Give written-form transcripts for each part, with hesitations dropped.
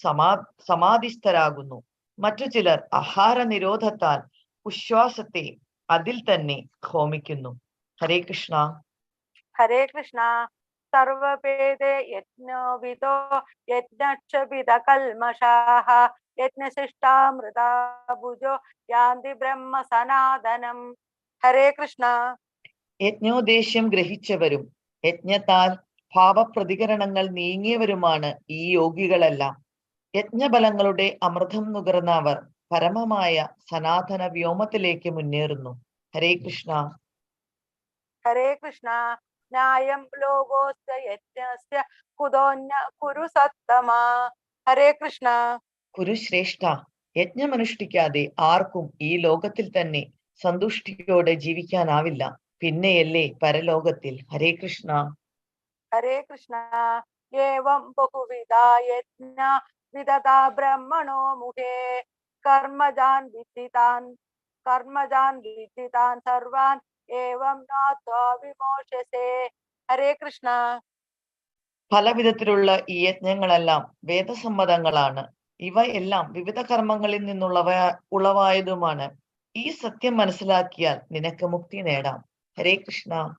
സമാധിസ്ഥരാകുന്നു. മറ്റു ചിലർ ആഹാര നിരോധത്താൽ ഉച്ഛ്വാസത്തെ അതിൽ തന്നെ ഹോമിക്കുന്നു. ഹരേ കൃഷ്ണ. ഹരേ കൃഷ്ണ. സർവവേദേ യജ്ഞോവിദോ യജ്ഞക്ഷപിത കൽമഷാഃ യജ്ഞശിഷ്ടാമൃതാഭുജോ യാന്തി ബ്രഹ്മ സനാതനം. ഹരേ കൃഷ്ണ. യജ്ഞോദ്ദേശ്യം ഗ്രഹിച്ചവരും യജ്ഞത്താൽ ഭാവപ്രതികരണങ്ങൾ നീങ്ങിയവരുമാണ് ഈ യോഗികളെല്ലാം. യജ്ഞബലങ്ങളുടെ അമൃതം നുകർന്ന അവർ പരമമായ സനാതന വ്യോമത്തിലേക്ക് മുന്നേറുന്നു. ഹരേ കൃഷ്ണ. ഹരേ കൃഷ്ണ. ന്യായം ലോകോസ്യ യജ്ഞസ്യ കുതോന്യ കുരു സത്തമാ. ഹരേ കൃഷ്ണ. കുരുശ്രേഷ്ഠ, യജ്ഞമനുഷ്ഠിക്കാതെ ആർക്കും ഈ ലോകത്തിൽ തന്നെ സന്തുഷ്ടിയോടെ ജീവിക്കാനാവില്ല, പിന്നെയല്ലേ പരലോകത്തിൽ. ഹരേ കൃഷ്ണ. ഹരേ കൃഷ്ണ. ഏവം ബഹുവിധാ യജ്ഞ വിദധാ ബ്രഹ്മണോ മുഖേ കർമ്മജാൻ വിദ്ധിതാൻ സർവാൻ ഏവം നാത്വാ വിമോചസേ. ഹരേ കൃഷ്ണ. പല വിധത്തിലുള്ള ഈ യജ്ഞങ്ങളെല്ലാം വേദസമ്മതങ്ങളാണ്. ഇവ എല്ലാം വിവിധ കർമ്മങ്ങളിൽ ഉളവായതുമാണ്. ഈ സത്യം മനസ്സിലാക്കിയാൽ നിനക്ക് മുക്തി നേടാം. ഹരേ കൃഷ്ണ.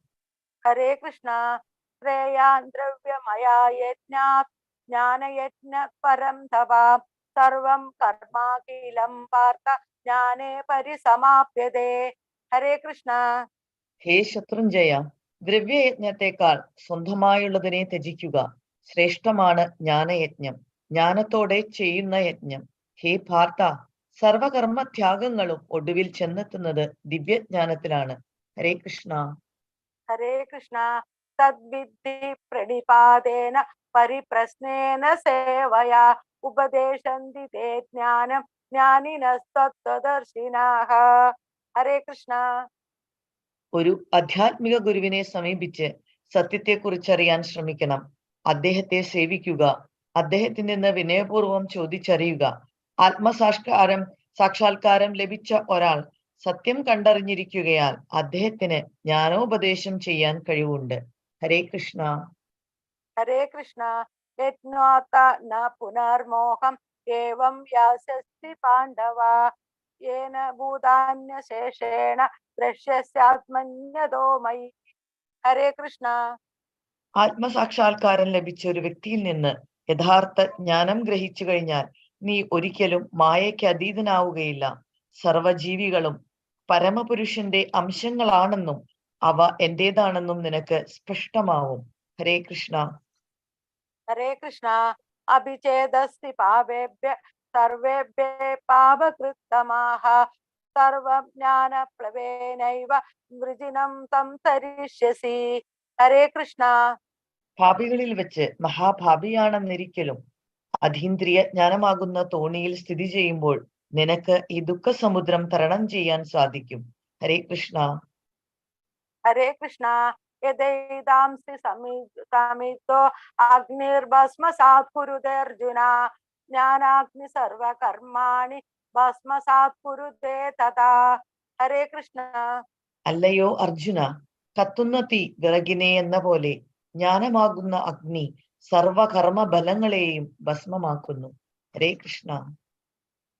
ഹരേ കൃഷ്ണ. ശ്രേയാൻ ദ്രവ്യമയാ യജ്ഞാത് ജ്ഞാനയജ്ഞ പരം തവ സർവം കർമാഖിലം പാർത്ഥ ജ്ഞാനേ പരിസമാപ്യതേ. ഹരേ കൃഷ്ണ. ഹേ ശത്രുഞ്ജയ, ദ്രവ്യയജ്ഞത്തെക്കാൾ സ്വന്തമായുള്ളതിനെ ത്യജിക്കുക. ശ്രേഷ്ഠമാണ് ജ്ഞാനയജ്ഞം, ജ്ഞാനത്തോടെ ചെയ്യുന്ന യജ്ഞം. ഹേ പാർത്ഥ, സർവകർമ്മത്യാഗങ്ങളും ഒടുവിൽ ചെന്നെത്തുന്നത് ദിവ്യജ്ഞാനത്തിലാണ്. ഹരേ കൃഷ്ണ. ഹരേ കൃഷ്ണ. തദ്വിദ്ധി പ്രണിപാതേന പരിപ്രശ്നേന സേവയാ ഉപദേശന്തി തേ ജ്ഞാനം ജ്ഞാനിനസ്തത്വദർശിനാഃ. ഹരേ കൃഷ്ണ. ഒരു ആധ്യാത്മിക ഗുരുവിനെ സമീപിച്ച് സത്യത്തെക്കുറിച്ചറിയാൻ ശ്രമിക്കണം. അദ്ദേഹത്തെ സേവിക്കുക. അദ്ദേഹത്തിൽ നിന്ന് വിനയപൂർവം ചോദിച്ചറിയുക. സാക്ഷാത്കാരം ലഭിച്ച ഒരാൾ സത്യം കണ്ടറിഞ്ഞിരിക്കുകയാൽ അദ്ദേഹത്തിന് ജ്ഞാനോപദേശം ചെയ്യാൻ കഴിവുണ്ട്. ഹരേ കൃഷ്ണ. ഹരേ കൃഷ്ണ. യജ്ഞാത ന പുനർമോഹം ഏവം യാസ്യസ്തി പാണ്ഡവ യേന ഭൂതാന്യശേഷേണ ദൃശ്യസ്യാത്മന്യതോ മയി. ഹരേ കൃഷ്ണ. ആത്മസാക്ഷാത്കാരം ലഭിച്ച ഒരു വ്യക്തിയിൽ നിന്ന് യഥാർത്ഥ ജ്ഞാനം ഗ്രഹിച്ചു കഴിഞ്ഞാൽ നീ ഒരിക്കലും മായയ്ക്ക് അതീതനാവുകയില്ല. സർവജീവികളും പരമപുരുഷന്റെ അംശങ്ങളാണെന്നും അവ എന്റേതാണെന്നും നിനക്ക് സ്പഷ്ടമാവും. ഹരേ കൃഷ്ണ. ഹരേ കൃഷ്ണ. അഭിചേദസ്തി പാപേഭ്യ സർവേഭ്യ പാപകൃത്തമാഃ സർവം ജ്ഞാനപ്ലവേനൈവ വൃജിനം സംസരിഷ്യസി. ഹരേ കൃഷ്ണ. പാപികളിൽ വെച്ച് മഹാപാപിയാണെന്നിരിക്കലും അതീന്ദ്രിയ ജ്ഞാനമാകുന്ന തോണിയിൽ സ്ഥിതി ചെയ്യുമ്പോൾ നിനക്ക് ഈ ദുഃഖസമുദ്രം തരണം ചെയ്യാൻ സാധിക്കും. ഹരേ കൃഷ്ണ. ഹരേ കൃഷ്ണ. യദൈതാംസി സമിതോ അഗ്നിർഭസ്മസാത് കുരുതേ അർജുന ജ്ഞാനാഗ്നി സർവകർമാണി ഭസ്മസാത് കുരുതേ തഥാ. ഹരേ കൃഷ്ണ. അല്ലയോ അർജുന, കത്തുന്ന തീ വിറകിനെ എന്ന പോലെ ജ്ഞാനമാകുന്ന അഗ്നി സർവകർമ്മ ഫലങ്ങളെയും ഭസ്മമാക്കുന്നു. ഹരേ കൃഷ്ണ.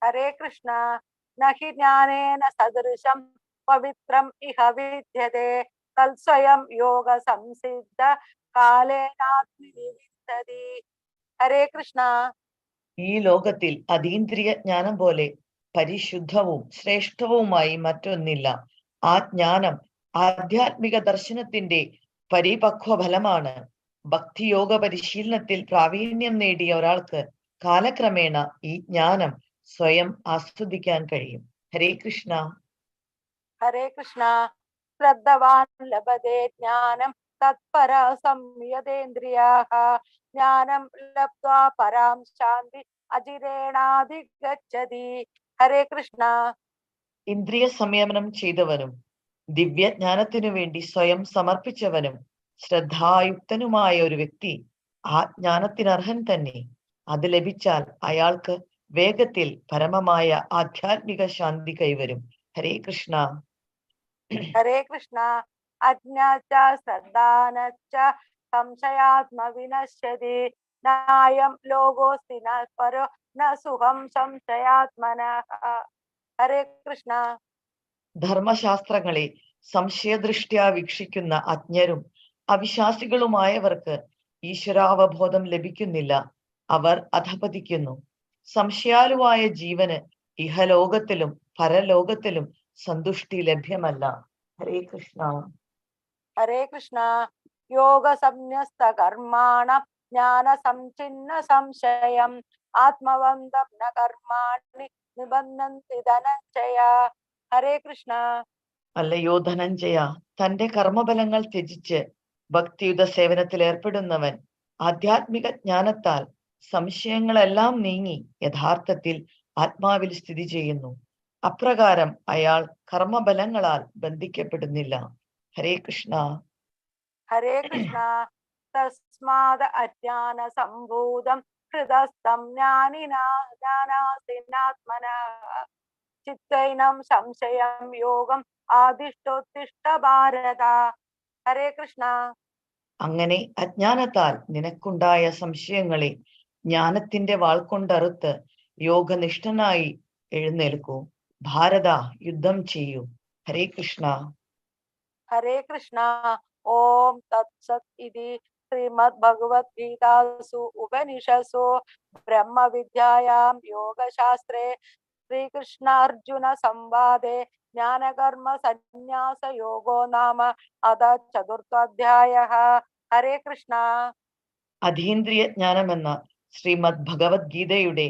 ഹരേ കൃഷ്ണ. നഹി ജ്ഞാനേന സദൃശം പവിത്രം ഇഹ വിദ്യതേ തൽസ്വയം യോഗ സംസിദ്ധ കാലേനാത്മനിവിദ്ധതി. ഹരേ കൃഷ്ണ. ഈ ലോകത്തിൽ അതീന്ദ്രിയ ജ്ഞാനം പോലെ പരിശുദ്ധവും ശ്രേഷ്ഠവുമായി മറ്റൊന്നില്ല. ആ ജ്ഞാനം ആധ്യാത്മിക ദർശനത്തിന്റെ പരിപക്വ ഫലമാണ്. ഭക്തിയോഗ പരിശീലനത്തിൽ പ്രാവീണ്യം നേടിയ ഒരാൾക്ക് കാലക്രമേണ ഈ ജ്ഞാനം സ്വയം ആസ്വദിക്കാൻ കഴിയും. ഹരേ കൃഷ്ണ. ഹരേ കൃഷ്ണ. ശ്രദ്ധവാൻ ലഭതേ ജ്ഞാനം തത്പര സംയതേന്ദ്രിയാഃ ജ്ഞാനം ലബ്ധ്വാ പരാം ശാന്തി അജിരേണാധിഗച്ഛതി. ഹരേ കൃഷ്ണ. ഇന്ദ്രിയ സംയമനം ചെയ്തവനും ദിവ്യജ്ഞാനത്തിനു വേണ്ടി സ്വയം സമർപ്പിച്ചവനും ശ്രദ്ധായുക്തനുമായ ഒരു വ്യക്തി ആ ജ്ഞാനത്തിനർഹൻ തന്നെ. അത് ലഭിച്ചാൽ അയാൾക്ക് വേഗത്തിൽ പരമമായ ആധ്യാത്മിക ശാന്തി കൈവരും. ഹരേ കൃഷ്ണ. ഹരേ കൃഷ്ണ. അജ്ഞാച ശ്രദ്ധാനശ്ച സംശയാത്മ വിനശ്യതി നായം ലോകോസ്തി ന പരോ ന സുഖം സംശയാത്മനഃ. ഹരേ കൃഷ്ണ. ധർമ്മശാസ്ത്രങ്ങളെ സംശയദൃഷ്ട്യാ വീക്ഷിക്കുന്ന അജ്ഞരും അവിശ്വാസികളുമായവർക്ക് ഈശ്വരാവബോധം ലഭിക്കുന്നില്ല. അവർ അധപതിക്കുന്നു. സംശയാലുവായ ജീവന് ഇഹലോകത്തിലും പരലോകത്തിലും സന്തുഷ്ടി ലഭ്യമല്ല. ഹരേ കൃഷ്ണ. ഹരേ കൃഷ്ണ. യോഗ സംന്യസ്ത കർമാണ ജ്ഞാന സംചിന്ന സംശയം ആത്മവന്തം ന കർമാണി നിബന്ധന്തി ധനഞ്ജയ. ഹരേ കൃഷ്ണ. അല്ലയോ ധനഞ്ജയ, തന്റെ കർമ്മഫലങ്ങൾ ത്യജിച്ച് ഭക്തിയുത സേവനത്തിൽ ഏർപ്പെടുന്നവൻ ആധ്യാത്മിക ജ്ഞാനത്താൽ സംശയങ്ങളെല്ലാം നീങ്ങി യഥാർത്ഥത്തിൽ ആത്മാവിൽ സ്ഥിതി ചെയ്യുന്നു. അപ്രകാരം അയാൾ കർമ്മഫലങ്ങളാൽ ബന്ധിക്കപ്പെടുന്നില്ല. ഹരേ കൃഷ്ണ. ഹരേ കൃഷ്ണ. തസ്മാത് അജ്ഞാന സംഭൂതം ഹൃദസ്ഥം ജ്ഞാനാത്മനഃ ചിത്തൈനം സംശയം യോഗം ആദിഷ്ടോത്തിഷ്ട ഭാരത. ഹരേ കൃഷ്ണ. അങ്ങനെ അജ്ഞാനത്താൽ നിനക്കുണ്ടായ സംശയങ്ങളെ ജ്ഞാനത്തിന്റെ വാൾ കൊണ്ടറുത്ത് യോഗനിഷ്ഠനായി എഴുന്നേൽക്കൂ. ഭാരത, യുദ്ധം ചെയ്യൂ. ഹരേ കൃഷ്ണ. ഹരേ കൃഷ്ണ. ഓം തത്സത് ഇതി ശ്രീമദ് ഭഗവത് ഗീതാസു ഉപനിഷത്സു ബ്രഹ്മവിദ്യായാം യോഗശാസ്ത്രേ ശ്രീകൃഷ്ണ അർജുന സംവാദേ ജ്ഞാനകർമ്മ സന്യാസ യോഗോ നാമ അധ ചതുർത്ഥോധ്യായഃ. ഹരേ കൃഷ്ണ. അതീന്ദ്രിയ ജ്ഞാനമെന്ന ശ്രീമദ് ഭഗവത്ഗീതയുടെ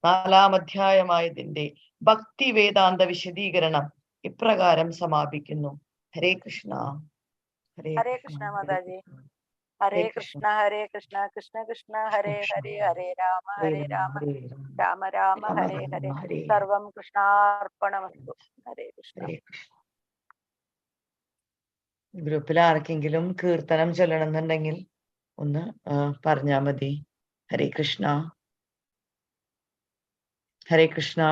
നാലാമധ്യായമായതിന്റെ ഭക്തി വേദാന്ത വിശദീകരണം ഇപ്രകാരം സമാപിക്കുന്നു. ഹരേ കൃഷ്ണ. ഹരേ കൃഷ്ണ മാതാജി. ഹരേ കൃഷ്ണ. ഹരേ കൃഷ്ണ. കൃഷ്ണ കൃഷ്ണ ഹരേ ഹരേ. ഹരേ രാമ ഹരേ രാമ രാമ രാമ ഹരേ ഹരേ. സർവം കൃഷ്ണാർപ്പണമസ്തു. ഹരേ കൃഷ്ണ. ഗ്രൂപ്പിൽ ആർക്കെങ്കിലും കീർത്തനം ചൊല്ലണമെന്നുണ്ടെങ്കിൽ ഒന്ന് പറഞ്ഞാ മതി. ഹരേ കൃഷ്ണ. ഹരേ കൃഷ്ണ.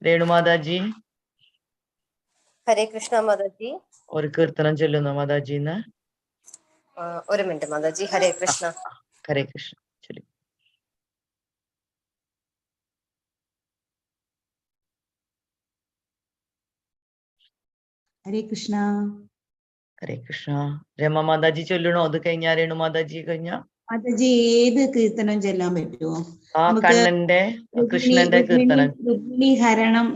രേണുമാതാജി. ഹരേ കൃഷ്ണ മാതാജി. ഒരു കീർത്തനം ചൊല്ലുന്നു മാതാജിന്ന്. ഒരു മിനിറ്റ് മാതാജി. ഹരേ കൃഷ്ണ. ഹരേ കൃഷ്ണ ചൊല്ലു. ഹരേ കൃഷ്ണ. ഹരേ കൃഷ്ണ. രമ മാതാജി ചൊല്ലണോ? അത് കഴിഞ്ഞാ രേണു മാതാജി കഴിഞ്ഞ മാതാജി ഏത് കീർത്തനം ചെല്ലാൻ പറ്റുമോ? കണ്ണന്റെ കൃഷ്ണന്റെ കീർത്തനം രുക്മിണി ഹരണം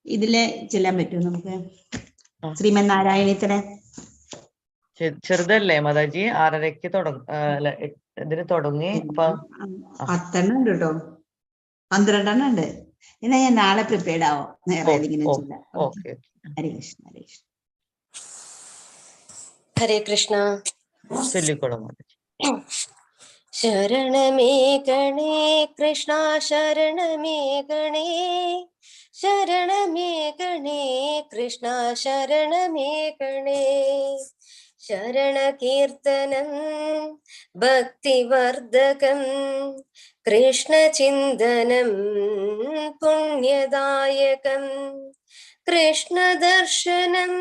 ഇതിലെ ചെല്ലാൻ പറ്റുമോ നമുക്ക്? ശ്രീമൻ നാരായണീത്തനെ ചെറുതല്ലേ മാതാജി? 6:30 ഇതിന് തുടങ്ങി. അപ്പൊ 10 എണ്ണം ഉണ്ട് കേട്ടോ, 12 എണ്ണം ഉണ്ട്. എന്നാ ഞാൻ നാളെ പ്രിപ്പയർഡ് ആവോ? ഹരേ കൃഷ്ണ. ഹരേ കൃഷ്ണ. ഹരേ കൃഷ്ണ. ഹരേ കൃഷ്ണ. ചൊല്ലിക്കോളൂ മാതാജി. ശരണമേ ഗണേ കൃഷ്ണ ശരണമേ ഗണേ, ശരണമേ ഗണേ കൃഷ്ണ ശരണമേ ഗണേ. ശരണകീർത്തനം ഭക്തിവർദ്ധകം കൃഷ്ണചിന്തനം പുണ്യദായകം. കൃഷ്ണദർശനം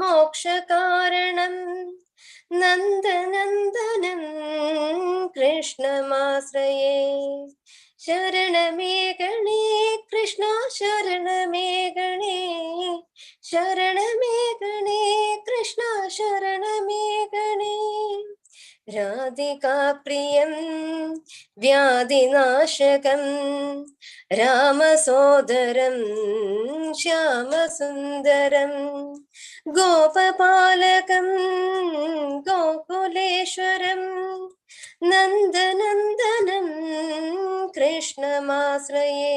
മോക്ഷകാരണം നന്ദനന്ദനം കൃഷ്ണമാശ്രയേ. ശരണമേ ഗണേ കൃഷ്ണ ശരണമേ ഗണേ, ശരണമേ ഗണേ കൃഷ്ണ ശരണമേ ഗണേ. രാധികാപ്രിയം വ്യാധിനാശകം രാമസോദരം ശ്യാമസുന്ദരം ഗോപപാലകം ഗോകുലേശ്വരം നന്ദനന്ദനം കൃഷ്ണമാശ്രയേ.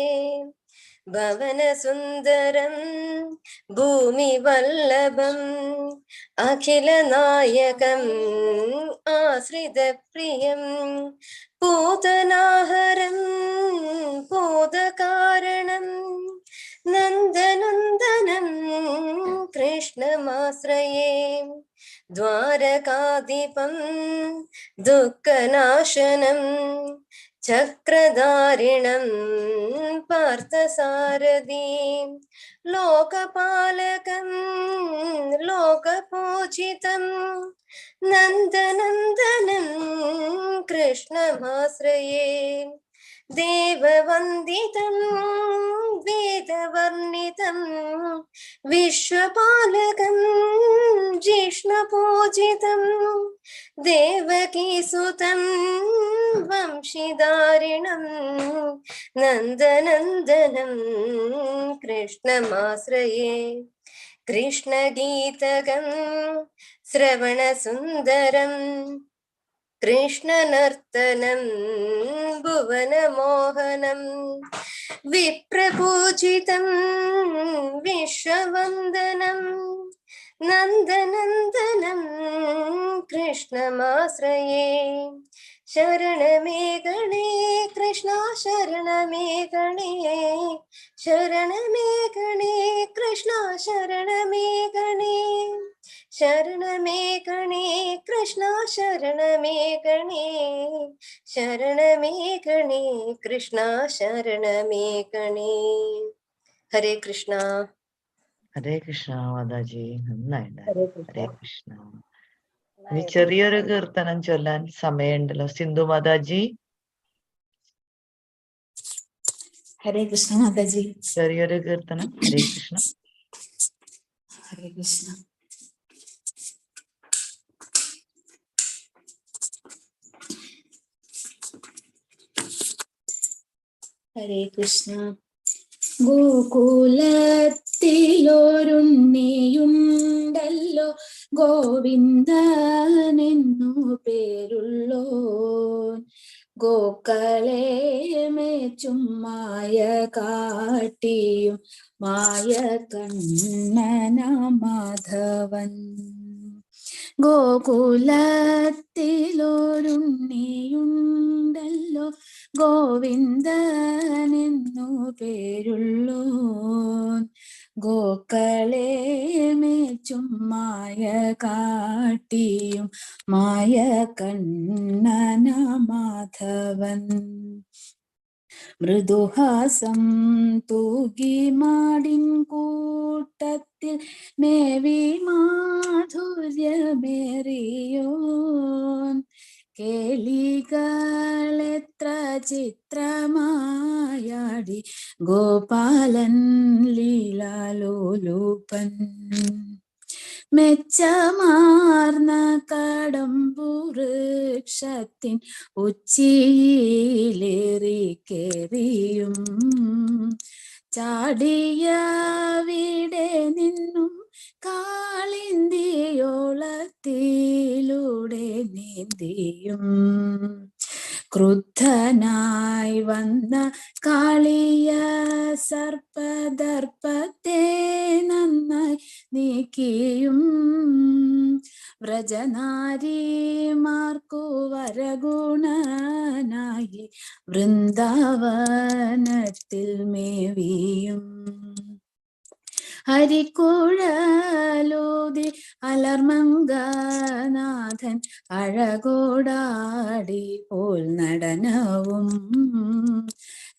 ഭവനസുന്ദരം ഭൂമിവല്ലഭം അഖിലനായകം ആശ്രിതപ്രിയം പൂതനാഹരം പൂതകാരണം നന്ദനന്ദനം കൃഷ്ണമാശ്രയേ. ദ്വാരകാധിപം ദുഃഖനാശനം ചക്രധാരിണം പാർത്ഥസാരഥീം ലോകപാലകം ലോകപൂജിതം നന്ദനന്ദനം കൃഷ്ണമാശ്രയേ ദേവവന്ദിതം വേദവർണിതം വിശ്വപാലകം ജിഷ്ണുപൂജിതം ദേവകീസുതം വംശിധാരിണം നന്ദനന്ദനം കൃഷ്ണമാശ്രയേ കൃഷ്ണഗീതകം ശ്രവണസുന്ദരം കൃഷ്ണനർത്തനം ഭുവനമോഹനം വിപ്രപൂജിതം വിശ്വവന്ദനം നന്ദനന്ദനം കൃഷ്ണമാശ്രയേ ശരണമേ ഗണേ കൃഷ്ണ ശരണമേ ഗണേ ശരണമേ ഗണേ കൃഷ്ണ ശരണമേ ഗണേ ശരണമേ ഗണേ കൃഷ്ണ ശരണമേ ഗണേ ശരണമേ ഗണേ കൃഷ്ണ ശരണമേ ഗണേ. ഹരേ കൃഷ്ണ. ഹരേ കൃഷ്ണ മാതാജി, നന്നായിട്ട്. ഹരേ കൃഷ്ണ. ഇനി ചെറിയൊരു കീർത്തനം ചൊല്ലാൻ സമയമുണ്ടല്ലോ. സിന്ധു മാതാജി. ഹരേ കൃഷ്ണ മാതാജി. ചെറിയൊരു കീർത്തനം. ഹരേ കൃഷ്ണ. ഹരേ കൃഷ്ണ. ഹരേ കൃഷ്ണ. ഗോകുലത്തിലൊരുണ്ണിയുണ്ടല്ലോ ഗോവിന്ദനെന്നു പേരുള്ളോൻ ഗോക്കളെ മേച്ചും മായ കാട്ടിയും മായ കണ്ണന മാധവൻ ഗോകുലത്തിലൊരുണ്ണിയുണ്ടല്ലോ ഗോവിന്ദനെന്നു പേരുള്ളോൻ ഗോക്കളെ മേച്ചും മായ കാട്ടിയും മായ കണ്ണന മാധവൻ മൃദുഹാസം തൂകി മാടിൻ കൂട്ടത്തിൽ മേവി മാധുര്യമേറിയോൻ കേളികളെത്ര ചിത്രമായാടി ഗോപാലൻ ലീലാലോലുപൻ മെച്ചമാർന്ന കടമ്പുവൃക്ഷത്തിൻ ഉച്ചിയിലേറി കേറിയും ചാടിയവിടെ നിന്നും കാളിന്തിയോളത്തിലൂടെ നീന്തിയും ക്രുദ്ധനായി വന്ന കാളിയ സർപ്പദർപ്പത്തെ നന്നായി നീക്കിയും വ്രജനാരിമാർക്കു വരഗുണനായി വൃന്ദാവനത്തിൽ മേവിയും ഹരിക്കുഴലൂതി അലർമംഗനാഥൻ അഴകോടാടി പോൽ നടനവും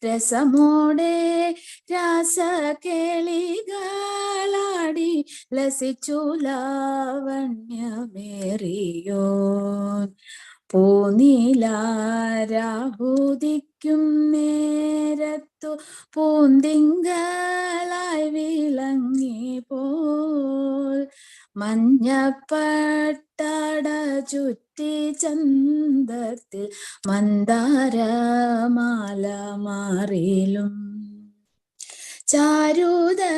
രസമോടെ രാസകേളികളാടി ലസിച്ചു ലാവണ്യമേറിയോൻ പൂനീലാരാഭൂതിക്കും നേരത്തു പൂന്തിങ്കളായി വിളങ്ങി പോൽ മഞ്ഞപ്പട്ടട ചുറ്റി ചന്തത്തിൽ മന്ദാരമാല മാറിലും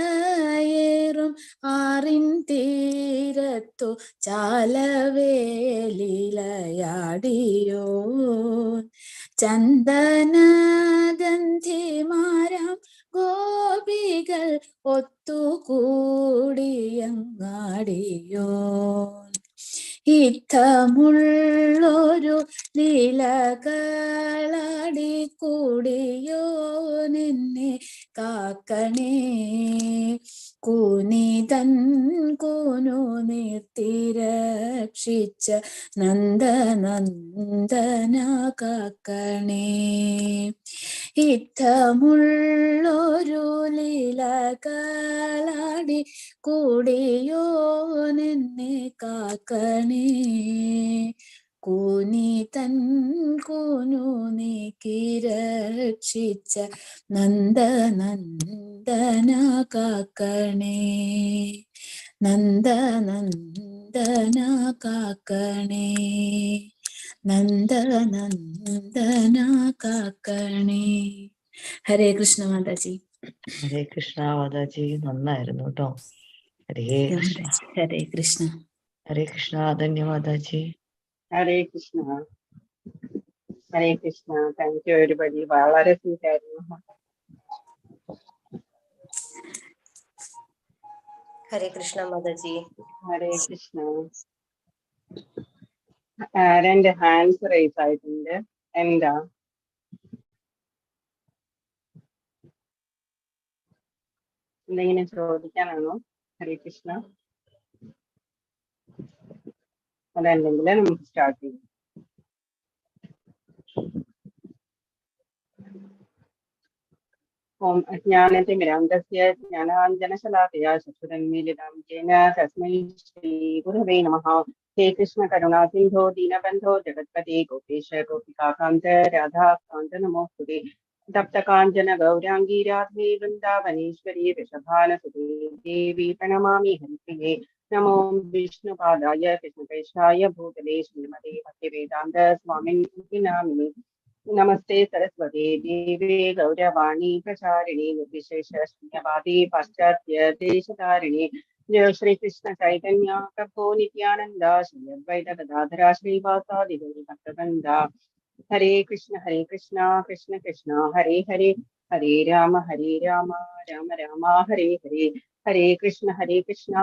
ചാരുതയേറും ആറിൻ തീരത്തു ചാലവേലിലയാടിയോ ചന്ദനഗന്ധിമാരാം ഗോപികൾ ഒത്തുകൂടിയങ്ങാടിയോ ഇത്തമുള്ളൊരു ലീലകളാടി കൂടിയോ നിന്നെ കാക്കണേ കൂനിതൻ കൂനു നിർത്തിരക്ഷിച്ച നന്ദനന്ദന കാക്കണേ. ഇത്തമുള്ളൊരു ലീലകളാടി കൂടിയോ നിന്നെ കാക്കണേ. കൂനിതൻ കൂനു നീക്കി രക്ഷിച്ച നന്ദനന്ദന കാക്കണേ. നന്ദനന്ദന കാക്കണേ. നന്ദനന്ദന കാക്കണേ. ഹരേ കൃഷ്ണ മാതാജി. ഹരേ കൃഷ്ണ മാതാജി, നന്നായിരുന്നു കേട്ടോ. ഹരേ കൃഷ്ണ. ഹരേ കൃഷ്ണ. ഹരേ കൃഷ്ണ. ധന്യവാദാജി. Hare Krishna. Hare Krishna. Thank you everybody. വളരെ സ്വീറ്റായിരുന്നു. ഹരേ കൃഷ്ണ മാതാജി. ഹരേ കൃഷ്ണ. ആരെന്റെ ഹാൻഡ്സ് റേസ് ആയിട്ടുണ്ട്. എന്താ എന്തെങ്കിലും ചോദിക്കാനാണോ? ഹരേ കൃഷ്ണ. അതല്ലെങ്കിൽ നമുക്ക് സ്റ്റാർട്ട് ചെയ്യാം. ഓം അജ്ഞാനതിമിരാന്ധസ്യ ജ്ഞാനാഞ്ജനശലാകയാ ചക്ഷുരന്മീലിതം യേന തസ്മൈ ശ്രീഗുരവേ നമഃ. ഹേ കൃഷ്ണ കരുണാ സിന്ധോ ദീനബന്ധോ ജഗത്പതേ ഗോപേശ ഗോപികാകാന്ത രാധാകാന്ത നമോസ്തുതേ. തപ്തകാഞ്ചന ഗൗരാംഗീ രാധേ വൃന്ദാവനേശ്വരി വൃഷഭാനസുതേ ദേവി പ്രണമാമി ഹരിപ്രിയേ. നമോ വിഷ്ണുപാദായ കൃഷ്ണകേശായ ഭൂതലേ ശ്രീമതേ ഭക്തിവേദാന്ത സ്വാമിനി നാമിനി. നമസ്തേ സരസ്വതേ ദേവേ ഗൗരവാണി പ്രചാരിണി നിർവിശേഷ ശൂന്യവാദി പാശ്ചാത്യ ദേശധാരിണി. ജയ ശ്രീകൃഷ്ണ ചൈതന്യ പ്രഭോ നിത്യാനന്ദ ശ്രീ അദ്വൈത ഗദാധര ശ്രീവാസാദി ഭക്തവൃന്ദ. ഹരേ കൃഷ്ണ കൃഷ്ണ കൃഷ്ണ ഹരേ ഹരേ, ഹരേ രാമ രാമ രാമ ഹരേ ഹരേ. ഹരേ കൃഷ്ണ കൃഷ്ണ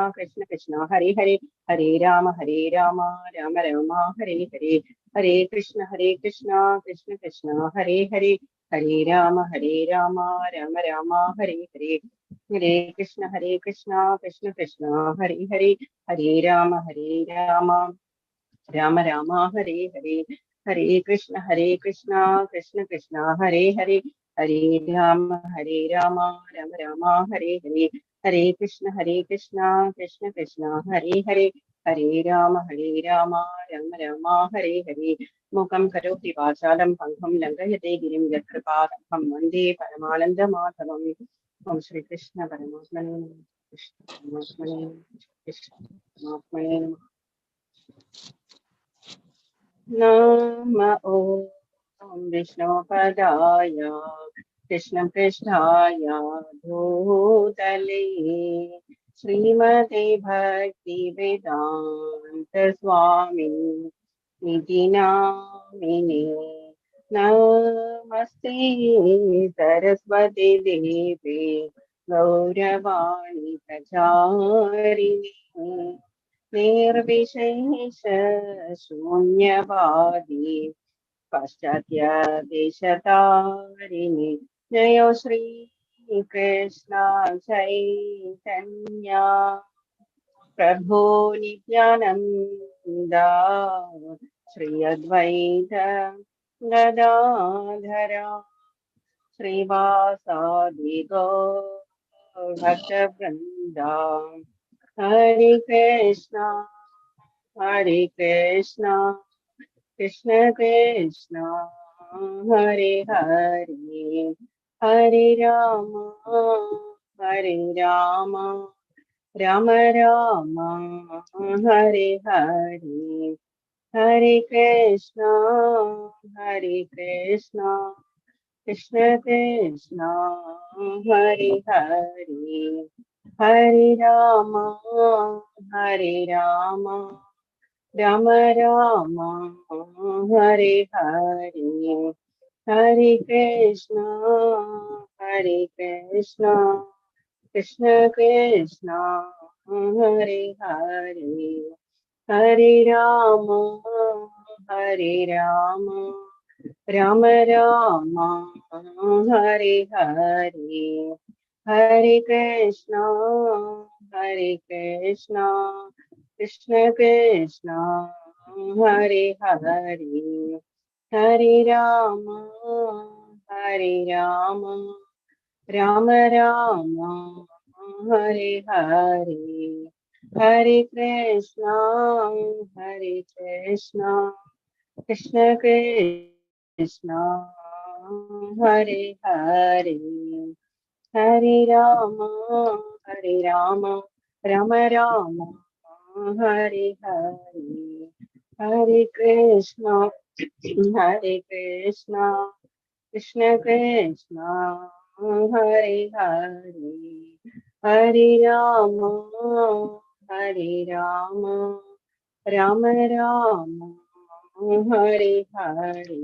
കൃഷ്ണ ഹരേ ഹരേ, ഹരേ രാമ രാമ രാമ ഹരേ ഹരേ. ഹരേ കൃഷ്ണ കൃഷ്ണ കൃഷ്ണ ഹരേ ഹരേ, ഹരേ രാമ രാമ രാമ ഹരേ ഹരേ. ഹരേ കൃഷ്ണ കൃഷ്ണ കൃഷ്ണ ഹരേ ഹരേ, ഹരേ രാമ രാമ ഹരേ ഹരേ. ഹരേ കൃഷ്ണ കൃഷ്ണ കൃഷ്ണ ഹരേ ഹരേ, ഹരേ രാമ രാമ രാമ ഹരേ ഹരേ. ഹരേ കൃഷ്ണ കൃഷ്ണ കൃഷ്ണ ഹരേ ഹരേ, ഹരേ രാമ രാമ ഹരേ ഹരേ. മുഖം കരോതി വാചാലം പങ്കം ലംഘയത്തെ ഗിരിം യത്കൃപാതമഹം വന്ദേ പരമാനന്ദമാധവം. ഓം ശ്രീകൃഷ്ണ പരമാത്മനേ കൃഷ്ണ പരമാത്മനേ കൃഷ്ണ പരമാത്മനേ നമഃ. ഓം വിഷ്ണുപദായ കൃഷ്ണപൃഷ്ഠായ ഭൂതലേ ശ്രീമതേ ഭക്തിവേദാന്ത സ്വാമിനി നിധി നാമിനേ. നമസ്തേ സരസ്വതി ദേവേ ഗൗരവാണി പ്രചാരിണി നിർവിശേഷ ശൂന്യവാദി പാശ്ചാത്യ ദേശതാരിണി. ജയോ ശ്രീ കൃഷ്ണ ചൈതന്യ പ്രഭോ നിത്യാനന്ദ ശ്രീ അദ്വൈത ഗദാധര ശ്രീവാസാദി ഭക്തവൃന്ദ. ഹരേ Krishna Krishna Krishna Hare Hare, Hare Rama Rama Rama Hare Hare. Hare Krishna Krishna Krishna Hare Hare, Hare Rama Rama Rama Hare Hare. Hare Krishna Krishna Krishna Hare Hare, Hare Rama Rama Rama Hare Hare. Hare Krishna, Hare Krishna, Krishna Krishna, Hare Hare, Hare Rama, Hare Rama, Rama Rama, Hare Hare, Hare Krishna, Hare Krishna, Krishna Krishna, Hare Hare, Hare Rama, Hare Rama, Rama Rama, Hare Hare, Hare Krishna, Hare Krishna, Krishna Krishna, Hare Hare, Hare Rama, Hare Rama, Rama Rama, Hare Hare.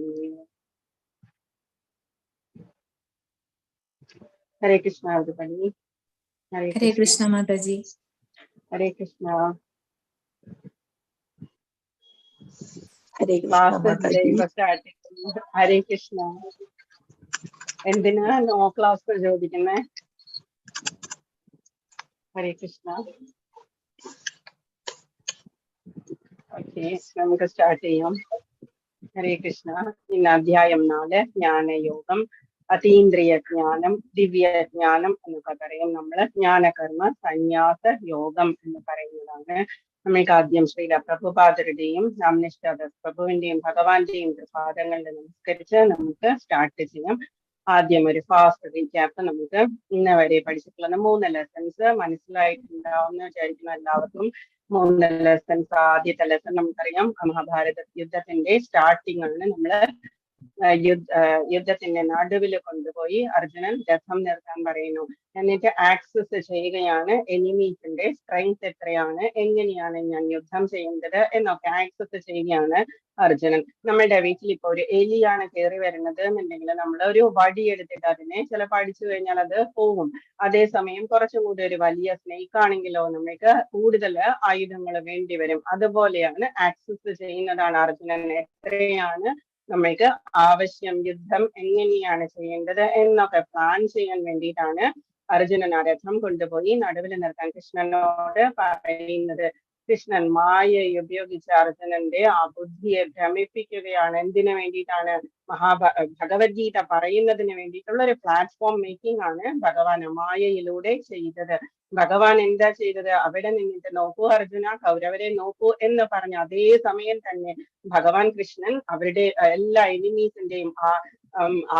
Hare Krishna, everybody. Hare Krishna Mataji. Hare Krishna. Hare Krishna Classes Mataji. starting. Hare Krishna. എന്തിനാ no class ചോദിക്കുന്നേ? ഹരേ Krishna. Okay, നമുക്ക് start ചെയ്യാം. ഹരേ കൃഷ്ണ. ഇന്ന് അധ്യായം 4 ജ്ഞാനയോഗം. അതീന്ദ്രിയ ജ്ഞാനം, ദിവ്യ ജ്ഞാനം എന്നൊക്കെ പറയും നമ്മള്. ജ്ഞാനകർമ്മ സന്യാസ യോഗം എന്ന് പറയുന്നതാണ്. നമ്മൾക്ക് ആദ്യം ശ്രീല പ്രഭുപാദരുടെയും രാമനിഷ്ഠ പ്രഭുവിന്റെയും ഭഗവാന്റെയും പാദങ്ങളിൽ നമസ്കരിച്ച് നമുക്ക് സ്റ്റാർട്ട് ചെയ്യാം. ആദ്യം ഒരു ഫാസ്റ്റ് റീക്യാപ്പ്. നമുക്ക് ഇന്ന് വരെ പഠിച്ചിട്ടുള്ള 3 ലെസൺസ് മനസ്സിലായിട്ടുണ്ടാവുന്ന വിചാരിക്കുന്ന എല്ലാവർക്കും. 3 ലെസൺസ്. ആദ്യത്തെ ലെസൺ നമുക്കറിയാം, മഹാഭാരത യുദ്ധത്തിന്റെ സ്റ്റാർട്ടിംഗ് ആണ്. നമ്മള് യുദ്ധത്തിന്റെ നടുവിൽ കൊണ്ടുപോയി അർജുനൻ രഥം നിർത്താൻ പറയുന്നു. എന്നിട്ട് ആക്സസ് ചെയ്യുകയാണ് എനിമീസിന്റെ സ്ട്രെങ്ത് എത്രയാണ്, എങ്ങനെയാണ് ഞാൻ യുദ്ധം ചെയ്യേണ്ടത് എന്നൊക്കെ ആക്സസ് ചെയ്യുകയാണ് അർജുനൻ. നമ്മുടെ വീട്ടിൽ ഇപ്പൊ ഒരു എലിയാണ് കയറി വരുന്നത് എന്നുണ്ടെങ്കിൽ നമ്മൾ ഒരു വടി എടുത്തിട്ട് അതിനെ ചിലപ്പോൾ അടിച്ചു കഴിഞ്ഞാൽ അത് പോവും. അതേസമയം കുറച്ചും കൂടി ഒരു വലിയ സ്നേക്ക് ആണെങ്കിലോ നമുക്ക് കൂടുതൽ ആയുധങ്ങൾ വേണ്ടി വരും. അതുപോലെയാണ് ആക്സസ് ചെയ്യുന്നതാണ് അർജുനൻ. എത്രയാണ് നമ്മൾക്ക് ആവശ്യം, യുദ്ധം എങ്ങനെയാണ് ചെയ്യേണ്ടത് എന്നൊക്കെ പ്ലാൻ ചെയ്യാൻ വേണ്ടിയിട്ടാണ് അർജുനൻ ആ രഥം കൊണ്ടുപോയി നടുവിൽ നിർത്താൻ കൃഷ്ണനോട് പറയുന്നത്. കൃഷ്ണൻ മായയെ ഉപയോഗിച്ച് അർജുനന്റെ ആ ബുദ്ധിയെ ഭ്രമിപ്പിക്കുകയാണ്. എന്തിനു വേണ്ടിയിട്ടാണ്? ഭഗവത്ഗീത പറയുന്നതിന് വേണ്ടിയിട്ടുള്ള ഒരു പ്ലാറ്റ്ഫോം മേക്കിംഗ് ആണ് ഭഗവാൻ മായയിലൂടെ ചെയ്തത്. ഭഗവാൻ എന്താ ചെയ്തത്? അവിടെ നിന്നിട്ട് നോക്കൂ അർജുന, കൗരവരെ നോക്കൂ എന്ന് പറഞ്ഞ അതേ സമയം തന്നെ ഭഗവാൻ കൃഷ്ണൻ അവരുടെ എല്ലാ എനിമീസിന്റെയും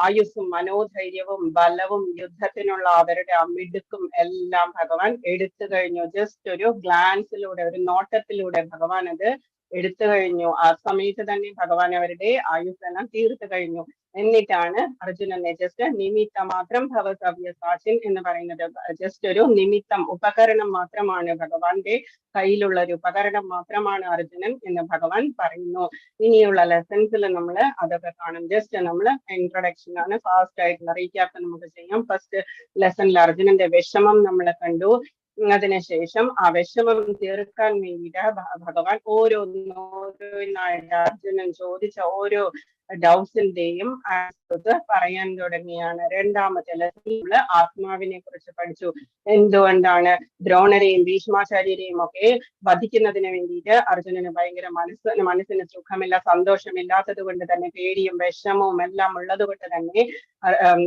ആയുസ്സും മനോധൈര്യവും ബലവും യുദ്ധത്തിനുള്ള അവരുടെ മിടുക്കും എല്ലാം ഭഗവാൻ എടുത്തു കഴിഞ്ഞു. ജസ്റ്റ് ഒരു ഗ്ലാൻസിലൂടെ, ഒരു നോട്ടത്തിലൂടെ ഭഗവാൻ അത് എടുത്തു കഴിഞ്ഞു. ആ സമയത്ത് തന്നെ ഭഗവാൻ അവരുടെ ആയുസ്സെല്ലാം തീർത്തു കഴിഞ്ഞു. എന്നിട്ടാണ് അർജുനനെ ജസ്റ്റ് നിമിത്തം മാത്രം ഭവസവ്യ സാക്ഷിൻ എന്ന് പറയുന്നത്. ജസ്റ്റ് ഒരു നിമിത്തം, ഉപകരണം മാത്രമാണ്, ഭഗവാന്റെ കയ്യിലുള്ള ഒരു ഉപകരണം മാത്രമാണ് അർജുനൻ എന്ന് ഭഗവാൻ പറയുന്നു. ഇനിയുള്ള ലെസൺസിൽ നമ്മൾ അതൊക്കെ കാണും. ജസ്റ്റ് നമ്മൾ ഇൻട്രൊഡക്ഷൻ ആണ്, ഫാസ്റ്റ് ആയിട്ടുള്ള റീക്യാപ്പ് നമുക്ക് ചെയ്യാം. ഫസ്റ്റ് ലെസണിൽ അർജുനന്റെ വിഷമം നമ്മൾ കണ്ടു. അതിനുശേഷം ആ വിഷമം തീർക്കാൻ വേണ്ടിയിട്ട് ഭഗവാൻ ഓരോന്നായിട്ട് അർജുനൻ ചോദിച്ച ഓരോ ഡൗട്ട്സിന്റെയും ആൻസർ പറയാൻ തുടങ്ങിയാണ്. രണ്ടാമത്തെ ലെസണിൽ ആത്മാവിനെ കുറിച്ച് പഠിച്ചു. എന്തുകൊണ്ടാണ് ദ്രോണരെയും ഭീഷ്മാചാര്യരെയും ഒക്കെ വധിക്കുന്നതിന് വേണ്ടിയിട്ട് അർജുനന് ഭയങ്കര മനസ്സിന് സുഖമില്ല, സന്തോഷമില്ലാത്തത് കൊണ്ട് തന്നെ, പേടിയും വിഷമവും എല്ലാം ഉള്ളത് കൊണ്ട് തന്നെ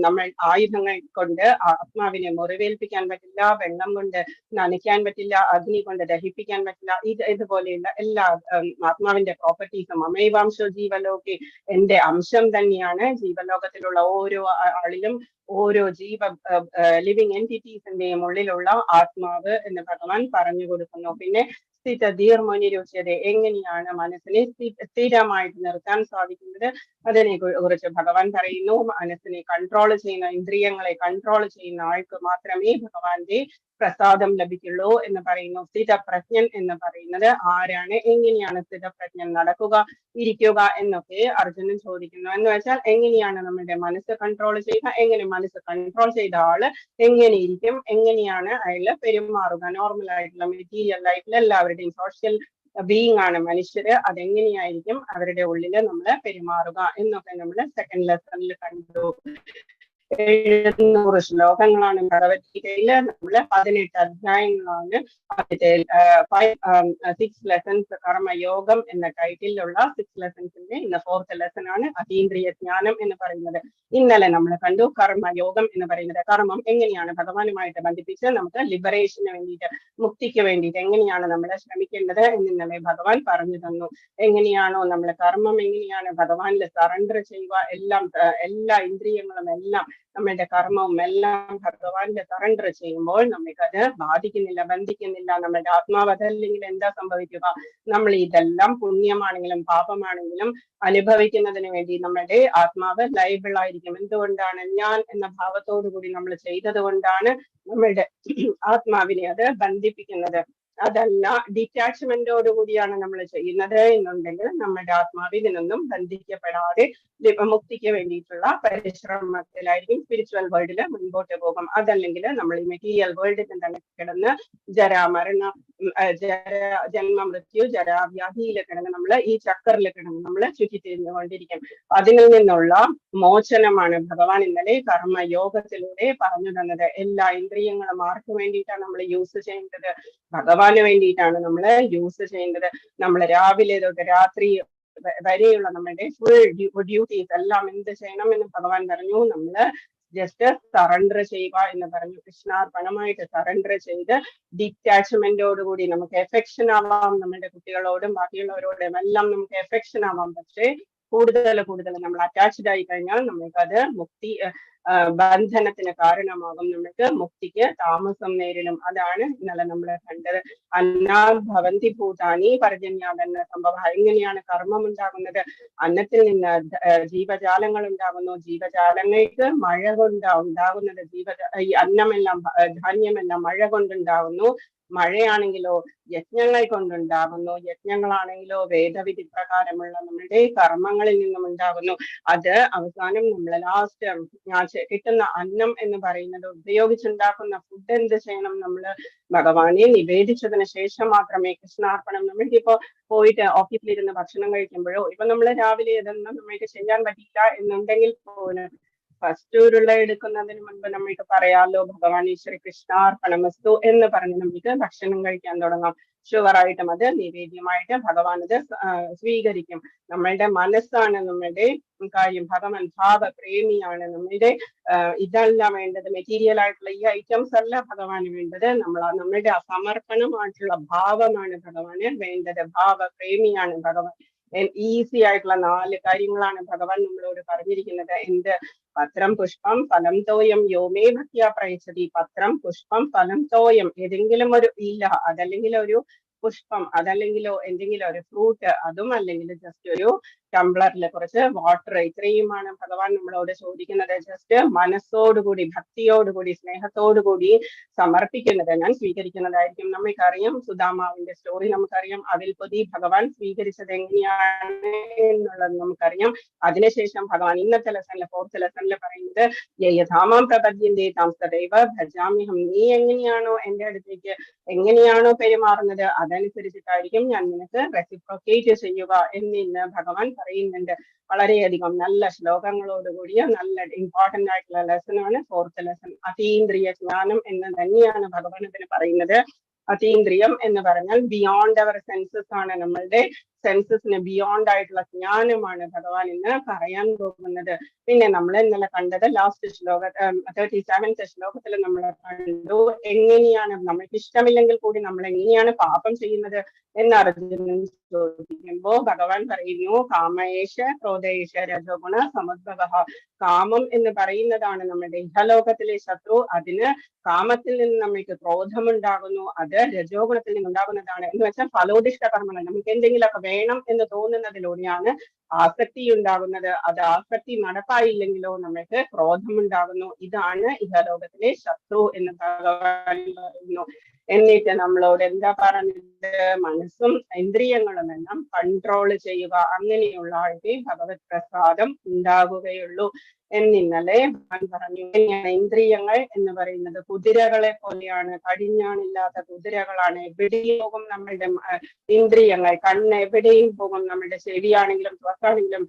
നമ്മൾ ആയുധങ്ങൾ കൊണ്ട് ആത്മാവിനെ മുറിവേൽപ്പിക്കാൻ പറ്റില്ല, വെള്ളം കൊണ്ട് നനയ്ക്കാൻ പറ്റില്ല, അഗ്നി കൊണ്ട് ദഹിപ്പിക്കാൻ പറ്റില്ല. ഇതുപോലെയുള്ള എല്ലാ ആത്മാവിന്റെ പ്രോപ്പർട്ടീസും അമൈവാംശോ ജീവലോകെ, എന്റെ അംശം തന്നെയാണ്. ജീവലോകത്തിലുള്ള ഓരോ ആളിലും ഓരോ ലിവിങ് എൻറ്റിറ്റീസിന്റെയും ഉള്ളിലുള്ള ആത്മാവ് എന്ന് ഭഗവാൻ പറഞ്ഞു കൊടുക്കുന്നു. പിന്നെ സ്ഥിതധീർമുനിരുച്യത, എങ്ങനെയാണ് മനസ്സിനെ സ്ഥിരമായിട്ട് നിർത്താൻ സാധിക്കുന്നത് അതിനെ കുറിച്ച് ഭഗവാൻ പറയുന്നു. മനസ്സിനെ കൺട്രോൾ ചെയ്യുന്ന, ഇന്ദ്രിയങ്ങളെ കൺട്രോൾ ചെയ്യുന്ന ആൾക്ക് മാത്രമേ ഭഗവാന്റെ പ്രസാദം ലഭിക്കുള്ളൂ എന്ന് പറയുന്നു. സ്ഥിതപ്രജ്ഞൻ എന്ന് പറയുന്നത് ആരാണ്, എങ്ങനെയാണ് സ്ഥിതപ്രജ്ഞൻ നടക്കുക, ഇരിക്കുക എന്നൊക്കെ അർജുനൻ ചോദിക്കുന്നു. എന്ന് വെച്ചാൽ എങ്ങനെയാണ് നമ്മുടെ മനസ്സ് കൺട്രോൾ ചെയ്യുക, എങ്ങനെ മനസ്സ് കൺട്രോൾ ചെയ്ത ആള് എങ്ങനെ ഇരിക്കും, എങ്ങനെയാണ് അയാൾ പെരുമാറുക. നോർമൽ ആയിട്ടുള്ള മെറ്റീരിയൽ ലൈഫിൽ എല്ലാവരുടെയും സോഷ്യൽ ബീയിങ് ആണ് മനുഷ്യര്, അതെങ്ങനെയായിരിക്കും അവരുടെ ഉള്ളില് നമ്മള് പെരുമാറുക എന്നൊക്കെ നമ്മള് സെക്കൻഡ് ലെസണിൽ കണ്ടു. 700 ശ്ലോകങ്ങളാണ് ഭഗവത്ഗീതയില്. നമ്മള് 18 അധ്യായങ്ങളാണ്. 6 ലെസൺസ് കർമ്മയോഗം എന്ന ടൈറ്റിലുള്ള 6 ലെസൺസിന്റെ ഇന്ന് 4th ലെസൺ ആണ് അതീന്ദ്രിയ ജ്ഞാനം എന്ന് പറയുന്നത്. ഇന്നലെ നമ്മൾ കണ്ടു കർമ്മയോഗം എന്ന് പറയുന്നത് കർമ്മം എങ്ങനെയാണ് ഭഗവാനുമായിട്ട് ബന്ധിപ്പിച്ച് നമുക്ക് ലിബറേഷന് വേണ്ടിയിട്ട്, മുക്തിക്ക് വേണ്ടിയിട്ട് എങ്ങനെയാണ് നമ്മൾ ശ്രമിക്കേണ്ടത് എന്ന് ഇന്നലെ ഭഗവാൻ പറഞ്ഞു തന്നു. എങ്ങനെയാണോ നമ്മൾ കർമ്മം എങ്ങനെയാണ് ഭഗവാനിൽ സറണ്ടർ ചെയ്യുക, എല്ലാ ഇന്ദ്രിയങ്ങളും എല്ലാം നമ്മളുടെ കർമ്മവും എല്ലാം ഭഗവാനിൽ സറണ്ടർ ചെയ്യുമ്പോൾ നമുക്കത് ബാധിക്കുന്നില്ല, ബന്ധിക്കുന്നില്ല. നമ്മളുടെ ആത്മാവ് അതല്ലെങ്കിൽ എന്താ സംഭവിക്കുക? നമ്മൾ ഇതെല്ലാം പുണ്യമാണെങ്കിലും പാപമാണെങ്കിലും അനുഭവിക്കുന്നതിന് വേണ്ടി നമ്മുടെ ആത്മാവ് ലൈബിൾ ആയിരിക്കും. എന്തുകൊണ്ടാണ്? ഞാൻ എന്ന ഭാവത്തോടു കൂടി നമ്മൾ ചെയ്തത് കൊണ്ടാണ് നമ്മളുടെ ആത്മാവിനെ അത് ബന്ധിപ്പിക്കുന്നത്. അതല്ല ഡിറ്റാച്ച്മെന്റോട് കൂടിയാണ് നമ്മൾ ചെയ്യുന്നത് എന്നുണ്ടെങ്കിൽ നമ്മുടെ ആത്മാവിൽ നിന്നൊന്നും ബന്ധിക്കപ്പെടാതെ മുക്തിക്ക് വേണ്ടിയിട്ടുള്ള പരിശ്രമത്തിലായിരിക്കും സ്പിരിച്വൽ വേൾഡിൽ മുൻപോട്ട് പോകും. അതല്ലെങ്കിൽ നമ്മൾ ഈ മെറ്റീരിയൽ വേൾഡിൽ തന്നെ കിടന്ന് ജന്മ മൃത്യു ജരാവ്യാധിയിൽ കിടന്ന് നമ്മൾ ഈ ചക്കറിൽ കിടന്ന് നമ്മൾ ചുറ്റിത്തിരിഞ്ഞുകൊണ്ടിരിക്കും. അതിൽ നിന്നുള്ള മോചനമാണ് ഭഗവാൻ ഇന്നലെ കർമ്മയോഗത്തിലൂടെ പറഞ്ഞു തന്നത്. എല്ലാ ഇന്ദ്രിയങ്ങളും ആർക്ക് വേണ്ടിയിട്ടാണ് നമ്മൾ യൂസ് ചെയ്യേണ്ടത്? ഭഗവാന് വേണ്ടിയിട്ടാണ് നമ്മൾ യൂസ് ചെയ്യേണ്ടത്. നമ്മൾ രാവിലെ തൊട്ട് രാത്രി വരെയുള്ള നമ്മുടെ ഫുൾ ഡ്യൂട്ടീസ് എല്ലാം എന്ത് ചെയ്യണം എന്ന് ഭഗവാൻ പറഞ്ഞു? നമ്മള് ജസ്റ്റ് സറണ്ടർ ചെയ്യുക എന്ന് പറഞ്ഞു. കൃഷ്ണാർപ്പണമായിട്ട് സറണ്ടർ ചെയ്ത് ഡിറ്റാച്ച്മെന്റോടുകൂടി നമുക്ക് എഫെക്ഷൻ ആവാം, നമ്മുടെ കുട്ടികളോടും ബാക്കിയുള്ളവരോടും എല്ലാം നമുക്ക് എഫെക്ഷൻ ആവാം. പക്ഷേ കൂടുതൽ നമ്മൾ അറ്റാച്ച്ഡ് ആയി കഴിഞ്ഞാൽ നമുക്കത് ബന്ധനത്തിന് കാരണമാകും, നമുക്ക് മുക്തിക്ക് താമസം നേരിടും. അതാണ് ഇന്നലെ നമ്മൾ കണ്ടത്. അന്നാഭവന്തി ഭൂതാനി പരജന്യാതെന്ന സംഭവം. എങ്ങനെയാണ് കർമ്മം ഉണ്ടാകുന്നത്? അന്നത്തിൽ നിന്ന് ജീവജാലങ്ങൾ ഉണ്ടാകുന്നു. ജീവജാലങ്ങൾക്ക് മഴ ഉണ്ടാകുന്നത്. ഈ അന്നമെല്ലാം ധാന്യമെല്ലാം മഴ കൊണ്ടുണ്ടാകുന്നു. മഴയാണെങ്കിലോ യജ്ഞങ്ങൾ കൊണ്ടുണ്ടാകുന്നു. യജ്ഞങ്ങളാണെങ്കിലോ വേദവിധി പ്രകാരമുള്ള നമ്മുടെ കർമ്മങ്ങളിൽ നിന്നും ഉണ്ടാകുന്നു. അത് അവസാനം നമ്മൾ ലാസ്റ്റ് കിട്ടുന്ന അന്നം എന്ന് പറയുന്നത് ഉപയോഗിച്ചുണ്ടാക്കുന്ന ഫുഡ് എന്ത് ചെയ്യണം? നമ്മൾ ഭഗവാനെ നിവേദിച്ചതിന് ശേഷം മാത്രമേ കൃഷ്ണാർപ്പണം. നമ്മൾക്കിപ്പോ പോയിട്ട് ഓഫീസിലിരുന്ന് ഭക്ഷണം കഴിക്കുമ്പോഴോ ഇപ്പൊ നമ്മൾ രാവിലെ ഇതൊന്നും നമുക്ക് ചെയ്യാൻ പറ്റില്ല എന്നുണ്ടെങ്കിൽ പോലും ഫസ്റ്റ് ഉരുള എടുക്കുന്നതിന് മുൻപ് നമുക്ക് പറയാലോ ഭഗവാൻ ഈശ്വര കൃഷ്ണാർപ്പണമസ്തു എന്ന് പറഞ്ഞ് നമുക്ക് ഭക്ഷണം കഴിക്കാൻ തുടങ്ങാം. ഷുവറായിട്ടും അത് നിവേദ്യമായിട്ട് ഭഗവാൻ അത് സ്വീകരിക്കും. നമ്മളുടെ മനസ്സാണ് നമ്മളുടെ കാര്യം. ഭഗവാൻ ഭാവപ്രേമിയാണ്. നമ്മളുടെ ഇതല്ല വേണ്ടത്, മെറ്റീരിയൽ ആയിട്ടുള്ള ഈ ഐറ്റംസ് അല്ല ഭഗവാന് വേണ്ടത്. നമ്മളുടെ സമർപ്പണമായിട്ടുള്ള ഭാവമാണ് ഭഗവാന് വേണ്ടത്. ഭാവപ്രേമിയാണ് ഭഗവാൻ. ഈസി ആയിട്ടുള്ള 4 കാര്യങ്ങളാണ് ഭഗവാൻ നമ്മളോട് പറഞ്ഞിരിക്കുന്നത്. എന്ത്? പത്രം പുഷ്പം ഫലം തോയം യോമേ ഭക്തിയാ പ്രയച്ഛതി. പത്രം പുഷ്പം ഫലം തോയം, ഏതെങ്കിലും ഒരു ഇല, അതല്ലെങ്കിൽ ഒരു പുഷ്പം, അതല്ലെങ്കിലോ എന്തെങ്കിലും ഒരു ഫ്രൂട്ട്, അതും അല്ലെങ്കിൽ ജസ്റ്റ് ഒരു ടംബ്ലറിൽ കുറച്ച് വാട്ടർ, ഇത്രയുമാണ് ഭഗവാൻ നമ്മളോട് ചോദിക്കുന്നത്. ജസ്റ്റ് മനസ്സോടുകൂടി ഭക്തിയോടുകൂടി സ്നേഹത്തോടുകൂടി സമർപ്പിക്കുന്നത് ഞാൻ സ്വീകരിക്കുന്നതായിരിക്കും. നമുക്കറിയാം സുദാമാവിന്റെ സ്റ്റോറി നമുക്കറിയാം. അതിൽ പൊതി ഭഗവാൻ സ്വീകരിച്ചത് എങ്ങനെയാണ് എന്നുള്ളത് നമുക്കറിയാം. അതിനുശേഷം ഭഗവാൻ ഇന്നത്തെ ലെസണില് 4th ലെസണിൽ പറയുന്നത് യഥാമാം പ്രപദ്യന്തേ താം സദൈവ ഭജാമ്യഹം. നീ എങ്ങനെയാണോ എന്റെ അടുത്തേക്ക് എങ്ങനെയാണോ പെരുമാറുന്നത് അതനുസരിച്ചിട്ടായിരിക്കും ഞാൻ നിനക്ക് റെസിപ്രോക്കേറ്റ് ചെയ്യുക എന്നിന്ന് ഭഗവാൻ പറയുന്നുണ്ട്. വളരെയധികം നല്ല ശ്ലോകങ്ങളോടുകൂടിയ നല്ല ഇമ്പോർട്ടന്റ് ആയിട്ടുള്ള ലെസണാണ് 4th ലെസൺ. അതീന്ദ്രിയ ജ്ഞാനം എന്ന് തന്നെയാണ് ഭഗവാൻ ഇതിന് പറയുന്നത്. അതീന്ദ്രിയം എന്ന് പറഞ്ഞാൽ ബിയോണ്ട് അവർ സെൻസസ് ആണ്. നമ്മളുടെ സെൻസസിന് ബിയോണ്ട് ആയിട്ടുള്ള ജ്ഞാനമാണ് ഭഗവാൻ ഇന്ന് പറയാൻ പോകുന്നത്. പിന്നെ നമ്മൾ ഇന്നലെ കണ്ടത് ലാസ്റ്റ് 37th ശ്ലോകത്തിൽ നമ്മൾ കണ്ടു എങ്ങനെയാണ് നമ്മൾക്ക് ഇഷ്ടമില്ലെങ്കിൽ കൂടി നമ്മൾ എങ്ങനെയാണ് പാപം ചെയ്യുന്നത് എന്ന് അർജുനൻ ചോദിക്കുമ്പോ ഭഗവാൻ പറയുന്നു കാമയേശ ക്രോധയേശ രജോഗുണ സമുദ്ഭവ. കാമം എന്ന് പറയുന്നതാണ് നമ്മുടെ ഇഹലോകത്തിലെ ശത്രു. അതിന് കാമത്തിൽ നിന്ന് നമ്മൾക്ക് ക്രോധമുണ്ടാകുന്നു. അത് രജോഗുണത്തിൽ നിന്നുണ്ടാകുന്നതാണ്. എന്ന് വെച്ചാൽ ഫലോദിഷ്ട കർമ്മങ്ങൾ, നമുക്ക് എന്തെങ്കിലുമൊക്കെ വേണം എന്ന് തോന്നുന്നതിലൂടെയാണ് ആസക്തി ഉണ്ടാകുന്നത്. അത് ആസക്തി നടപ്പായില്ലെങ്കിലോ നമ്മൾക്ക് ക്രോധമുണ്ടാകുന്നു. ഇതാണ് ഇഹലോകത്തിലെ ശത്രു എന്ന് ഭഗവാൻ പറയുന്നു. എന്നിട്ട് നമ്മളോട് എന്താ പറഞ്ഞത്? മനസ്സും ഇന്ദ്രിയങ്ങളും എല്ലാം കൺട്രോൾ ചെയ്യുക. അങ്ങനെയുള്ള ആൾക്ക് ഭഗവത് പ്രസാദം ഉണ്ടാകുകയുള്ളൂ എന്നിന്നലെ ഞാൻ പറഞ്ഞു. ഇന്ദ്രിയങ്ങൾ എന്ന് പറയുന്നത് കുതിരകളെ പോലെയാണ്, കടിഞ്ഞാണില്ലാത്ത കുതിരകളാണ്. എവിടെയും പോകും നമ്മളുടെ ഇന്ദ്രിയങ്ങൾ. കണ്ണ് എവിടെയും പോകും. നമ്മളുടെ ചെവിയാണെങ്കിലും ത്വക്കാണെങ്കിലും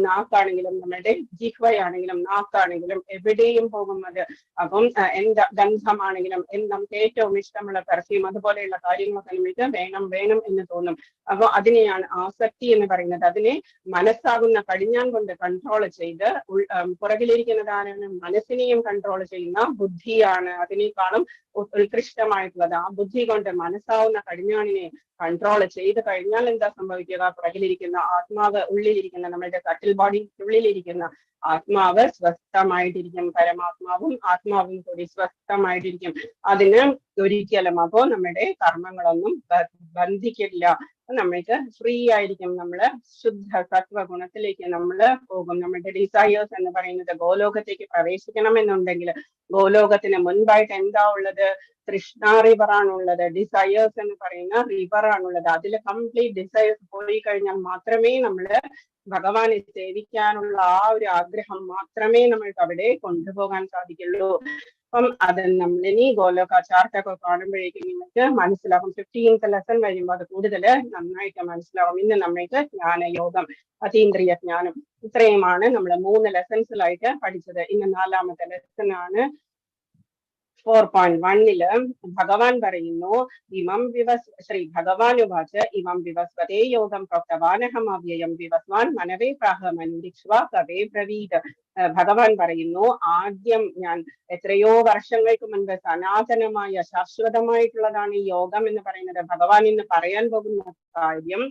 നാക്കാണെങ്കിലും നമ്മളുടെ ജിഹ്വയാണെങ്കിലും നാക്കാണെങ്കിലും എവിടെയും പോകും അത്. അപ്പം എന്താ ഗന്ധമാണെങ്കിലും നമുക്ക് ഏറ്റവും ഇഷ്ടമുള്ള പെർഫ്യൂം അതുപോലെയുള്ള കാര്യങ്ങളൊക്കെ നമുക്ക് വേണം വേണം എന്ന് തോന്നും. അപ്പൊ അതിനെയാണ് ആസക്തി എന്ന് പറയുന്നത്. അതിനെ മനസ്സാകുന്ന കടിഞ്ഞാൻ കൊണ്ട് കൺട്രോൾ ചെയ്ത് പുറകിലിരിക്കുന്നതാണ് മനസ്സിനെയും കൺട്രോൾ ചെയ്യുന്ന ബുദ്ധിയാണ് അതിനേക്കാളും ഉത്കൃഷ്ടമായിട്ടുള്ളത്. ആ ബുദ്ധി കൊണ്ട് മനസ്സാവുന്ന കടിഞ്ഞാണിനെ കൺട്രോൾ ചെയ്ത് കഴിഞ്ഞാൽ എന്താ സംഭവിക്കുക? പുറകിലിരിക്കുന്ന ആത്മാവ്, ഉള്ളിലിരിക്കുന്ന നമ്മളുടെ കട്ടിൽ ബോഡി ഉള്ളിലിരിക്കുന്ന ആത്മാവ് സ്വസ്ഥമായിട്ടിരിക്കും. പരമാത്മാവും ആത്മാവും കൂടി സ്വസ്ഥമായിട്ടിരിക്കും. അതിന് ഒരിക്കലും അപ്പോ നമ്മുടെ കർമ്മങ്ങളൊന്നും ബന്ധിക്കില്ല. നമ്മൾക്ക് ഫ്രീ ആയിരിക്കും. നമ്മള് ശുദ്ധ സത്വ ഗുണത്തിലേക്ക് നമ്മള് പോകും. നമ്മുടെ ഡിസയേഴ്സ് എന്ന് പറയുന്നത് ഗോലോകത്തേക്ക് പ്രവേശിക്കണമെന്നുണ്ടെങ്കിൽ ഗോലോകത്തിന് മുൻപായിട്ട് എന്താ ഉള്ളത്? തൃഷ്ണ റിവർ ആണുള്ളത്. ഡിസയേഴ്സ് എന്ന് പറയുന്ന റിവർ ആണുള്ളത്. അതിൽ കംപ്ലീറ്റ് ഡിസയേഴ്സ് പോയി കഴിഞ്ഞാൽ മാത്രമേ നമ്മള് ഭഗവാനെ സേവിക്കാനുള്ള ആ ഒരു ആഗ്രഹം മാത്രമേ നമ്മൾക്ക് അവിടെ കൊണ്ടുപോകാൻ സാധിക്കുള്ളൂ. അപ്പം അത് നമ്മളിനി ഗോലോക ചാർട്ടൊക്കെ കാണുമ്പോഴേക്കും നിങ്ങൾക്ക് മനസ്സിലാകും. 15th ലെസൺ കഴിയുമ്പോൾ അത് കൂടുതൽ നന്നായിട്ട് മനസ്സിലാവും. ഇന്ന് നമ്മൾക്ക് ജ്ഞാനയോഗം, അതീന്ദ്രിയ ജ്ഞാനം, ഇത്രയുമാണ് നമ്മൾ 3 ലെസൺസിലായിട്ട് പഠിച്ചത്. ഇന്ന് 4ാമത്തെ ലെസൺ ആണ്. 4.1 ഭഗവാൻ പറയുന്നു, ഇമം ശ്രീ ഭഗവാൻ ഉവാച ഇമം വിവസ്വതേ യോഗം പ്രോക്തവാനഹം അവ്യയം വിവസ്വാൻ മനവേ പ്രാഹമനുരിക്ഷ്വാ കവേ ബ്രവീത്. ഭഗവാൻ പറയുന്നു, ആദ്യം ഞാൻ എത്രയോ വർഷങ്ങൾക്ക് മുൻപ് സനാതനമായ ശാശ്വതമായിട്ടുള്ളതാണ് ഈ യോഗം എന്ന് പറയുന്നത്. ഭഗവാൻ ഇന്ന് പറയാൻ പോകുന്ന കാര്യം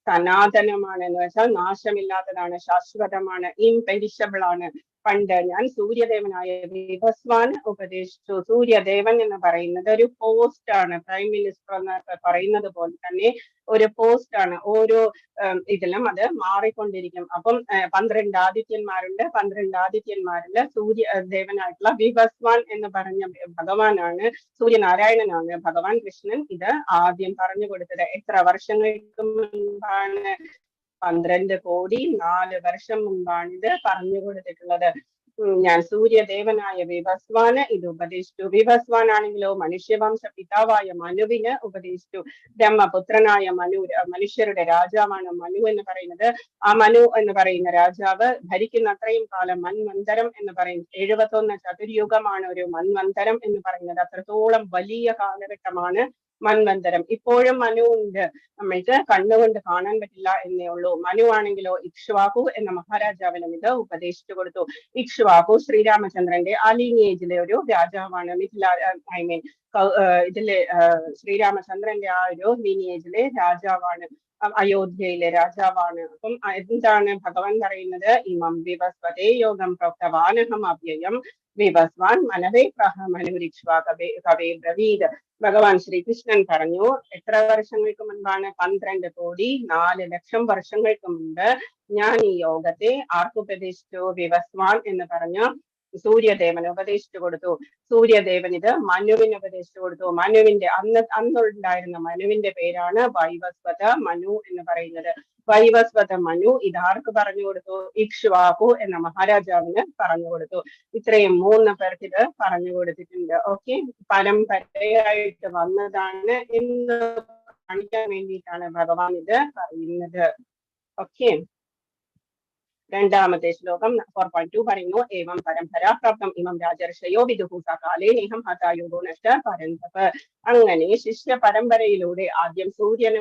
സനാതനമാണ് എന്ന് വെച്ചാൽ നാശമില്ലാത്തതാണ്, ശാശ്വതമാണ്, ഇംപെരിഷബിൾ ആണ്. പണ്ട് ഞാൻ സൂര്യദേവനായ വിവസ്വാൻ ഉപദേശിച്ചു. സൂര്യദേവൻ എന്ന് പറയുന്നത് ഒരു പോസ്റ്റ് ആണ്. പ്രൈം മിനിസ്റ്റർ എന്നൊക്കെ പറയുന്നത് പോലെ തന്നെ ഒരു പോസ്റ്റ് ആണ്. ഓരോ ഇതിലും അത് മാറിക്കൊണ്ടിരിക്കും. അപ്പം 12 ആദിത്യന്മാരുണ്ട്. 12 ആദിത്യന്മാരിൽ സൂര്യദേവനായിട്ടുള്ള വിവസ്വാൻ എന്ന് പറഞ്ഞ ഭഗവാനാണ്, സൂര്യനാരായണനാണ് ഭഗവാൻ കൃഷ്ണൻ ഇത് ആദ്യം പറഞ്ഞു കൊടുത്തത്. എത്ര വർഷങ്ങൾക്ക് മുൻപാണ്? 12 കോടി 4 വർഷം മുമ്പാണ് ഇത് പറഞ്ഞു കൊടുത്തിട്ടുള്ളത്. ഞാൻ സൂര്യദേവനായ വിവസ്വാന് ഇത് ഉപദേശിച്ചു. വിവസ്വാൻ ആണെങ്കിലോ മനുഷ്യവംശ പിതാവായ മനുവിന് ഉപദേശിച്ചു. ബ്രഹ്മപുത്രനായ മനു, മനുഷ്യരുടെ രാജാവാണ് മനു എന്ന് പറയുന്നത്. ആ മനു എന്ന് പറയുന്ന രാജാവ് ഭരിക്കുന്ന അത്രയും കാലം മന്വന്തരം എന്ന് പറയുന്നത് 71 ചതുര്യുഗമാണ് ഒരു മന്വന്തരം എന്ന് പറയുന്നത്. അത്രത്തോളം വലിയ കാലഘട്ടമാണ് മന്വന്തരം. ഇപ്പോഴും മനു ഉണ്ട്, നമ്മൾക്ക് കണ്ണുകൊണ്ട് കാണാൻ പറ്റില്ല എന്നേ ഉള്ളൂ. മനു ആണെങ്കിലോ ഇക്ഷ്വാകു എന്ന മഹാരാജാവിനും ഇത് ഉപദേശിച്ചു കൊടുത്തു. ഇക്ഷ്വാകു ശ്രീരാമചന്ദ്രന്റെ ആ ലീനിയേജിലെ ഒരു രാജാവാണ്. ഇതിലെ ശ്രീരാമചന്ദ്രന്റെ ആ ഒരു ലീനിയേജിലെ രാജാവാണ്, അയോധ്യയിലെ രാജാവാണ്. അപ്പം എന്താണ് ഭഗവാൻ പറയുന്നത്? ഇമം വിവസ്വതേ യോഗം പ്രോക്തവാനഹം അവ്യയം വിവസ്വാൻ മനവേ പ്രാഹമനുരിക്ഷ്വാ കവേ ബ്രവീത്. ഭഗവാൻ ശ്രീകൃഷ്ണൻ പറഞ്ഞു, എത്ര വർഷങ്ങൾക്ക് മുൻപാണ്? 12 കോടി 4 ലക്ഷം വർഷങ്ങൾക്ക് മുൻപ് ഞാൻ ഈ യോഗത്തെ ആർക്കുപദേശിച്ചു? വിവസ്വാൻ എന്ന് പറഞ്ഞ സൂര്യദേവന് ഉപദേശിച്ചു കൊടുത്തു. സൂര്യദേവൻ ഇത് മനുവിന് ഉപദേശിച്ചു കൊടുത്തു. മനുവിന്റെ അന്നുണ്ടായിരുന്ന മനുവിന്റെ പേരാണ് വൈവസ്വത മനു എന്ന് പറയുന്നത്. വൈവസ്വത മനു ഇതാർക്ക് പറഞ്ഞു കൊടുത്തു? ഇക്ഷ്വാകു എന്ന മഹാരാജാവിന് പറഞ്ഞു കൊടുത്തു. ഇത്രയും 3 പേർക്ക് ഇത് പറഞ്ഞു കൊടുത്തിട്ടുണ്ട്. ഓക്കെ, പരമ്പരയായിട്ട് വന്നതാണ് എന്ന് കാണിക്കാൻ വേണ്ടിയിട്ടാണ് ഭഗവാൻ ഇത് പറയുന്നത്. ഓക്കെ, 2ാമത്തെ ശ്ലോകം 4.2 പറയുന്നു, ഏവം പരമ്പരാ പ്രാപ്തം ഇമം രാജർഷയോ വിദുഹു സകാലേ നേഹം ഹതായോഗോ നഷ്ട പരന്തപ്. അങ്ങനെ ശിഷ്യ പരമ്പരയിലൂടെ ആദ്യം സൂര്യന്,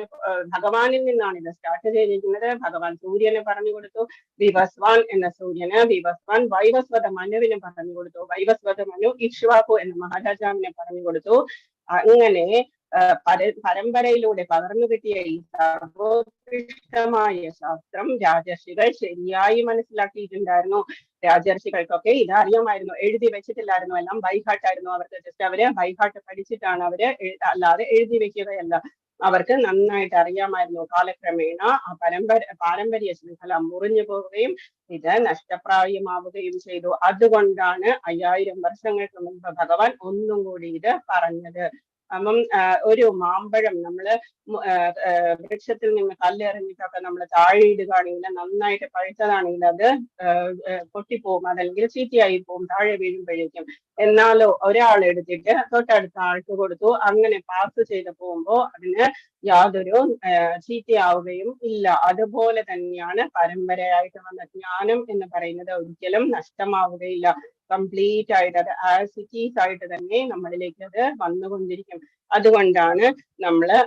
ഭഗവാനിൽ നിന്നാണ് ഇത് സ്റ്റാർട്ട് ചെയ്തിരിക്കുന്നത്. ഭഗവാൻ സൂര്യന് പറഞ്ഞു കൊടുത്തു. വിവസ്വാൻ എന്ന സൂര്യന്, വിവസ്വാൻ വൈവസ്വത മനുവിന് പറഞ്ഞു കൊടുത്തു. വൈവസ്വത മനു ഇക്ഷ്വാകു എന്ന മഹാരാജാവിനെ പറഞ്ഞു കൊടുത്തു. അങ്ങനെ പരമ്പരയിലൂടെ പകർന്നു കിട്ടിയ ഈ സർവോത്കൃഷ്ടമായ ശാസ്ത്രം രാജർഷികൾ ശരിയായി മനസ്സിലാക്കിയിട്ടുണ്ടായിരുന്നു. രാജർഷികൾക്കൊക്കെ ഇത് അറിയാമായിരുന്നു, എഴുതി വെച്ചിട്ടില്ലായിരുന്നു, എല്ലാം ബൈഹാർട്ടായിരുന്നു അവർക്ക്. ജസ്റ്റ് അവര് ബൈഹാർട്ട് പഠിച്ചിട്ടാണ് അവര്, അല്ലാതെ എഴുതി വെക്കുകയല്ല. അവർക്ക് നന്നായിട്ട് അറിയാമായിരുന്നു. കാലക്രമേണ ആ പാരമ്പര്യ ശൃംഖല മുറിഞ്ഞു പോവുകയും ഇത് നഷ്ടപ്രായമാവുകയും ചെയ്തു. അതുകൊണ്ടാണ് 5000 വർഷങ്ങൾക്ക് മുൻപ് ഭഗവാൻ ഒന്നും കൂടി ഇത് പറഞ്ഞത്. അപ്പം ഒരു മാമ്പഴം നമ്മള് വൃക്ഷത്തിൽ നിന്ന് കല്ലെറിഞ്ഞിട്ടൊക്കെ നമ്മൾ താഴെ ഇടുകയാണെങ്കിൽ നന്നായിട്ട് പഴുത്തതാണെങ്കിൽ അത് പൊട്ടിപ്പോവും, അതല്ലെങ്കിൽ ചീത്തയായി പോവും താഴെ വീഴുമ്പോഴേക്കും. എന്നാലോ ഒരാൾ എടുത്തിട്ട് തൊട്ടടുത്ത ആൾക്ക് കൊടുത്തു, അങ്ങനെ പാസ് ചെയ്ത് പോകുമ്പോ അതിന് യാതൊരു ചീത്തയാവുകയും ഇല്ല. അതുപോലെ തന്നെയാണ് പരമ്പരയായിട്ട് വന്ന ജ്ഞാനം എന്ന് പറയുന്നത് ഒരിക്കലും നഷ്ടമാവുകയില്ല. കംപ്ലീറ്റ് ആയിട്ട് അത് ആസ് ഇറ്റ് ഈസ് ആയിട്ട് തന്നെ നമ്മളിലേക്ക് അത് വന്നുകൊണ്ടിരിക്കും. അതുകൊണ്ടാണ് നമ്മള്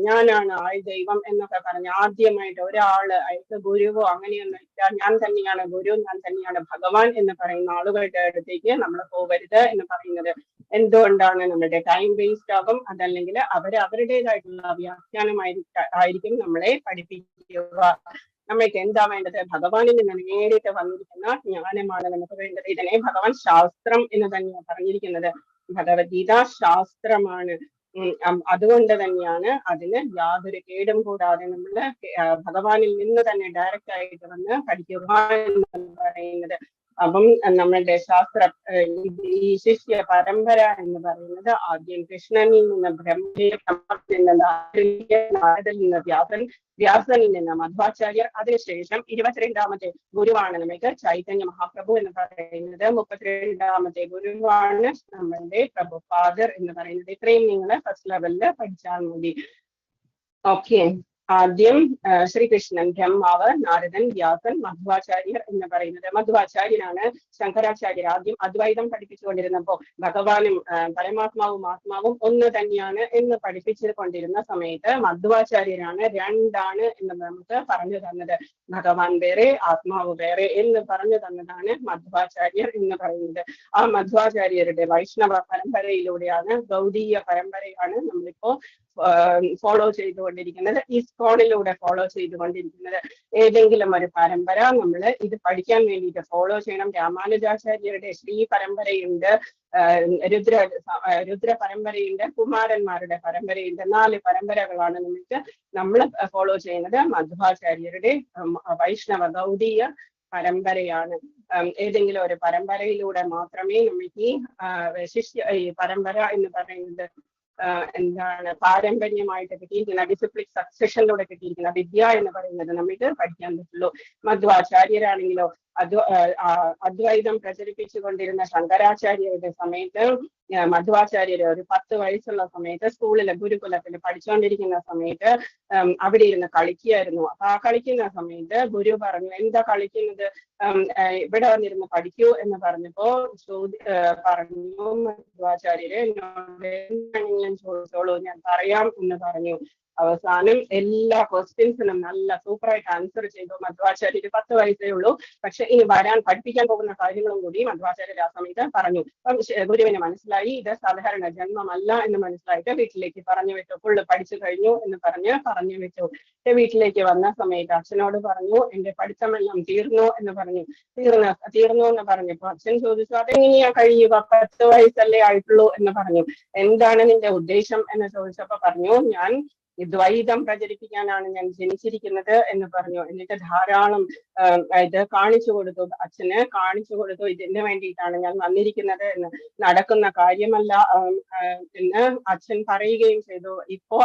ഞാനാണ് ആൾ ദൈവം എന്നൊക്കെ പറഞ്ഞ് ആദ്യമായിട്ട് ഒരാള് അയാൾക്ക് ഗുരുവോ അങ്ങനെയൊന്നും ഇല്ല, ഞാൻ തന്നെയാണ് ഗുരു, ഞാൻ തന്നെയാണ് ഭഗവാൻ എന്ന് പറയുന്ന ആളുകളുടെ അടുത്തേക്ക് നമ്മൾ പോകരുത് എന്ന് പറയുന്നത്. എന്തുകൊണ്ടാണ്? നമ്മുടെ ടൈം വേസ്റ്റ് ആകും, അതല്ലെങ്കിൽ അവരുടേതായിട്ടുള്ള വ്യാഖ്യാനമായിരിക്കും നമ്മളെ പഠിപ്പിക്കുക. നമ്മൾക്ക് എന്താ വേണ്ടത്? ഭഗവാനിൽ നിന്ന് നേരിട്ട് വന്നിരിക്കുന്ന ജ്ഞാനമാണ് നമുക്ക് വേണ്ടത്. ഇതിനെ ഭഗവാൻ ശാസ്ത്രം എന്ന് തന്നെയാണ് പറഞ്ഞിരിക്കുന്നത്. ഭഗവത്ഗീത ശാസ്ത്രമാണ്. അതുകൊണ്ട് തന്നെയാണ് അതിന് യാതൊരു കേടും കൂടാതെ നമ്മള് ഭഗവാനിൽ നിന്ന് തന്നെ ഡയറക്റ്റ് ആയിട്ട് വന്ന് പഠിക്കുക എന്ന് പറയുന്നത്. അപ്പം നമ്മളുടെ ഈ ശിഷ്യ പരമ്പര എന്ന് പറയുന്നത് ആദ്യം കൃഷ്ണനിൽ നിന്ന് ബ്രഹ്മയിൽ നിന്ന് വ്യാസനിൽ നിന്ന് മധ്വാചാര്യർ, അതിനുശേഷം 22ാമത്തെ ഗുരുവാണ് നമുക്ക് ചൈതന്യ മഹാപ്രഭു എന്ന് പറയുന്നത്. 32ാമത്തെ ഗുരുവാണ് നമ്മളുടെ പ്രഭുപാദർ എന്ന് പറയുന്നത്. ഇത്രയും നിങ്ങൾ ഫസ്റ്റ് ലെവലില് പഠിച്ചാൽ മതി. ഓക്കെ, ആദ്യം ശ്രീകൃഷ്ണൻ, ബ്രഹ്മാവ്, നാരദൻ, വ്യാസൻ, മധ്വാചാര്യർ എന്ന് പറയുന്നത്. മധ്വാചാര്യനാണ് ശങ്കരാചാര്യർ ആദ്യം അദ്വൈതം പഠിപ്പിച്ചുകൊണ്ടിരുന്നപ്പോ ഭഗവാനും പരമാത്മാവും ആത്മാവും ഒന്ന് തന്നെയാണ് എന്ന് പഠിപ്പിച്ചു കൊണ്ടിരുന്ന സമയത്ത് മധ്വാചാര്യരാണ് രണ്ടാണ് എന്ന് നമുക്ക് പറഞ്ഞു തന്നത്. ഭഗവാൻ വേറെ, ആത്മാവ് വേറെ എന്ന് പറഞ്ഞു തന്നതാണ് മധ്വാചാര്യർ എന്ന് പറയുന്നത്. ആ മധ്വാചാര്യരുടെ വൈഷ്ണവ പരമ്പരയിലൂടെയാണ്, ഗൗഡീയ പരമ്പരയാണ് നമ്മളിപ്പോ ഫോളോ ചെയ്തുകൊണ്ടിരിക്കുന്നത്, ISKCONിലൂടെ ഫോളോ ചെയ്തുകൊണ്ടിരിക്കുന്നത്. ഏതെങ്കിലും ഒരു പരമ്പര നമ്മൾ ഇത് പഠിക്കാൻ വേണ്ടിയിട്ട് ഫോളോ ചെയ്യണം. രാമാനുജാചാര്യരുടെ ശ്രീ പരമ്പരയുണ്ട്, രുദ്ര പരമ്പരയുണ്ട്, കുമാരന്മാരുടെ പരമ്പരയുണ്ട്. 4 പരമ്പരകളാണ് നമ്മൾ ഫോളോ ചെയ്യുന്നത്. മധ്വാചാര്യരുടെ വൈഷ്ണവ ഗൗഡീയ പരമ്പരയാണ്. ഏതെങ്കിലും ഒരു പരമ്പരയിലൂടെ മാത്രമേ നമുക്ക് ഈ പരമ്പര എന്ന് പറയുന്നത് എന്താണ് പാരമ്പര്യമായിട്ട് കിട്ടിയിരിക്കുന്ന ഡിസിപ്ലിൻ സക്സഷനിലൂടെ കിട്ടിയിരിക്കുന്ന വിദ്യ എന്ന് പറയുന്നത് നമുക്ക് പഠിക്കാൻ പറ്റുള്ളൂ. മധ്വാചാര്യരാണെങ്കിലോ അദ്വൈതം പ്രചരിപ്പിച്ചുകൊണ്ടിരുന്ന ശങ്കരാചാര്യരുടെ സമയത്ത് മധ്വാചാര്യര് ഒരു 10 വയസ്സുള്ള സമയത്ത് സ്കൂളിലെ ഗുരുകുലത്തിൽ പഠിച്ചുകൊണ്ടിരിക്കുന്ന സമയത്ത് അവിടെ ഇരുന്ന് കളിക്കുകയായിരുന്നു. അപ്പൊ ആ കളിക്കുന്ന സമയത്ത് ഗുരു പറഞ്ഞു, എന്താ കളിക്കുന്നത്, ഇവിടെ വന്നിരുന്ന് പഠിക്കൂ എന്ന് പറഞ്ഞപ്പോ പറഞ്ഞു മധ്വാചാര്യര്, എന്നോട് എന്താണെങ്കിലും ചോദിച്ചോളൂ, ഞാൻ പറയാം എന്ന് പറഞ്ഞു. അവസാനം എല്ലാ ക്വസ്റ്റ്യൻസിനും നല്ല സൂപ്പറായിട്ട് ആൻസർ ചെയ്തു. മധ്വാചാര്യര് 10 വയസ്സേ ഉള്ളൂ, പക്ഷെ ഇനി പഠിപ്പിക്കാൻ പോകുന്ന കാര്യങ്ങളും കൂടി മധ്വാചാര്യർ ആ സമയത്ത് പറഞ്ഞു. അപ്പം ഗുരുവിന് മനസ്സിലായി ഇത് സാധാരണ ജന്മമല്ല എന്ന് മനസ്സിലായിട്ട് വീട്ടിലേക്ക് പറഞ്ഞു വിട്ടു. ഫുള്ള് പഠിച്ചു കഴിഞ്ഞു എന്ന് പറഞ്ഞു വിട്ടു. വീട്ടിലേക്ക് വന്ന സമയത്ത് അച്ഛനോട് പറഞ്ഞു, എന്റെ പഠിത്തമെല്ലാം തീർന്നു എന്ന് പറഞ്ഞു. തീർന്നു എന്ന് പറഞ്ഞപ്പോ അച്ഛൻ ചോദിച്ചു, അതെങ്ങനെയാ കഴിയുക, 10 വയസ്സല്ലേ ആയിട്ടുള്ളൂ എന്ന് പറഞ്ഞു. എന്താണ് നിന്റെ ഉദ്ദേശം എന്ന് ചോദിച്ചപ്പോ പറഞ്ഞു, ഞാൻ ദ്വൈതം പ്രചരിപ്പിക്കാനാണ് ഞാൻ ജനിച്ചിരിക്കുന്നത് എന്ന് പറഞ്ഞു. എന്നിട്ട് ധാരാളം ഇത് കാണിച്ചു കൊടുത്തു, അച്ഛന് കാണിച്ചു കൊടുത്തു, ഇതിന് വേണ്ടിയിട്ടാണ് ഞാൻ വന്നിരിക്കുന്നത് എന്ന്, നടക്കുന്ന കാര്യമല്ല എന്ന് അച്ഛൻ പറയുകയും ചെയ്തു. ഇപ്പോ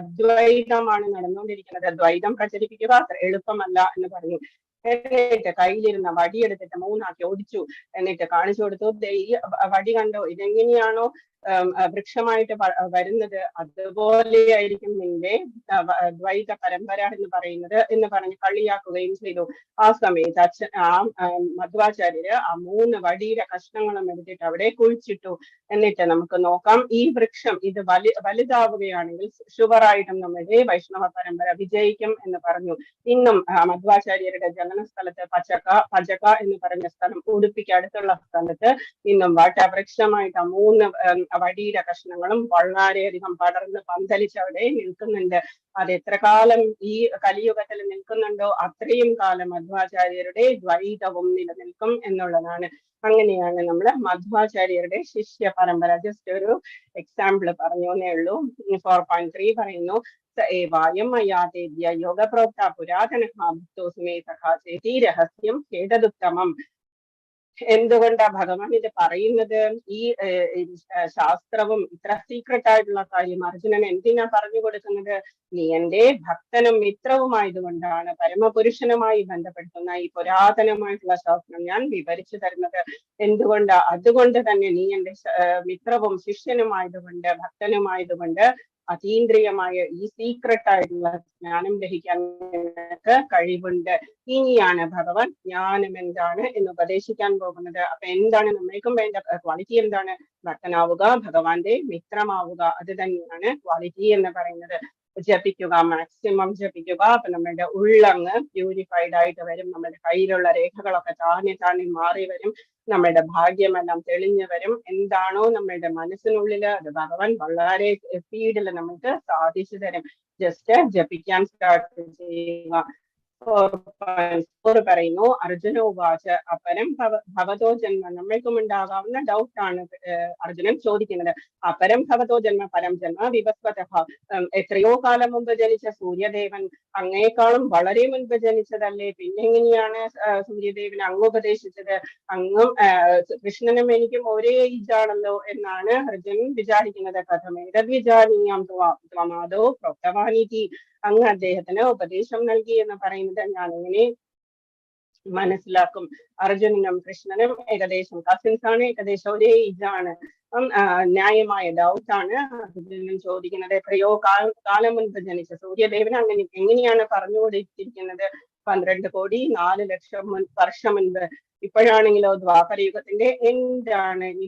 അദ്വൈതമാണ് നടന്നുകൊണ്ടിരിക്കുന്നത്, ദ്വൈതം പ്രചരിപ്പിക്കുക അത്ര എളുപ്പമല്ല എന്ന് പറഞ്ഞു. എന്നിട്ട് കയ്യിലിരുന്ന വടിയെടുത്തിട്ട് 3 ആക്കി ഒടിച്ചു. എന്നിട്ട് കാണിച്ചു കൊടുത്തു, ഈ വടി കണ്ടോ, ഇതെങ്ങനെയാണോ വൃക്ഷമായിട്ട് വരുന്നത് അതുപോലെയായിരിക്കും നിന്റെ ദ്വൈത പരമ്പര എന്ന് പറയുന്നത് എന്ന് പറഞ്ഞ് കളിയാക്കുകയും ചെയ്തു. ആ സമയത്ത് മധ്വാചാര്യര് ആ 3 വടിയുടെ കഷ്ണങ്ങളും എടുത്തിട്ട് അവിടെ കുഴിച്ചിട്ടു. എന്നിട്ട് നമുക്ക് നോക്കാം, ഈ വൃക്ഷം ഇത് വലുതാവുകയാണെങ്കിൽ ഷുവറായിട്ടും നമ്മുടെ വൈഷ്ണവ പരമ്പര വിജയിക്കും എന്ന് പറഞ്ഞു. ഇന്നും മധ്വാചാര്യരുടെ ജനനസ്ഥലത്ത് പചക എന്ന് പറഞ്ഞ സ്ഥലം, ഉടുപ്പിക്ക് അടുത്തുള്ള സ്ഥലത്ത് ഇന്നും വൃക്ഷമായിട്ട് 3 വടിയുടെ കഷ്ണങ്ങളും വളരെയധികം പടർന്ന് പന്തലിച്ച് അവിടെ നിൽക്കുന്നുണ്ട്. അത് എത്ര കാലം ഈ കലിയുഗത്തിൽ നിൽക്കുന്നുണ്ടോ അത്രയും കാലം മധ്വാചാര്യരുടെ ദ്വൈതവും നിലനിൽക്കും എന്നുള്ളതാണ്. അങ്ങനെയാണ് നമ്മൾ മധ്വാചാര്യരുടെ ശിഷ്യ പരമ്പര. ജസ്റ്റ് ഒരു എക്സാമ്പിൾ പറഞ്ഞു എന്നേ ഉള്ളൂ. 4.3 പറയുന്നു, യോഗപ്രോക്ത പുരാതന ഭക്തോസ്മേ സഖാചേതി രഹസ്യം ഖേദുത്തമം. എന്തുകൊണ്ടാ ഭഗവാൻ ഇത് പറയുന്നത്? ഈ ശാസ്ത്രവും ഇത്ര സീക്രട്ട് ആയിട്ടുള്ള കാര്യം അർജുനൻ എന്തിനാ പറഞ്ഞു കൊടുക്കുന്നത്? നീ എന്റെ ഭക്തനും മിത്രവുമായതുകൊണ്ടാണ് പരമപുരുഷനുമായി ബന്ധപ്പെടുത്തുന്ന ഈ പുരാതനമായിട്ടുള്ള ശാസ്ത്രം ഞാൻ വിവരിച്ചു തരുന്നത്. എന്തുകൊണ്ടാ? അതുകൊണ്ട് തന്നെ നീ എന്റെ മിത്രവും ശിഷ്യനുമായതുകൊണ്ട് ഭക്തനുമായതുകൊണ്ട് അതീന്ദ്രിയമായ ഈ സീക്രട്ട് ആയിട്ടുള്ള ജ്ഞാനം ഗ്രഹിക്കാൻ നിനക്ക് കഴിവുണ്ട്. ഇനിയാണ് ഭഗവാൻ ജ്ഞാനം എന്താണ് എന്ന് ഉപദേശിക്കാൻ പോകുന്നത്. അപ്പൊ എന്താണ് നമ്മൾക്കും വേണ്ട ക്വാളിറ്റി? എന്താണ്? ഭക്തനാവുക, ഭഗവാന്റെ മിത്രമാവുക. അത് തന്നെയാണ് ക്വാളിറ്റി എന്ന് പറയുന്നത്. ജപിക്കുക, മാക്സിമം ജപിക്കുക. അപ്പൊ നമ്മളുടെ ഉള്ളങ്ങ് പ്യൂരിഫൈഡ് ആയിട്ട് വരും. നമ്മുടെ കയ്യിലുള്ള രേഖകളൊക്കെ താനെ മാറി വരും. നമ്മളുടെ ഭാഗ്യമെല്ലാം തെളിഞ്ഞു വരും. എന്താണോ നമ്മളുടെ മനസ്സിനുള്ളില് അത് ഭഗവാൻ വളരെ സ്പീഡിൽ നമുക്ക് സാധിച്ചു തരും. ജസ്റ്റ് ജപിക്കാൻ സ്റ്റാർട്ട് ചെയ്യുക. പറയുന്നു അർജുന ഉവാച അപരം ഭവതോ ജന്മ. നമ്മൾക്കും ഉണ്ടാകാവുന്ന ഡൗട്ടാണ് അർജുനൻ ചോദിക്കുന്നത്. അപരം ഭവതോ ജന്മ പരം ജന്മ വിവസ്വത. എത്രയോ കാലം മുമ്പ് ജനിച്ച സൂര്യദേവൻ അങ്ങേക്കാളും വളരെ മുൻപ് ജനിച്ചതല്ലേ? പിന്നെ എങ്ങനെയാണ് സൂര്യദേവൻ അങ്ങ് ഉപദേശിച്ചത്? അങ്ങും കൃഷ്ണനും എനിക്കും ഒരേ ഏജാണല്ലോ എന്നാണ് അർജുനൻ വിചാരിക്കുന്നത്. കഥമേതദ് വിചാരീയാം ത്വമാദോ പ്രോക്തവാനിതി. അങ്ങ് അദ്ദേഹത്തിന് ഉപദേശം നൽകി എന്ന് പറയുന്നത് ഞാൻ എങ്ങനെ മനസ്സിലാക്കും? അർജുനനും കൃഷ്ണനും ഏകദേശം കസിൻസ് ആണ്, ഏകദേശം ഒരേ ഏജാണ്. ന്യായമായ ഡൗട്ടാണ് അർജുനൻ ചോദിക്കുന്നത്. എത്രയോ കാലം മുൻപ് ജനിച്ച സൂര്യദേവന് അങ്ങനെ എങ്ങനെയാണ് പറഞ്ഞുകൊണ്ടിരിക്കുന്നത്? 12,04,00,000 വർഷം മുൻപ്. ഇപ്പോഴാണെങ്കിലോ ദ്വാപരയുഗത്തിന്റെ എന്താണ് ഈ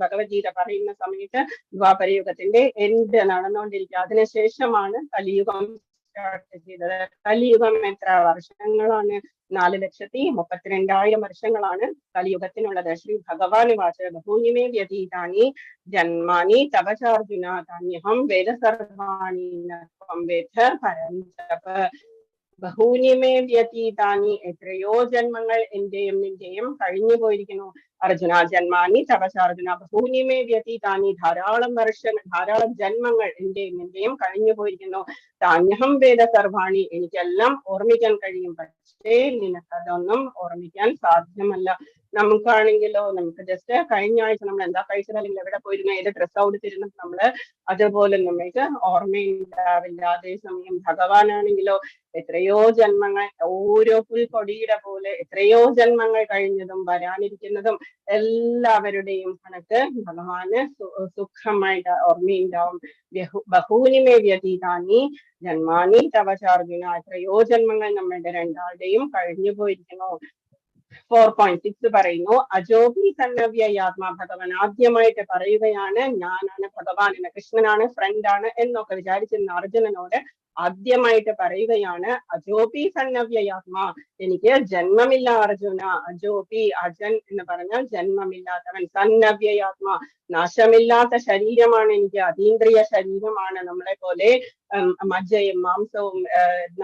ഭഗവത്ഗീത പറയുന്ന സമയത്ത് ദ്വാപരയുഗത്തിന്റെ എൻഡ് നടന്നുകൊണ്ടിരിക്കുക. അതിനുശേഷമാണ് കലിയുഗം സ്റ്റാർട്ട് ചെയ്തത്. കലിയുഗം എത്ര വർഷങ്ങളാണ്? 4,32,000 വർഷങ്ങളാണ് കലിയുഗത്തിനുള്ളത്. ശ്രീ ഭഗവാൻ വാച ബഹൂനിമേ വ്യതീതാനി ജന്മാനി തപചാർജുന താന്യഹം വേദ സർവാണി ത്വം വേദ പരന്തപ. ബഹൂനിമേ വ്യതീതാനി, എത്രയോ ജന്മങ്ങൾ എന്റെയും നിന്റെയും കഴിഞ്ഞു പോയിരിക്കുന്നു. അർജുന ജന്മാനി തപസാർജുന ബഹൂനിമേ വ്യതീതാനി, ധാരാളം ജന്മങ്ങൾ എന്റെയും നിന്റെയും കഴിഞ്ഞു പോയിരിക്കുന്നു. താന്യഹം വേദ സർവാണി, എനിക്കെല്ലാം ഓർമ്മിക്കാൻ കഴിയും. പക്ഷേ നിനക്കതൊന്നും ഓർമ്മിക്കാൻ സാധ്യമല്ല. നമുക്കാണെങ്കിലോ നമുക്ക് ജസ്റ്റ് കഴിഞ്ഞ ആഴ്ച നമ്മൾ എന്താ കഴിച്ചത്, അല്ലെങ്കിൽ എവിടെ പോയിരുന്നു, ഏത് ഡ്രസ് ഔട്ടിരുന്നു, നമ്മള് അതുപോലെ നമ്മൾക്ക് ഓർമ്മയുണ്ടാവില്ല. അതേസമയം ഭഗവാനാണെങ്കിലോ എത്രയോ ജന്മങ്ങൾ, ഓരോ പുൽക്കൊടിയുടെ പോലെ എത്രയോ ജന്മങ്ങൾ കഴിഞ്ഞതും വരാനിരിക്കുന്നതും എല്ലാവരുടെയും കണക്ക് ഭഗവാന് സുഖമായിട്ട് ഓർമ്മയുണ്ടാവും. ബഹൂനിമേ വ്യതീതാനി ജന്മാനി തവചാർജുന, എത്രയോ ജന്മങ്ങൾ നമ്മളുടെ രണ്ടാളുടെയും കഴിഞ്ഞു പോയിരിക്കുന്നു. 4.6 പറയുന്നു അജോബി സന്നവ്യാത്മാ. ഭഗവാൻ ആദ്യമായിട്ട് പറയുകയാണ് ഞാനാണ് ഭഗവാൻ എന്ന്, കൃഷ്ണനാണ് ഫ്രണ്ടാണ് എന്നൊക്കെ വിചാരിച്ചിരുന്ന അർജുനനോട് ആദ്യമായിട്ട് പറയുകയാണ് അജോപി സന്നവ്യാത്മാ, എനിക്ക് ജന്മമില്ല അർജുന. അജോപി, അജൻ എന്ന് പറഞ്ഞാൽ ജന്മമില്ലാത്തവൻ. സന്നവ്യാത്മാ, നാശമില്ലാത്ത ശരീരമാണ് എനിക്ക്, അതീന്ദ്രിയ ശരീരമാണ്. നമ്മളെ പോലെ മജ്ജയും മാംസവും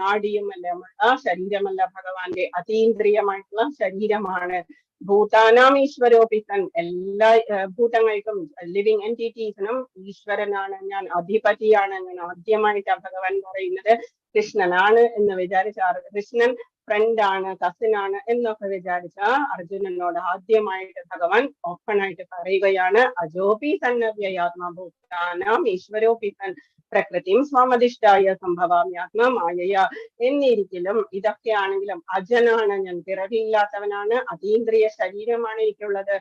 നാഡിയും എല്ലാം ഉള്ള ശരീരമല്ല ഭഗവാന്റെ, അതീന്ദ്രിയമായിട്ടുള്ള ശരീരമാണ്. ഭൂതാനാം ഈശ്വരോപിതൻ, എല്ലാ ഭൂതങ്ങൾക്കും ലിവിങ് എൻറ്റിറ്റീസിനും ഈശ്വരനാണ് ഞാൻ, അധിപതിയാണ് ഞാൻ. ആദ്യമായിട്ട് ഭഗവാൻ പറയുന്നത് കൃഷ്ണനാണ് എന്ന് വിചാരിച്ച, കൃഷ്ണൻ ഫ്രണ്ടാണ്, കസിനാണ് എന്നൊക്കെ വിചാരിച്ച അർജുനനോട് ആദ്യമായിട്ട് ഭഗവാൻ ഓപ്പൺ ആയിട്ട് പറയുകയാണ് അജോപി സന്നവ്യാത്മാ ഭൂതാനാം ഈശ്വരോപിതൻ പ്രകൃതിയും സ്വാമധിഷ്ഠായ സംഭവാമ്യാത്മാ മായയ. എന്നിരിക്കലും ഇതൊക്കെയാണെങ്കിലും അജനാണ് ഞാൻ, പിറവിയില്ലാത്തവനാണ്, അതീന്ദ്രിയ ശരീരമാണ് എനിക്കുള്ളത്,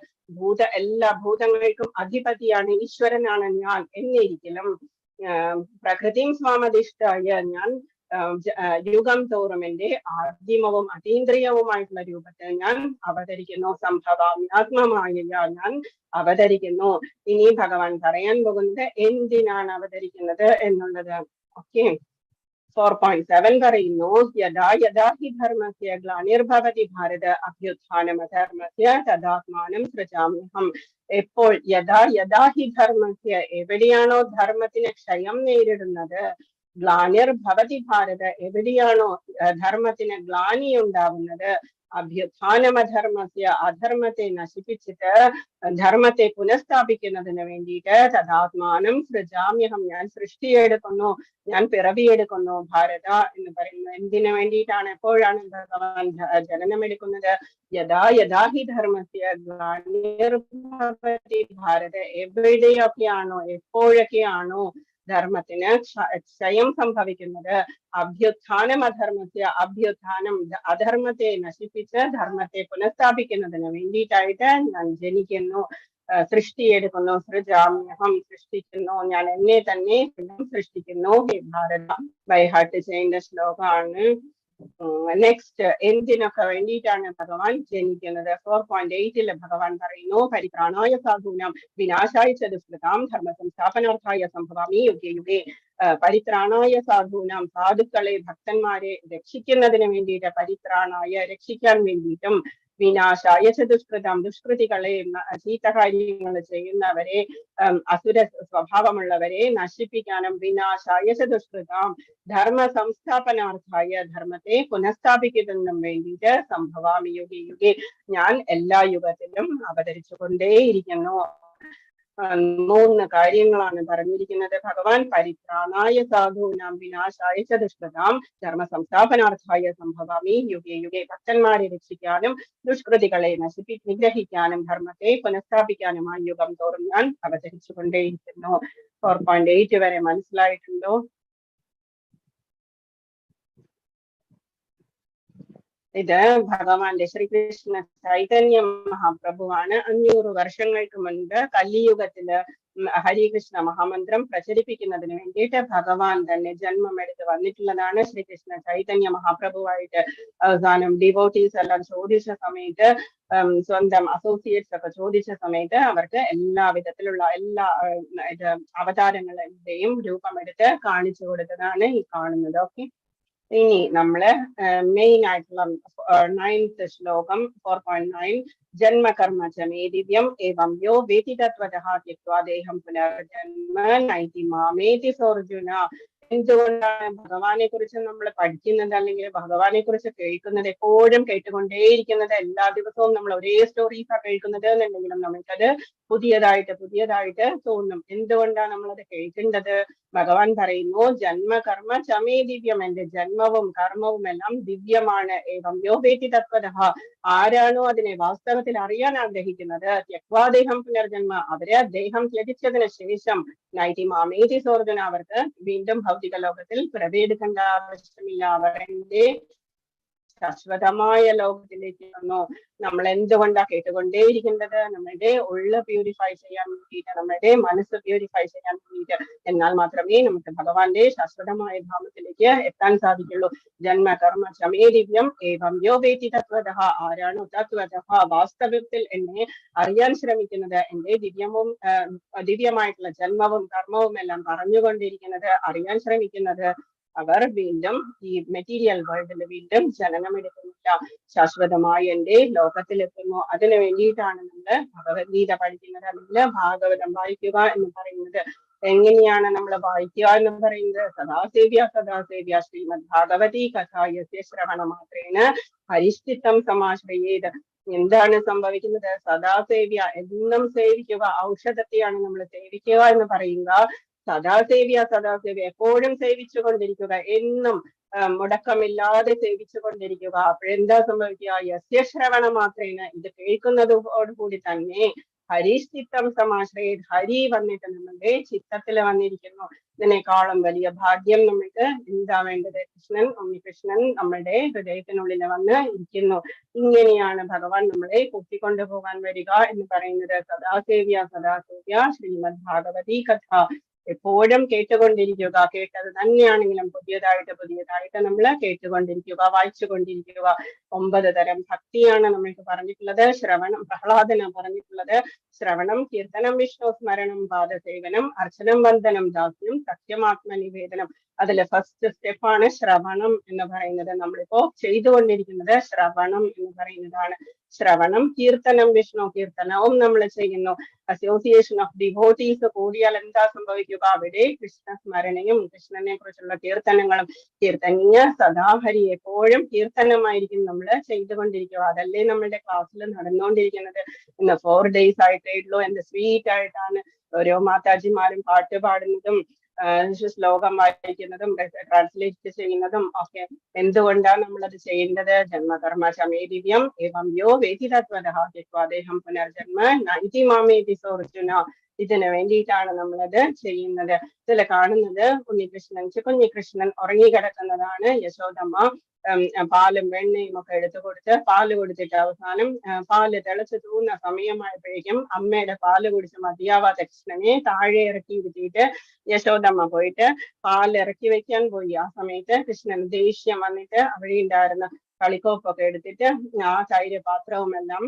എല്ലാ ഭൂതങ്ങൾക്കും അധിപതിയാണ്, ഈശ്വരനാണ് ഞാൻ. എന്നിരിക്കലും പ്രകൃതിയും സ്വാമധിഷ്ഠായ, ഞാൻ യുഗം തോറും എന്റെ ആദിമവും അതീന്ദ്രിയവുമായിട്ടുള്ള രൂപത്തിൽ ഞാൻ അവതരിക്കുന്നു. സംഭവാമ്യാത്മമായ ഞാൻ അവതരിക്കുന്നു. ഇനി ഭഗവാൻ പറയാൻ പോകുന്നത് എന്തിനാണ് അവതരിക്കുന്നത് എന്നുള്ളത്. ഓക്കെ, 4.7 പറയുന്നു യഥാ യഥാ ഹി ധർമ്മസ്യ ഗ്ലാനിർഭവതി ഭാരത അഭ്യുത്ഥാനമധർമ്മസ്യ തദാത്മാനം സൃജാമ്യഹം. എപ്പോൾ യഥാ യഥാ ഹി ധർമ്മസ്യ, എവിടെയാണോ ധർമ്മത്തിന് ക്ഷയം നേരിടുന്നത്, ഗ്ലാനിർഭവതി ഭാരത, എവിടെയാണോ ധർമ്മത്തിന് ഗ്ലാനി ഉണ്ടാവുന്നത്, അഭ്യുത്ഥാനമധർമ്മസ്യ അധർമ്മത്തെ നശിപ്പിച്ചിട്ട് ധർമ്മത്തെ പുനഃസ്ഥാപിക്കുന്നതിന് വേണ്ടിയിട്ട് തഥാത്മാനം സൃജാമ്യഹം ഞാൻ സൃഷ്ടിയെടുക്കുന്നു, ഞാൻ പിറവിയെടുക്കുന്നു ഭാരത എന്ന് പറയുന്നത്. എന്തിനു വേണ്ടിയിട്ടാണ്, എപ്പോഴാണ് ഭഗവാൻ ജനനമെടുക്കുന്നത്? യഥാ യഥാ ഹി ധർമ്മസ്യ ഗ്ലാനിർഭവതി ഭാരത, എവിടെയൊക്കെയാണോ എപ്പോഴൊക്കെയാണോ ധർമ്മത്തിന് ക്ഷയം സംഭവിക്കുന്നത്, അഭ്യുത്ഥാനം അധർമ്മസ്യ അഭ്യുത്ഥാനം അധർമ്മത്തെ നശിപ്പിച്ച് ധർമ്മത്തെ പുനഃസ്ഥാപിക്കുന്നതിന് വേണ്ടിയിട്ടായിട്ട് ഞാൻ ജനിക്കുന്നു, സൃഷ്ടിയെടുക്കുന്നു. സൃജാമ്യഹം സൃഷ്ടിക്കുന്നു, ഞാൻ എന്നെ തന്നെ സൃഷ്ടിക്കുന്നു. ഭാരത ബൈ ഹാർട്ട് ചെയ്യേണ്ട ശ്ലോകമാണ്. നെക്സ്റ്റ്, എന്തിനൊക്കെ വേണ്ടിയിട്ടാണ് ഭഗവാൻ ജനിക്കുന്നത്? 4.8 ഭഗവാൻ പറയുന്നു, പരിത്രാണായ സാധൂനാം വിനാശായ ചതുഷ്കൃതാം ധർമ്മ സംസ്ഥാപനാർത്ഥായ സംഭവാമി യുഗേ യുഗേ. പരിത്രാണായ സാധൂനാം, സാധുക്കളെ ഭക്തന്മാരെ രക്ഷിക്കുന്നതിന് വേണ്ടിയിട്ട്, പരിത്രാണായ രക്ഷിക്കാൻ വേണ്ടിയിട്ടും, വിനാശായ ചതുഷ്കൃതം ദുഷ്കൃതികളെ ചീത്ത കാര്യങ്ങൾ ചെയ്യുന്നവരെ അസുര സ്വഭാവമുള്ളവരെ നശിപ്പിക്കാനും, വിനാശായ ചതുഷ്കൃതം ധർമ്മ സംസ്ഥാപനാർത്ഥായ ധർമ്മത്തെ പുനഃസ്ഥാപിക്കുന്നതിനും വേണ്ടിയിട്ട് സംഭവാമി യുഗേ യുഗേ ഞാൻ എല്ലാ യുഗത്തിലും അവതരിച്ചു കൊണ്ടേയിരിക്കുന്നു. 3 കാര്യങ്ങളാണ് പറഞ്ഞിരിക്കുന്നത് ഭഗവാൻ. പരിത്രാണായ സാധൂനാം വിനാശായ ചതുഷ്കൃതാം ധർമ്മ സംസ്ഥാപനാർത്ഥായ സംഭവാമി യുഗേ യുഗേ. ഭക്തന്മാരെ രക്ഷിക്കാനും ദുഷ്കൃതികളെ നിഗ്രഹിക്കാനും ധർമ്മത്തെ പുനഃസ്ഥാപിക്കാനുമായി യുഗം തോറും ഞാൻ അവതരിച്ചു കൊണ്ടേയിരിക്കുന്നു. 4.8 വരെ മനസ്സിലായിട്ടുണ്ടോ? ഇത് ഭഗവാന്റെ ശ്രീകൃഷ്ണ ചൈതന്യ മഹാപ്രഭുവാണ് 500 വർഷങ്ങൾക്ക് മുൻപ് കലിയുഗത്തില് ഹരികൃഷ്ണ മഹാമന്ത്രം പ്രചരിപ്പിക്കുന്നതിന് വേണ്ടിയിട്ട് ഭഗവാൻ തന്നെ ജന്മമെടുത്ത് വന്നിട്ടുള്ളതാണ്. ശ്രീകൃഷ്ണ ചൈതന്യ മഹാപ്രഭുവായിട്ട് അവസാനം ഡിവോട്ടീസ് എല്ലാം ചോദിച്ച സമയത്ത്, സ്വന്തം അസോസിയേറ്റ്സ് ഒക്കെ ചോദിച്ച സമയത്ത് അവർക്ക് എല്ലാ വിധത്തിലുള്ള എല്ലാ അവതാരങ്ങളുടെയും രൂപമെടുത്ത് കാണിച്ചു കൊടുത്തതാണ് ഈ കാണുന്നത്. ഓക്കെ, ഇനി നമ്മള് മെയിൻ ആയിട്ടുള്ള 9th ശ്ലോകം 4.9 ജന്മകർമ്മ ച മേ ദിവ്യം ഏവം യോ വേതി തത്വതഃ ത്യക്ത്വാ ദേഹം പുനർജന്മ നൈതി മാമേതി സോർജുന. എന്തുകൊണ്ടാണ് ഭഗവാനെ കുറിച്ച് നമ്മൾ പഠിക്കുന്നത്, അല്ലെങ്കിൽ ഭഗവാനെ കുറിച്ച് കേൾക്കുന്നത്, എപ്പോഴും കേട്ടുകൊണ്ടേയിരിക്കുന്നത്? എല്ലാ ദിവസവും നമ്മൾ ഒരേ സ്റ്റോറീസാണ് കേൾക്കുന്നത് എന്നുണ്ടെങ്കിലും നമുക്കത് പുതിയതായിട്ട് തോന്നും. എന്തുകൊണ്ടാണ് നമ്മളത് കേൾക്കേണ്ടത്? ഭഗവാൻ പറയുന്നു, ജന്മകർമ്മ ചമേ ദിവ്യം, എന്റെ ജന്മവും കർമ്മവും എല്ലാം ദിവ്യമാണ്. ഏവം യോ വേതി തത്വതഃ, ആരാണോ അതിനെ വാസ്തവത്തിൽ അറിയാൻ ആഗ്രഹിക്കുന്നത്, ത്യക്വാദേഹം പുനർജന്മ, അവരെ ദേഹം ത്യജിച്ചതിന് ശേഷം നൈതി മാമേതി സോർജന, അവർക്ക് വീണ്ടും ഭൗതിക ലോകത്തിൽ പിറവിയെടുക്കേണ്ട ആവശ്യമില്ല, അവരുടെ ശാശ്വതമായ ലോകത്തിലേക്ക് വന്നു. നമ്മൾ എന്തുകൊണ്ടാ കേട്ടുകൊണ്ടേയിരിക്കേണ്ടത്? നമ്മുടെ ഉള്ള് പ്യൂരിഫൈ ചെയ്യാൻ വേണ്ടിയിട്ട്, നമ്മുടെ മനസ്സ് പ്യൂരിഫൈ ചെയ്യാൻ വേണ്ടിയിട്ട്. എന്നാൽ മാത്രമേ നമുക്ക് ഭഗവാന്റെ ശാശ്വതമായ ധാമത്തിലേക്ക് എത്താൻ സാധിക്കുള്ളൂ. ജന്മ കർമ്മ ചമേ ദിവ്യം ഏവം യോ വേതി തത്വതഃ, ആരാണോ തത്വതഃ വാസ്തവത്തിൽ എന്നെ അറിയാൻ ശ്രമിക്കുന്നത്, എന്റെ ദിവ്യമായിട്ടുള്ള ജന്മവും കർമ്മവും എല്ലാം പറഞ്ഞുകൊണ്ടിരിക്കുന്നത്, അറിയാൻ ശ്രമിക്കുന്നത്, അവർ വീണ്ടും ഈ മെറ്റീരിയൽ വേൾഡിൽ വീണ്ടും ജനനമെടുക്കുന്നില്ല, ശാശ്വതമായി എന്റെ ലോകത്തിലെത്തുന്നു. അതിനു വേണ്ടിയിട്ടാണ് നമ്മൾ ഭഗവത്ഗീത പഠിക്കുന്നത്, അല്ലെങ്കിൽ ഭാഗവതം വായിക്കുക എന്ന് പറയുന്നത്. എങ്ങനെയാണ് നമ്മൾ വായിക്കുക എന്ന് പറയുന്നത്? സദാസേവ്യ ശ്രീമദ് ഭാഗവതി കഥായസ്യ ശ്രവണ മാത്രേന ഹരിശ്ചിത്തം സമാശ്രയേത്. എന്താണ് സംഭവിക്കുന്നത്? സദാസേവ്യ, എന്നും സേവിക്കുക. ഔഷധത്തെയാണ് നമ്മൾ സേവിക്കുക എന്ന് പറയുക. സദാസേവ്യ എപ്പോഴും സേവിച്ചു കൊണ്ടിരിക്കുക, എന്നും മുടക്കമില്ലാതെ സേവിച്ചു കൊണ്ടിരിക്കുക. അപ്പോഴെന്താ സംഭവിക്കുക? യസ്യ ശ്രവണ മാത്രേന, ഇത് കേൾക്കുന്നതോടുകൂടി തന്നെ ഹരിശ്ചിത്തം സമാശ്രയ, ഹരി വന്നിട്ട് നമ്മുടെ ചിത്തത്തിൽ വന്നിരിക്കുന്നു. ഇതിനേക്കാളും വലിയ ഭാഗ്യം നമുക്ക് എന്താ വേണ്ടത്? ഉണ്ണികൃഷ്ണൻ നമ്മുടെ ഹൃദയത്തിനുള്ളിൽ വന്ന് ഇരിക്കുന്നു. ഇങ്ങനെയാണ് ഭഗവാൻ നമ്മളെ കൂട്ടിക്കൊണ്ടുപോകാൻ വരിക എന്ന് പറയുന്നത്. സദാസേവ്യ ശ്രീമദ് ഭാഗവതി കഥ എപ്പോഴും കേട്ടുകൊണ്ടിരിക്കുക. കേട്ടത് തന്നെയാണെങ്കിലും പുതിയതായിട്ട് നമ്മൾ കേട്ടുകൊണ്ടിരിക്കുക, വായിച്ചുകൊണ്ടിരിക്കുക. 9 തരം ഭക്തിയാണ് നമ്മൾക്ക് പറഞ്ഞിട്ടുള്ളത്. ശ്രവണം, പ്രഹ്ലാദന പറഞ്ഞിട്ടുള്ളത്, ശ്രവണം, കീർത്തനം, വിഷ്ണു സ്മരണം, പാദസേവനം, അർച്ചനം, വന്ദനം, ദാസ്യം, സത്യമാത്മനിവേദനം. അതിലെ ഫസ്റ്റ് സ്റ്റെപ്പാണ് ശ്രവണം എന്ന് പറയുന്നത്. നമ്മളിപ്പോ ചെയ്തുകൊണ്ടിരിക്കുന്നത് ശ്രവണം എന്ന് പറയുന്നതാണ്. ശ്രവണം, കീർത്തനം, വിഷ്ണു കീർത്തനവും നമ്മൾ ചെയ്യുന്നു. അസോസിയേഷൻ ഓഫ് ഡിവോട്ടീസ് കൂടിയാൽ എന്താ സംഭവിക്കുക? അവിടെ കൃഷ്ണസ്മരണയും കൃഷ്ണനെ കുറിച്ചുള്ള കീർത്തനങ്ങളും, കീർത്തനീയ സദാഹരി എപ്പോഴും കീർത്തനമായിരിക്കും നമ്മൾ ചെയ്തുകൊണ്ടിരിക്കുക. അതല്ലേ നമ്മളുടെ ക്ലാസ്സിൽ നടന്നുകൊണ്ടിരിക്കുന്നത്. ഇന്ന് 4 days ആയിട്ടേ ഉള്ളൂ. എന്ത് സ്വീറ്റ് ആയിട്ടാണ് ഓരോ മാതാജിമാരും പാട്ട് പാടുന്നതും ശ്ലോകം വായിക്കുന്നതും ട്രാൻസ്ലേറ്റ് ചെയ്യുന്നതും ഒക്കെ. എന്തുകൊണ്ടാണ് നമ്മളത് ചെയ്യേണ്ടത്? ജന്മകർമ്മ ചമേ ദിവ്യം ഏവം യോ വേദിതത്വതഃ അദ്ദേഹം പുനർജന്മ നൈതി മാമേതി സോർജുന. ഇതിന് വേണ്ടിയിട്ടാണ് നമ്മളത് ചെയ്യുന്നത്. ഇതിൽ കാണുന്നത് കുഞ്ഞികൃഷ്ണൻ ഉറങ്ങിക്കിടക്കുന്നതാണ്. യശോദമ്മ പാലും വെണ്ണയും ഒക്കെ എടുത്തു കൊടുത്ത് പാല് കൊടുത്തിട്ട് അവസാനം പാല് തിളച്ചു തൂന്ന സമയമായപ്പോഴേക്കും അമ്മയുടെ പാല് കുടിച്ച് മതിയാവാത്ത കൃഷ്ണനെ താഴെ ഇറക്കി ഇരുത്തിയിട്ട് യശോദമ്മ പോയിട്ട് പാൽ ഇറക്കി വെക്കാൻ പോയി. ആ സമയത്ത് കൃഷ്ണൻ ദേഷ്യം വന്നിട്ട് അവിടെ ഉണ്ടായിരുന്ന കളിക്കോപ്പൊക്കെ എടുത്തിട്ട് ആ തൈര് പാത്രവും എല്ലാം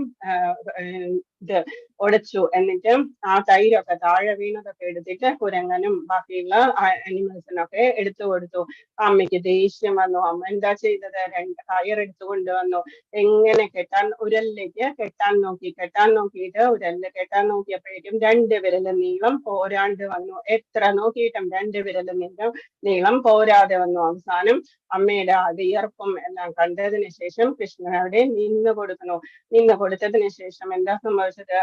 ഇത് ഉടച്ചു. എന്നിട്ട് ആ തൈരൊക്കെ താഴെ വീണതൊക്കെ എടുത്തിട്ട് കുരങ്ങനും ബാക്കിയുള്ള അനിമൽസിനൊക്കെ എടുത്തു കൊടുത്തു. അമ്മയ്ക്ക് ദേഷ്യം വന്നു. അമ്മ എന്താ ചെയ്തത്? 2 കയറെടുത്തു കൊണ്ടുവന്നു. എങ്ങനെ കെട്ടാൻ, ഉരലിലേക്ക് കെട്ടാൻ നോക്കിയിട്ട് ഉരലില് കെട്ടാൻ നോക്കിയപ്പോഴേക്കും 2 വിരല് നീളം പോരാണ്ട് വന്നു. എത്ര നോക്കിയിട്ടും 2 വിരല് നീളം പോരാതെ വന്നു. അവസാനം അമ്മയുടെ വിയർപ്പും എല്ലാം കണ്ടതിന് ശേഷം കൃഷ്ണൻ അവിടെ നിന്ന് കൊടുത്തതിന് ശേഷം എന്താ സംഭവിച്ചത്?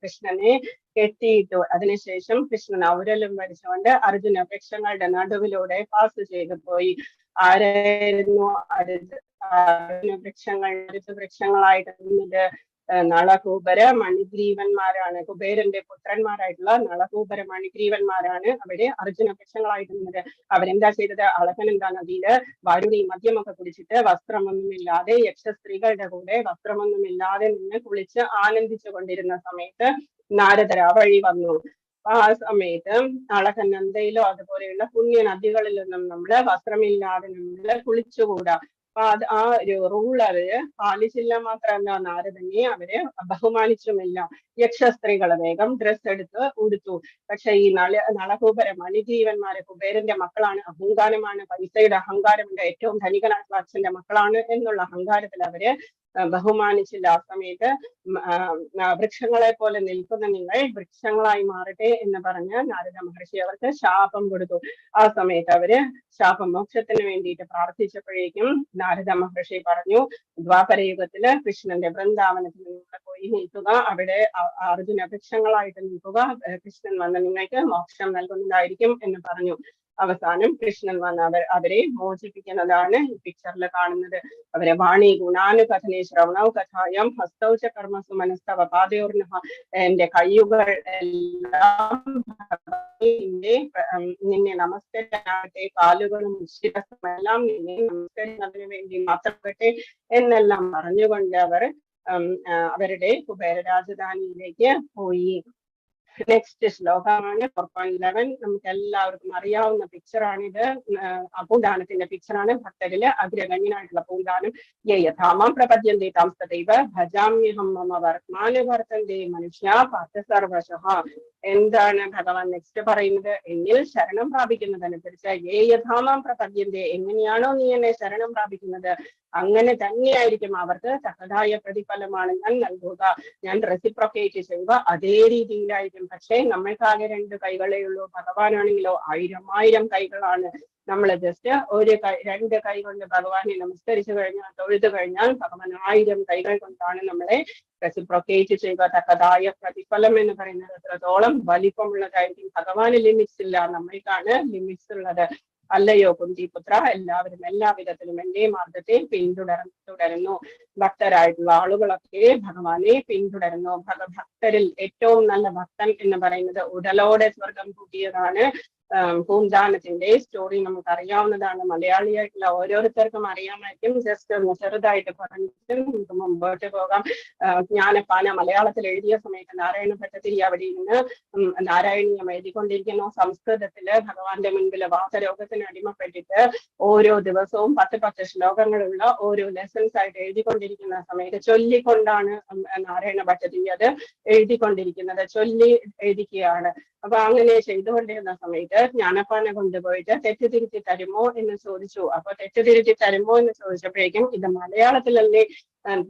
കൃഷ്ണനെ കെട്ടിയിട്ടു. അതിനുശേഷം കൃഷ്ണൻ ഔരലും വരിച്ചുകൊണ്ട് അർജുന വൃക്ഷങ്ങളുടെ നടുവിലൂടെ പാസ് ചെയ്തു പോയി. ആരായിരുന്നു അർജുന വൃക്ഷങ്ങളായിട്ട് നിന്നത്? നളകൂബര മണിഗ്രീവന്മാരാണ്. കുബേരന്റെ പുത്രന്മാരായിട്ടുള്ള നളകൂബര മണിഗ്രീവന്മാരാണ് അവിടെ അർജുന വൃക്ഷങ്ങളായിരുന്നത്. അവരെന്താ ചെയ്തത്? അളകനന്ദ നദിയില് വാരുണി മദ്യമൊക്കെ കുടിച്ചിട്ട് വസ്ത്രമൊന്നുമില്ലാതെ യക്ഷസ്ത്രീകളുടെ കൂടെ വസ്ത്രമൊന്നുമില്ലാതെ നിന്ന് കുളിച്ച് ആനന്ദിച്ചു കൊണ്ടിരുന്ന സമയത്ത് നാരദർ ആ വഴി വന്നു. ആ സമയത്ത് അളകനന്ദയിലോ അതുപോലെയുള്ള പുണ്യ നദികളിലൊന്നും നമ്മള് വസ്ത്രമില്ലാതെ നമ്മള് കുളിച്ചുകൂടാ. ആ ഒരു റൂൾ അവര് പാലിച്ചില്ല. മാത്രമല്ല നാരദനെ അവര് ബഹുമാനിച്ചുമില്ല. യക്ഷസ്ത്രീകള് വേഗം ഡ്രസ് എടുത്ത് ഉടുത്തു. പക്ഷെ ഈ നളകൂബര മണിജീവന്മാരെ കുബേരന്റെ മക്കളാണ്, അഹങ്കാരമാണ്, പൈസയുടെ അഹങ്കാരമുണ്ട്, ഏറ്റവും ധനികനായിട്ടുള്ള അച്ഛന്റെ മക്കളാണ് എന്നുള്ള അഹങ്കാരത്തിൽ അവര് ബഹുമാനിച്ചില്ല. ആ സമയത്ത് വൃക്ഷങ്ങളെ പോലെ നിൽക്കുന്ന നിങ്ങൾ വൃക്ഷങ്ങളായി മാറട്ടെ എന്ന് പറഞ്ഞ് നാരദ മഹർഷി അവർക്ക് ശാപം കൊടുത്തു. ആ സമയത്ത് അവര് ശാപമോക്ഷത്തിന് വേണ്ടിയിട്ട് പ്രാർത്ഥിച്ചപ്പോഴേക്കും നാരദ മഹർഷി പറഞ്ഞു, ദ്വാപരയുഗത്തില് കൃഷ്ണന്റെ വൃന്ദാവനത്തിൽ നിങ്ങൾ പോയി നിൽക്കുക, അവിടെ അർജുന വൃക്ഷങ്ങളായിട്ട് നിൽക്കുക, കൃഷ്ണൻ വന്ന് നിങ്ങൾക്ക് മോക്ഷം നൽകുന്നതായിരിക്കും എന്ന് പറഞ്ഞു. അവസാനം കൃഷ്ണൻ വന്ന് അവരെ മോചിപ്പിക്കുന്നതാണ് ഈ പിക്ചറിൽ കാണുന്നത്. അവരെ വാണി ഗുണാനുകഥനെ ശ്രവണൗ കഥായം ഹസ്തൗച കർമ്മസു മനസ്തവ പാദയോർണ. എന്റെ കയ്യുകൾ എല്ലാം നിന്നെ നമസ്കരിക്കട്ടെ, കാലുകളും ശിരസ്സുമെല്ലാം നിന്നെ നമസ്കരിക്കുന്നതിന് വേണ്ടി മാത്രപ്പെട്ടെ എന്നെല്ലാം പറഞ്ഞുകൊണ്ട് അവർ അവരുടെ കുബേര രാജധാനിയിലേക്ക് പോയി. നെക്സ്റ്റ് ശ്ലോകമാണ് 4.11. നമുക്ക് എല്ലാവർക്കും അറിയാവുന്ന പിക്ചറാണിത്. പൂന്താനത്തിന്റെ പിക്ചറാണ്. ഭക്തരില് അഗ്രഗണ്യനായിട്ടുള്ള പൂന്താനം. യഥാമാം പ്രപദ്യന്തേ താം തഥൈവ ഭജാമ്യഹം മമ വർത്തമാനുവർത്തന്തേ മനുഷ്യ പാർത്ഥ സർവശഃ. എന്താണ് ഭഗവാൻ നെക്സ്റ്റ് പറയുന്നത്? എന്നിൽ ശരണം പ്രാപിക്കുന്നതനുസരിച്ച് യഥാമാം പ്രപദ്യന്തേ, എങ്ങനെയാണോ നീ എന്നെ ശരണം പ്രാപിക്കുന്നത് അങ്ങനെ തന്നെയായിരിക്കും അവർക്ക് തക്കതായ പ്രതിഫലമാണ് ഞാൻ നൽകുക. ഞാൻ റെസിപ്രൊക്കേറ്റ് ചെയ്യുക അതേ രീതിയിലായിരിക്കും. പക്ഷേ നമ്മൾക്കാകെ 2 കൈകളേ ഉള്ളൂ. ഭഗവാനാണെങ്കിലോ 1000 കൈകളാണ്. നമ്മൾ ജസ്റ്റ് 2 കൈ കൊണ്ട് ഭഗവാനെ നമസ്കരിച്ചു കഴിഞ്ഞാൽ, തൊഴുതു കഴിഞ്ഞാൽ ഭഗവാൻ 1000 കൈകൾ കൊണ്ടാണ് നമ്മളെ റെസിപ്രൊക്കേറ്റ് ചെയ്യുക. തക്കതായ പ്രതിഫലം എന്ന് പറയുന്നത് എത്രത്തോളം വലിപ്പമുള്ളതായിരിക്കും. ഭഗവാന് ലിമിറ്റ്സ് ഇല്ല, നമ്മൾക്കാണ് ലിമിറ്റ്സ് ഉള്ളത്. അല്ലയോ കുന്തിപുത്ര, എല്ലാവരും എല്ലാവിധത്തിലും എന്റെ മാർഗത്തെ പിന്തുടരുന്നു. ഭക്തരായിട്ടുള്ള ആളുകളൊക്കെ ഭഗവാനെ പിന്തുടരുന്നു. ഭക്തരിൽ ഏറ്റവും നല്ല ഭക്തൻ എന്ന് പറയുന്നത് ഉടലോടെ സ്വർഗം കൂട്ടിയതാണ്. പൂന്താനത്തിന്റെ സ്റ്റോറി നമുക്ക് അറിയാവുന്നതാണ്. മലയാളിയായിട്ടുള്ള ഓരോരുത്തർക്കും അറിയാമായിരിക്കും. ജസ്റ്റ് ഒന്ന് ചെറുതായിട്ട് പറഞ്ഞിട്ട് നമുക്ക് മുമ്പോട്ട് പോകാം. ജ്ഞാനപ്പാന മലയാളത്തിൽ എഴുതിയ സമയത്ത് നാരായണ ഭട്ടതിരി അവിടെ ഇരുന്ന് നാരായണീയം എഴുതിക്കൊണ്ടിരിക്കുന്നു. സംസ്കൃതത്തില് ഭഗവാന്റെ മുൻപിൽ വാസരോഗത്തിന് അടിമപ്പെട്ടിട്ട് ഓരോ ദിവസവും 10 ശ്ലോകങ്ങളുള്ള ഓരോ ലെസൺസ് ആയിട്ട് എഴുതിക്കൊണ്ടിരിക്കുന്ന സമയത്ത് ചൊല്ലിക്കൊണ്ടാണ് നാരായണ ഭട്ടതിരി അത് എഴുതിക്കൊണ്ടിരിക്കുന്നത്. ചൊല്ലി എഴുതിക്കുകയാണ്. അപ്പൊ അങ്ങനെ ചെയ്തുകൊണ്ടിരുന്ന സമയത്ത് ജ്ഞാനപ്പാനെ കൊണ്ടുപോയിട്ട് തെറ്റുതിരുത്തി തരുമോ എന്ന് ചോദിച്ചു. അപ്പൊ തെറ്റുതിരുത്തി തരുമോ എന്ന് ചോദിച്ചപ്പോഴേക്കും ഇത് മലയാളത്തിലല്ലേ,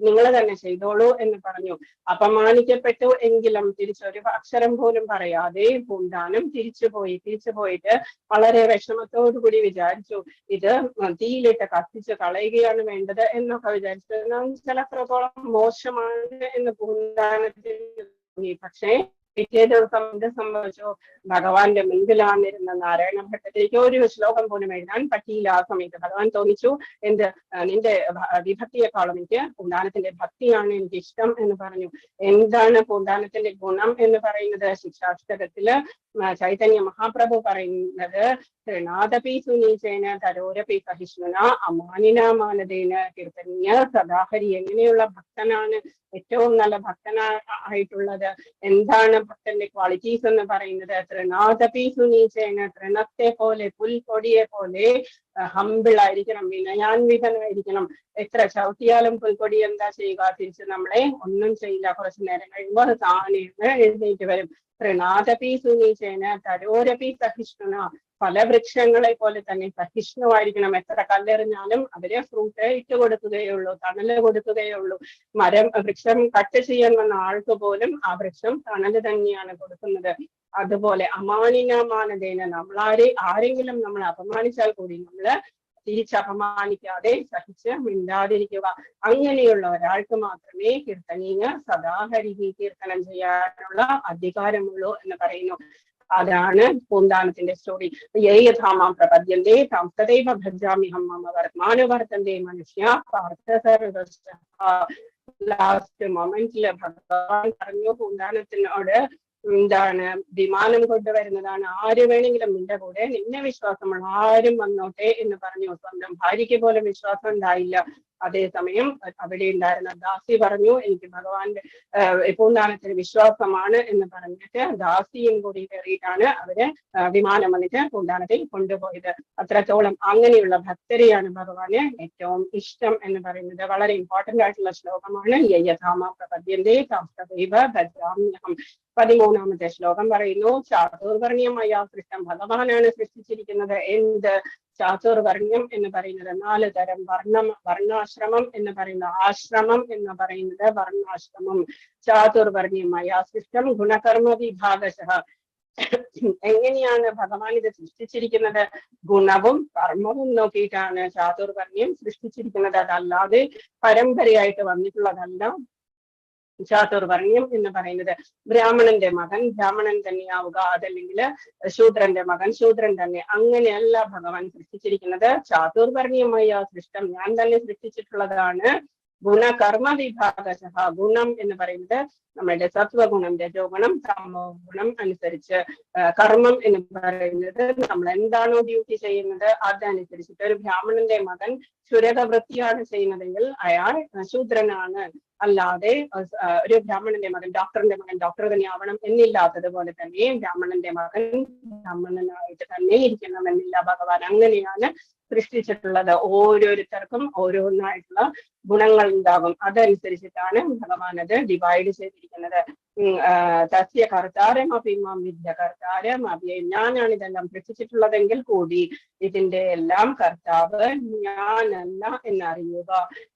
നിങ്ങൾ തന്നെ ചെയ്തോളൂ എന്ന് പറഞ്ഞു. അപമാനിക്കപ്പെട്ടു എങ്കിലും തിരിച്ചൊരു അക്ഷരം പോലും പറയാതെ പൂന്താനം തിരിച്ചുപോയിട്ട് വളരെ വിഷമത്തോടുകൂടി വിചാരിച്ചു ഇത് തീയിലിട്ട് കത്തിച്ച് കളയുകയാണ് വേണ്ടത് എന്നൊക്കെ വിചാരിച്ചു. ചിലത്രത്തോളം മോശമാണ് എന്ന് പൂന്താനത്തിൽ തോന്നി. പക്ഷേ പിറ്റേ ദിവസം എന്ത് സംഭവിച്ചു? ഭഗവാന്റെ മുൻപിലാണിരുന്ന നാരായണ ഭട്ടത്തിലേക്ക് ഒരു ശ്ലോകം പോലും എഴുതാൻ പറ്റിയില്ല. ആ സമയത്ത് ഭഗവാൻ തോന്നിച്ചു, നിന്റെ വിഭക്തിയെക്കാളും എനിക്ക് പൂന്താനത്തിന്റെ ഭക്തിയാണ് എനിക്ക് ഇഷ്ടം എന്ന് പറഞ്ഞു. എന്താണ് പൂന്താനത്തിന്റെ ഗുണം എന്ന് പറയുന്നത്? ശിക്ഷാഷ്ടകത്തില് ചൈതന്യ മഹാപ്രഭു പറയുന്നത് ത്രിനാദപി സുനീചേന തരോരപി സഹിഷ്ണുന അമാനിന മാനദേന കീർത്തനീയ സദാഹരി. എങ്ങനെയുള്ള ഭക്തനാണ് ഏറ്റവും നല്ല ഭക്തനായിട്ടുള്ളത്? എന്താണ് ഭക്തന്റെ ക്വാളിറ്റീസ് എന്ന് പറയുന്നത്? ത്രിനാദപി സുനീചേന, തൃണത്തെ പോലെ പുൽക്കൊടിയെ പോലെ ഹമ്പിൾ ആയിരിക്കണം, വിനയാൻവിതനായിരിക്കണം. എത്ര ചവിട്ടിയാലും പുൽക്കൊടി എന്താ ചെയ്യുക? തിരിച്ച് നമ്മളെ ഒന്നും ചെയ്യില്ല. കുറച്ചു നേരം കഴിയുമ്പോൾ അത് താനെ എഴുന്നേറ്റ് വരും. ത്രിനാദപി സുനീചേന തരോരപി സഹിഷ്ണുന, പല വൃക്ഷങ്ങളെ പോലെ തന്നെ സഹിഷ്ണുവായിരിക്കണം. എത്ര കല്ലെറിഞ്ഞാലും അവര് ഫ്രൂട്ട് ഇട്ട് കൊടുക്കുകയുള്ളൂ, തണല് കൊടുക്കുകയുള്ളൂ. വൃക്ഷം കട്ട് ചെയ്യാൻ വന്ന ആൾക്ക് പോലും ആ വൃക്ഷം തണല് തന്നെയാണ് കൊടുക്കുന്നത്. അതുപോലെ അമാനിനമാനതേന, ആരെങ്കിലും നമ്മൾ അപമാനിച്ചാൽ കൂടി നമ്മള് തിരിച്ചപമാനിക്കാതെ സഹിച്ച് മിണ്ടാതിരിക്കുക. അങ്ങനെയുള്ള ഒരാൾക്ക് മാത്രമേ കീർത്തനീയ സദാഹരിഹി, കീർത്തനം ചെയ്യാനുള്ള അധികാരമുള്ളൂ എന്ന് പറയുന്നു. അതാണ് പൂന്താനത്തിന്റെ സ്റ്റോറി. യേയഥാമാം പ്രപദ്യന്തേ താം തദൈവ ഭജാമ്യഹം മമ വർത്തമാനുവർത്തന്തേ മനുഷ്യ പാർത്ഥ സർവ്വസ്യ. ലാസ്റ്റ് മൊമെന്റില് ഭഗവാൻ പറഞ്ഞു പൂന്താനത്തിനോട്, എന്താണ്, വിമാനം കൊണ്ടുവരുന്നതാണ്, ആര് വേണമെങ്കിലും നിന്റെ കൂടെ, നിന്നെ വിശ്വാസമുള്ള ആരും വന്നോട്ടെ എന്ന് പറഞ്ഞു. സ്വന്തം ഭാര്യയ്ക്ക് പോലും വിശ്വാസം ഉണ്ടായില്ല. അതേസമയം അവിടെ ഉണ്ടായിരുന്ന ദാസി പറഞ്ഞു, എനിക്ക് ഭഗവാന്റെ പൂന്താനത്തിന് വിശ്വാസമാണ് എന്ന് പറഞ്ഞിട്ട് ദാസിയും കൂടി കയറിയിട്ടാണ് അവര് വിമാനം വന്നിട്ട് പൂന്താനത്തിൽ കൊണ്ടുപോയത്. അത്രത്തോളം അങ്ങനെയുള്ള ഭക്തരെയാണ് ഭഗവാന് ഏറ്റവും ഇഷ്ടം എന്ന് പറയുന്നത്. വളരെ ഇമ്പോർട്ടന്റ് ആയിട്ടുള്ള ശ്ലോകമാണ്. യയഥാമ പ്രപദ്യന്തേ താം തദൈവ ഭജാമ്യഹം. 13ാമത്തെ ശ്ലോകം പറയുന്നു, ചാതുർവർണ്ണ്യമായ സൃഷ്ടം, ഭഗവാനാണ് സൃഷ്ടിച്ചിരിക്കുന്നത്. എന്ത്? ചാതുർവർണ്ണ്യം എന്ന് പറയുന്നത് 4 തരം വർണ്ണാശ്രമം എന്ന് പറയുന്നത്, ആശ്രമം എന്ന് പറയുന്നത് വർണ്ണാശ്രമം. ചാതുർവർണ്ണ്യമായ സൃഷ്ടം ഗുണകർമ്മ വിഭാഗശഃ. എങ്ങനെയാണ് ഭഗവാൻ ഇത് സൃഷ്ടിച്ചിരിക്കുന്നത്? ഗുണവും കർമ്മവും നോക്കിയിട്ടാണ് ചാതുർവർണ്ണ്യം സൃഷ്ടിച്ചിരിക്കുന്നത്. അതല്ലാതെ പരമ്പരയായിട്ട് വന്നിട്ടുള്ളതല്ല ചാതുർവർണ്ണ്യം എന്ന് പറയുന്നത്. ബ്രാഹ്മണന്റെ മകൻ ബ്രാഹ്മണൻ തന്നെയാവുക, അതല്ലെങ്കിൽ ശൂദ്രന്റെ മകൻ ശൂദ്രൻ തന്നെ, അങ്ങനെയല്ല ഭഗവാൻ സൃഷ്ടിച്ചിരിക്കുന്നത്. ചാതുർവർണ്ണ്യമായ സൃഷ്ടം ഞാൻ തന്നെ സൃഷ്ടിച്ചിട്ടുള്ളതാണ്. ഗുണകർമ്മ വിഭാഗശഃ. ഗുണം എന്ന് പറയുന്നത് നമ്മുടെ സത്വഗുണം, രജോ ഗുണം, തമോ ഗുണം അനുസരിച്ച്. കർമ്മം എന്ന് പറയുന്നത് നമ്മൾ എന്താണോ ഡ്യൂട്ടി ചെയ്യുന്നത് അതനുസരിച്ചിട്ട്. ഒരു ബ്രാഹ്മണന്റെ മകൻ ശുരകവൃത്തിയാണ് ചെയ്യുന്നതെങ്കിൽ അയാൾ ശൂദ്രനാണ്. അല്ലാതെ ഒരു ബ്രാഹ്മണന്റെ മകൻ ഡോക്ടറിന്റെ മകൻ ഡോക്ടർ തന്നെ ആവണം എന്നില്ലാത്തതുപോലെ തന്നെ ബ്രാഹ്മണന്റെ മകൻ ബ്രാഹ്മണനായിട്ട് തന്നെ ഇരിക്കണമെന്നില്ല. ഭഗവാൻ അങ്ങനെയാണ് സൃഷ്ടിച്ചിട്ടുള്ളത്. ഓരോരുത്തർക്കും ഓരോന്നായിട്ടുള്ള ഗുണങ്ങൾ ഉണ്ടാകും. അതനുസരിച്ചിട്ടാണ് ഭഗവാൻ അത് ഡിവൈഡ് ചെയ്തിരിക്കുന്നത്. തസ്യ കർത്താരം അഭിമാം വിദ്യ കർത്താരം അഭിയ. ഞാനാണ് ഇതെല്ലാം സൃഷ്ടിച്ചിട്ടുള്ളതെങ്കിൽ കൂടി ഇതിന്റെ എല്ലാം കർത്താവ് ഞാനല്ല എന്നറിയുക.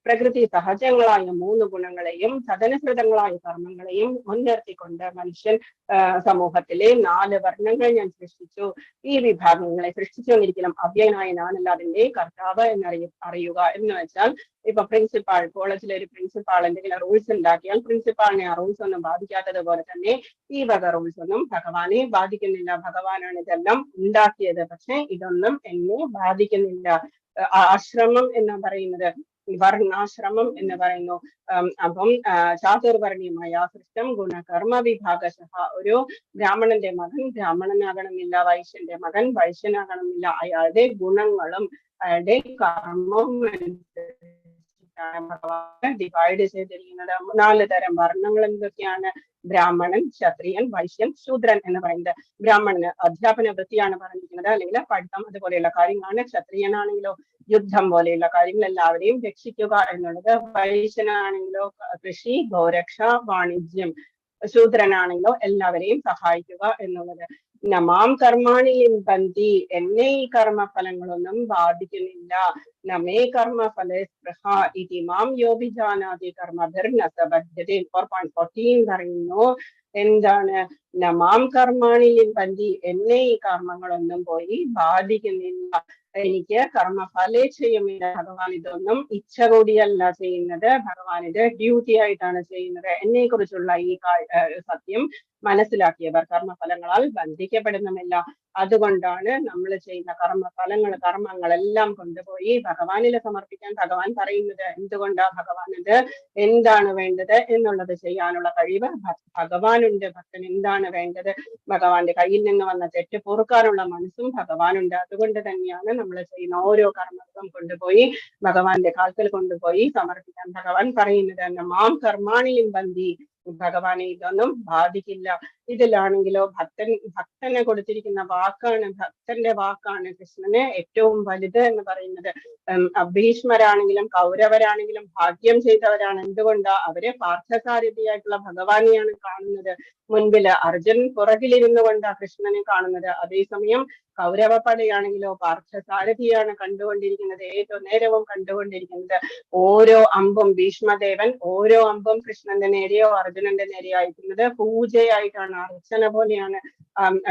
പ്രകൃതി സഹജങ്ങളായ 3 ഗുണങ്ങളെയും തദനുസൃതങ്ങളായ കർമ്മങ്ങളെയും മുൻനിർത്തിക്കൊണ്ട് മനുഷ്യൻ സമൂഹത്തിലെ 4 വർണ്ണങ്ങൾ ഞാൻ സൃഷ്ടിച്ചു. ഈ വിഭാഗങ്ങളെ സൃഷ്ടിച്ചുകൊണ്ടിരിക്കണം. അവ്യയനായ ഞാനല്ല അതിന്റെ കർത്താവ് അറിയുക എന്ന് വെച്ചാൽ, ഇപ്പൊ പ്രിൻസിപ്പാൾ, കോളേജിലെ ഒരു പ്രിൻസിപ്പാൾ എന്തെങ്കിലും റൂൾസ് ഉണ്ടാക്കിയാൽ പ്രിൻസിപ്പാളിനെ ആ റൂൾസ് ഒന്നും ബാധിക്കാത്തതുപോലെ തന്നെ ഈ വക റൂൾസ് ഒന്നും ഭഗവാനെ ബാധിക്കുന്നില്ല. ഭഗവാനാണ് ഇതെല്ലാം ഉണ്ടാക്കിയത്, പക്ഷെ ഇതൊന്നും എന്നെ ബാധിക്കുന്നില്ല. ആശ്രമം എന്ന് പറയുന്നത് വർണ്ണാശ്രമം എന്ന് പറയുന്നു. അപ്പം ചാതുർവർണ്ണ്യമായ സൃഷ്ടം ഗുണകർമ്മ വിഭാഗശഃ. ഒരു ബ്രാഹ്മണന്റെ മകൻ ബ്രാഹ്മണനാകണമെന്നില്ല, വൈശ്യന്റെ മകൻ വൈശ്യനാകണമെന്നില്ല. അയാളുടെ ഗുണങ്ങളും അയാളുടെ കർമ്മവും ഭഗവാൻ ഡിവൈഡ് ചെയ്തിരിക്കുന്നത്. 4 തരം വർണ്ണങ്ങൾ എന്തൊക്കെയാണ്? ബ്രാഹ്മണൻ, ക്ഷത്രിയൻ, വൈശ്യൻ, ശൂദ്രൻ എന്ന് പറയുന്നത്. ബ്രാഹ്മണന് അധ്യാപന വൃത്തിയാണ് പറഞ്ഞിരിക്കുന്നത്, അല്ലെങ്കിൽ പഠിത്തം അതുപോലെയുള്ള കാര്യങ്ങളാണ്. ക്ഷത്രിയനാണെങ്കിലോ യുദ്ധം പോലെയുള്ള കാര്യങ്ങൾ എല്ലാവരെയും രക്ഷിക്കുക എന്നുള്ളത്. വൈശ്യനാണെങ്കിലോ കൃഷി, ഗോരക്ഷ, വാണിജ്യം. ശൂദ്രനാണെങ്കിലോ എല്ലാവരെയും സഹായിക്കുക എന്നുള്ളത്. നമാം കർമാണി ലിംബന്തി, എന്നെ ഈ കർമ്മഫലങ്ങളൊന്നും ബാധിക്കുന്നില്ല. നമേ കർമ്മഫലേ സ്പൃഹ ഇതി മാം യോഭിജാനാതി കർമ്മഭിർനസ ബധ്യതേ. 4.14 പറയുന്നു എന്താണ്? നമാം കർമാണി ലിംബന്തി, എന്നെ ഈ കർമ്മങ്ങളൊന്നും പോയി ബാധിക്കുന്നില്ല. എനിക്ക് കർമ്മഫലേച്ഛയുമില്ല. ഭഗവാൻ ഇതൊന്നും ഇച്ഛ കൂടിയല്ല ചെയ്യുന്നത്, ഭഗവാൻ ഇത് ഡ്യൂട്ടി ആയിട്ടാണ് ചെയ്യുന്നത്. എന്നെ കുറിച്ചുള്ള ഈ സത്യം മനസ്സിലാക്കിയവർ കർമ്മഫലങ്ങളാൽ ബന്ധിക്കപ്പെടുന്നുമില്ല. അതുകൊണ്ടാണ് നമ്മൾ ചെയ്യുന്ന കർമ്മങ്ങളെല്ലാം കൊണ്ടുപോയി ഭഗവാനിൽ സമർപ്പിക്കാൻ ഭഗവാൻ പറയുന്നത്. എന്തുകൊണ്ടാ ഭഗവാൻ ഇത് എന്താണ് വേണ്ടത് എന്നുള്ളത് ചെയ്യാനുള്ള കഴിവ് ഭഗവാനുണ്ട്. ഭക്തൻ എന്താണ് വേണ്ടത്, ഭഗവാന്റെ കയ്യിൽ നിന്ന് വന്ന തെറ്റ് പൊറുക്കാനുള്ള മനസ്സും ഭഗവാനുണ്ട്. അതുകൊണ്ട് തന്നെയാണ് നമ്മൾ ചെയ്യുന്ന ഓരോ കർമ്മങ്ങളും കൊണ്ടുപോയി ഭഗവാന്റെ കാൽക്കൽ കൊണ്ടുപോയി സമർപ്പിക്കാൻ ഭഗവാൻ പറയുന്നത്. മാം കർമാണിയും ബന്ധി, ഭഗവാനെ ഇതൊന്നും ബാധിക്കില്ല. ഇതിലാണെങ്കിലോ ഭക്തനെ കൊടുത്തിരിക്കുന്ന വാക്കാണ്, ഭക്തന്റെ വാക്കാണ് കൃഷ്ണന് ഏറ്റവും വലുത് എന്ന് പറയുന്നത്. ഭീഷ്മരാണെങ്കിലും കൗരവരാണെങ്കിലും ഭാഗ്യം ചെയ്തവരാണ്. എന്തുകൊണ്ടാ? അവര് പാർത്ഥസാരഥിയായിട്ടുള്ള ഭഗവാനെയാണ് കാണുന്നത്. മുൻപില് അർജുനൻ പുറകിലിരുന്നു കൊണ്ടാ കൃഷ്ണനെ കാണുന്നത്. അതേസമയം കൗരവപ്പടയാണെങ്കിലോ പാർത്ഥസാരഥിയാണ് കണ്ടുകൊണ്ടിരിക്കുന്നത്, ഏതോ നേരവും കണ്ടുകൊണ്ടിരിക്കുന്നത്. ഓരോ അമ്പും ഭീഷ്മദേവൻ ഓരോ അമ്പും കൃഷ്ണന്റെ നേരെയോ അർജുനന്റെ നേരെയോ അയക്കുന്നത് പൂജയായിട്ടാണ്, അർച്ചന പോലെയാണ്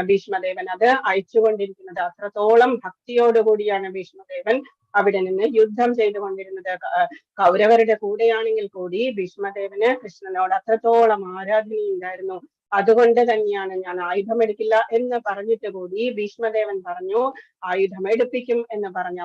ഭീഷ്മദേവൻ അത് അയച്ചുകൊണ്ടിരിക്കുന്നത്. അത്രത്തോളം ഭക്തിയോടുകൂടിയാണ് ഭീഷ്മദേവൻ അവിടെ നിന്ന് യുദ്ധം ചെയ്തുകൊണ്ടിരുന്നത്. കൗരവരുടെ കൂടെയാണെങ്കിൽ കൂടി ഭീഷ്മദേവന് കൃഷ്ണനോട് അത്രത്തോളം ആരാധനയുണ്ടായിരുന്നു. അതുകൊണ്ട് തന്നെയാണ് ഞാൻ ആയുധമെടുക്കില്ല എന്ന് പറഞ്ഞിട്ട് കൂടി ഭീഷ്മദേവൻ പറഞ്ഞു ആയുധം എടുപ്പിക്കും എന്ന് പറഞ്ഞ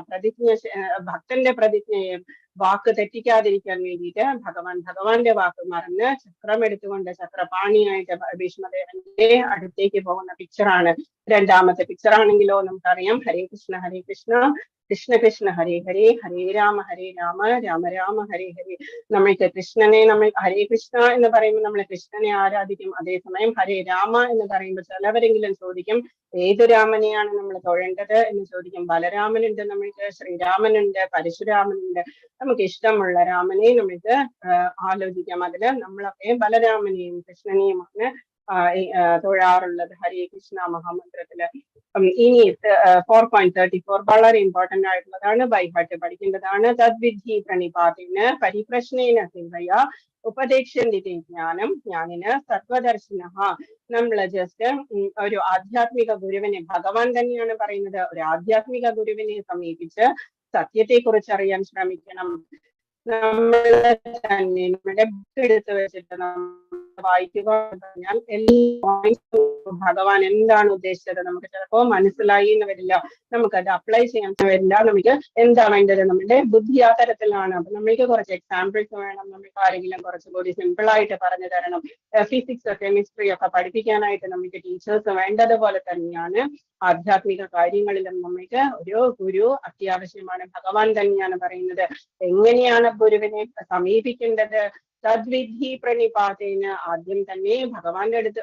ഭക്തന്റെ പ്രതിജ്ഞയെ വാക്ക് തെറ്റിക്കാതിരിക്കാൻ വേണ്ടിയിട്ട് ഭഗവാന്റെ വാക്ക് മറന്ന് ചക്രം എടുത്തുകൊണ്ട് ചക്രപാണിയായിട്ട് ഭീഷ്മദേവന്റെ അടുത്തേക്ക് പോകുന്ന പിക്ചറാണ്. രണ്ടാമത്തെ പിക്ചറാണെങ്കിലോ നമുക്കറിയാം, ഹരേ കൃഷ്ണ കൃഷ്ണ കൃഷ്ണ ഹരേ ഹരേ, ഹരേ രാമ രാമ രാമ ഹരേ ഹരേ. നമ്മൾക്ക് കൃഷ്ണനെ ഹരേ കൃഷ്ണ എന്ന് പറയുമ്പോൾ നമ്മൾ കൃഷ്ണനെ ആരാധിക്കും. അതേസമയം ഹരേ രാമ എന്ന് പറയുമ്പോൾ ചിലവരെങ്കിലും ചോദിക്കും ഏത് രാമനെയാണ് നമ്മൾ തൊഴേണ്ടത് എന്ന് ചോദിക്കും. ബലരാമനുണ്ട്, നമ്മൾക്ക് ശ്രീരാമനുണ്ട്, പരശുരാമനുണ്ട്. നമുക്ക് ഇഷ്ടമുള്ള രാമനെ നമുക്ക് ആലോചിക്കാം. അതില് നമ്മളൊക്കെ ബലരാമനെയും കൃഷ്ണനെയുമാണ് തൊഴാറുള്ളത് ഹരേ കൃഷ്ണ മഹാമന്ത്രത്തില്. ഇനി 4.34 വളരെ ഇമ്പോർട്ടന്റ് ആയിട്ടുള്ളതാണ്, ബൈഹാർട്ട് പഠിക്കേണ്ടതാണ്. തദ്വിധി പ്രണിപാതിന് പരിപ്രശ്നേന സേവയ ഉപദേക്ഷന്തിത്തെ ജ്ഞാനം ജ്ഞാനിന് സത്വദർശിന. നമ്മൾ ജസ്റ്റ് ഒരു ആധ്യാത്മിക ഗുരുവിനെ, ഭഗവാൻ തന്നെയാണ് പറയുന്നത്, ഒരു ആധ്യാത്മിക ഗുരുവിനെ സമീപിച്ച് സത്യത്തെ കുറിച്ച് അറിയാൻ ശ്രമിക്കണം. നമ്മളെ തന്നെ നമ്മുടെ ബുക്ക് എടുത്ത് വെച്ചിട്ട് വായിക്കുക പറഞ്ഞാൽ എല്ലാ ഭഗവാൻ എന്താണ് ഉദ്ദേശിച്ചത് നമുക്ക് ചിലപ്പോ മനസ്സിലായി എന്ന് വരില്ല, നമുക്കത് അപ്ലൈ ചെയ്യാൻ വരില്ല. നമുക്ക് എന്താ വേണ്ടത്, നമ്മുടെ ബുദ്ധി ആ തരത്തിലാണ്. അപ്പൊ നമ്മൾക്ക് കുറച്ച് എക്സാമ്പിൾസ് വേണം, നമുക്ക് ആരെങ്കിലും കുറച്ചുകൂടി സിമ്പിൾ ആയിട്ട് പറഞ്ഞു തരണം. ഫിസിക്സ് കെമിസ്ട്രി ഒക്കെ പഠിപ്പിക്കാനായിട്ട് നമുക്ക് ടീച്ചേഴ്സ് വേണ്ടതുപോലെ തന്നെയാണ് ആധ്യാത്മിക കാര്യങ്ങളിലും നമുക്ക് ഒരു ഗുരു അത്യാവശ്യമാണ്. ഭഗവാൻ തന്നെയാണ് പറയുന്നത് എങ്ങനെയാണ് ഗുരുവിനെ സമീപിക്കേണ്ടത്. തദ്വിധി പ്രണിപാതേന, ആദ്യം തന്നെ ഭഗവാന്റെ അടുത്ത്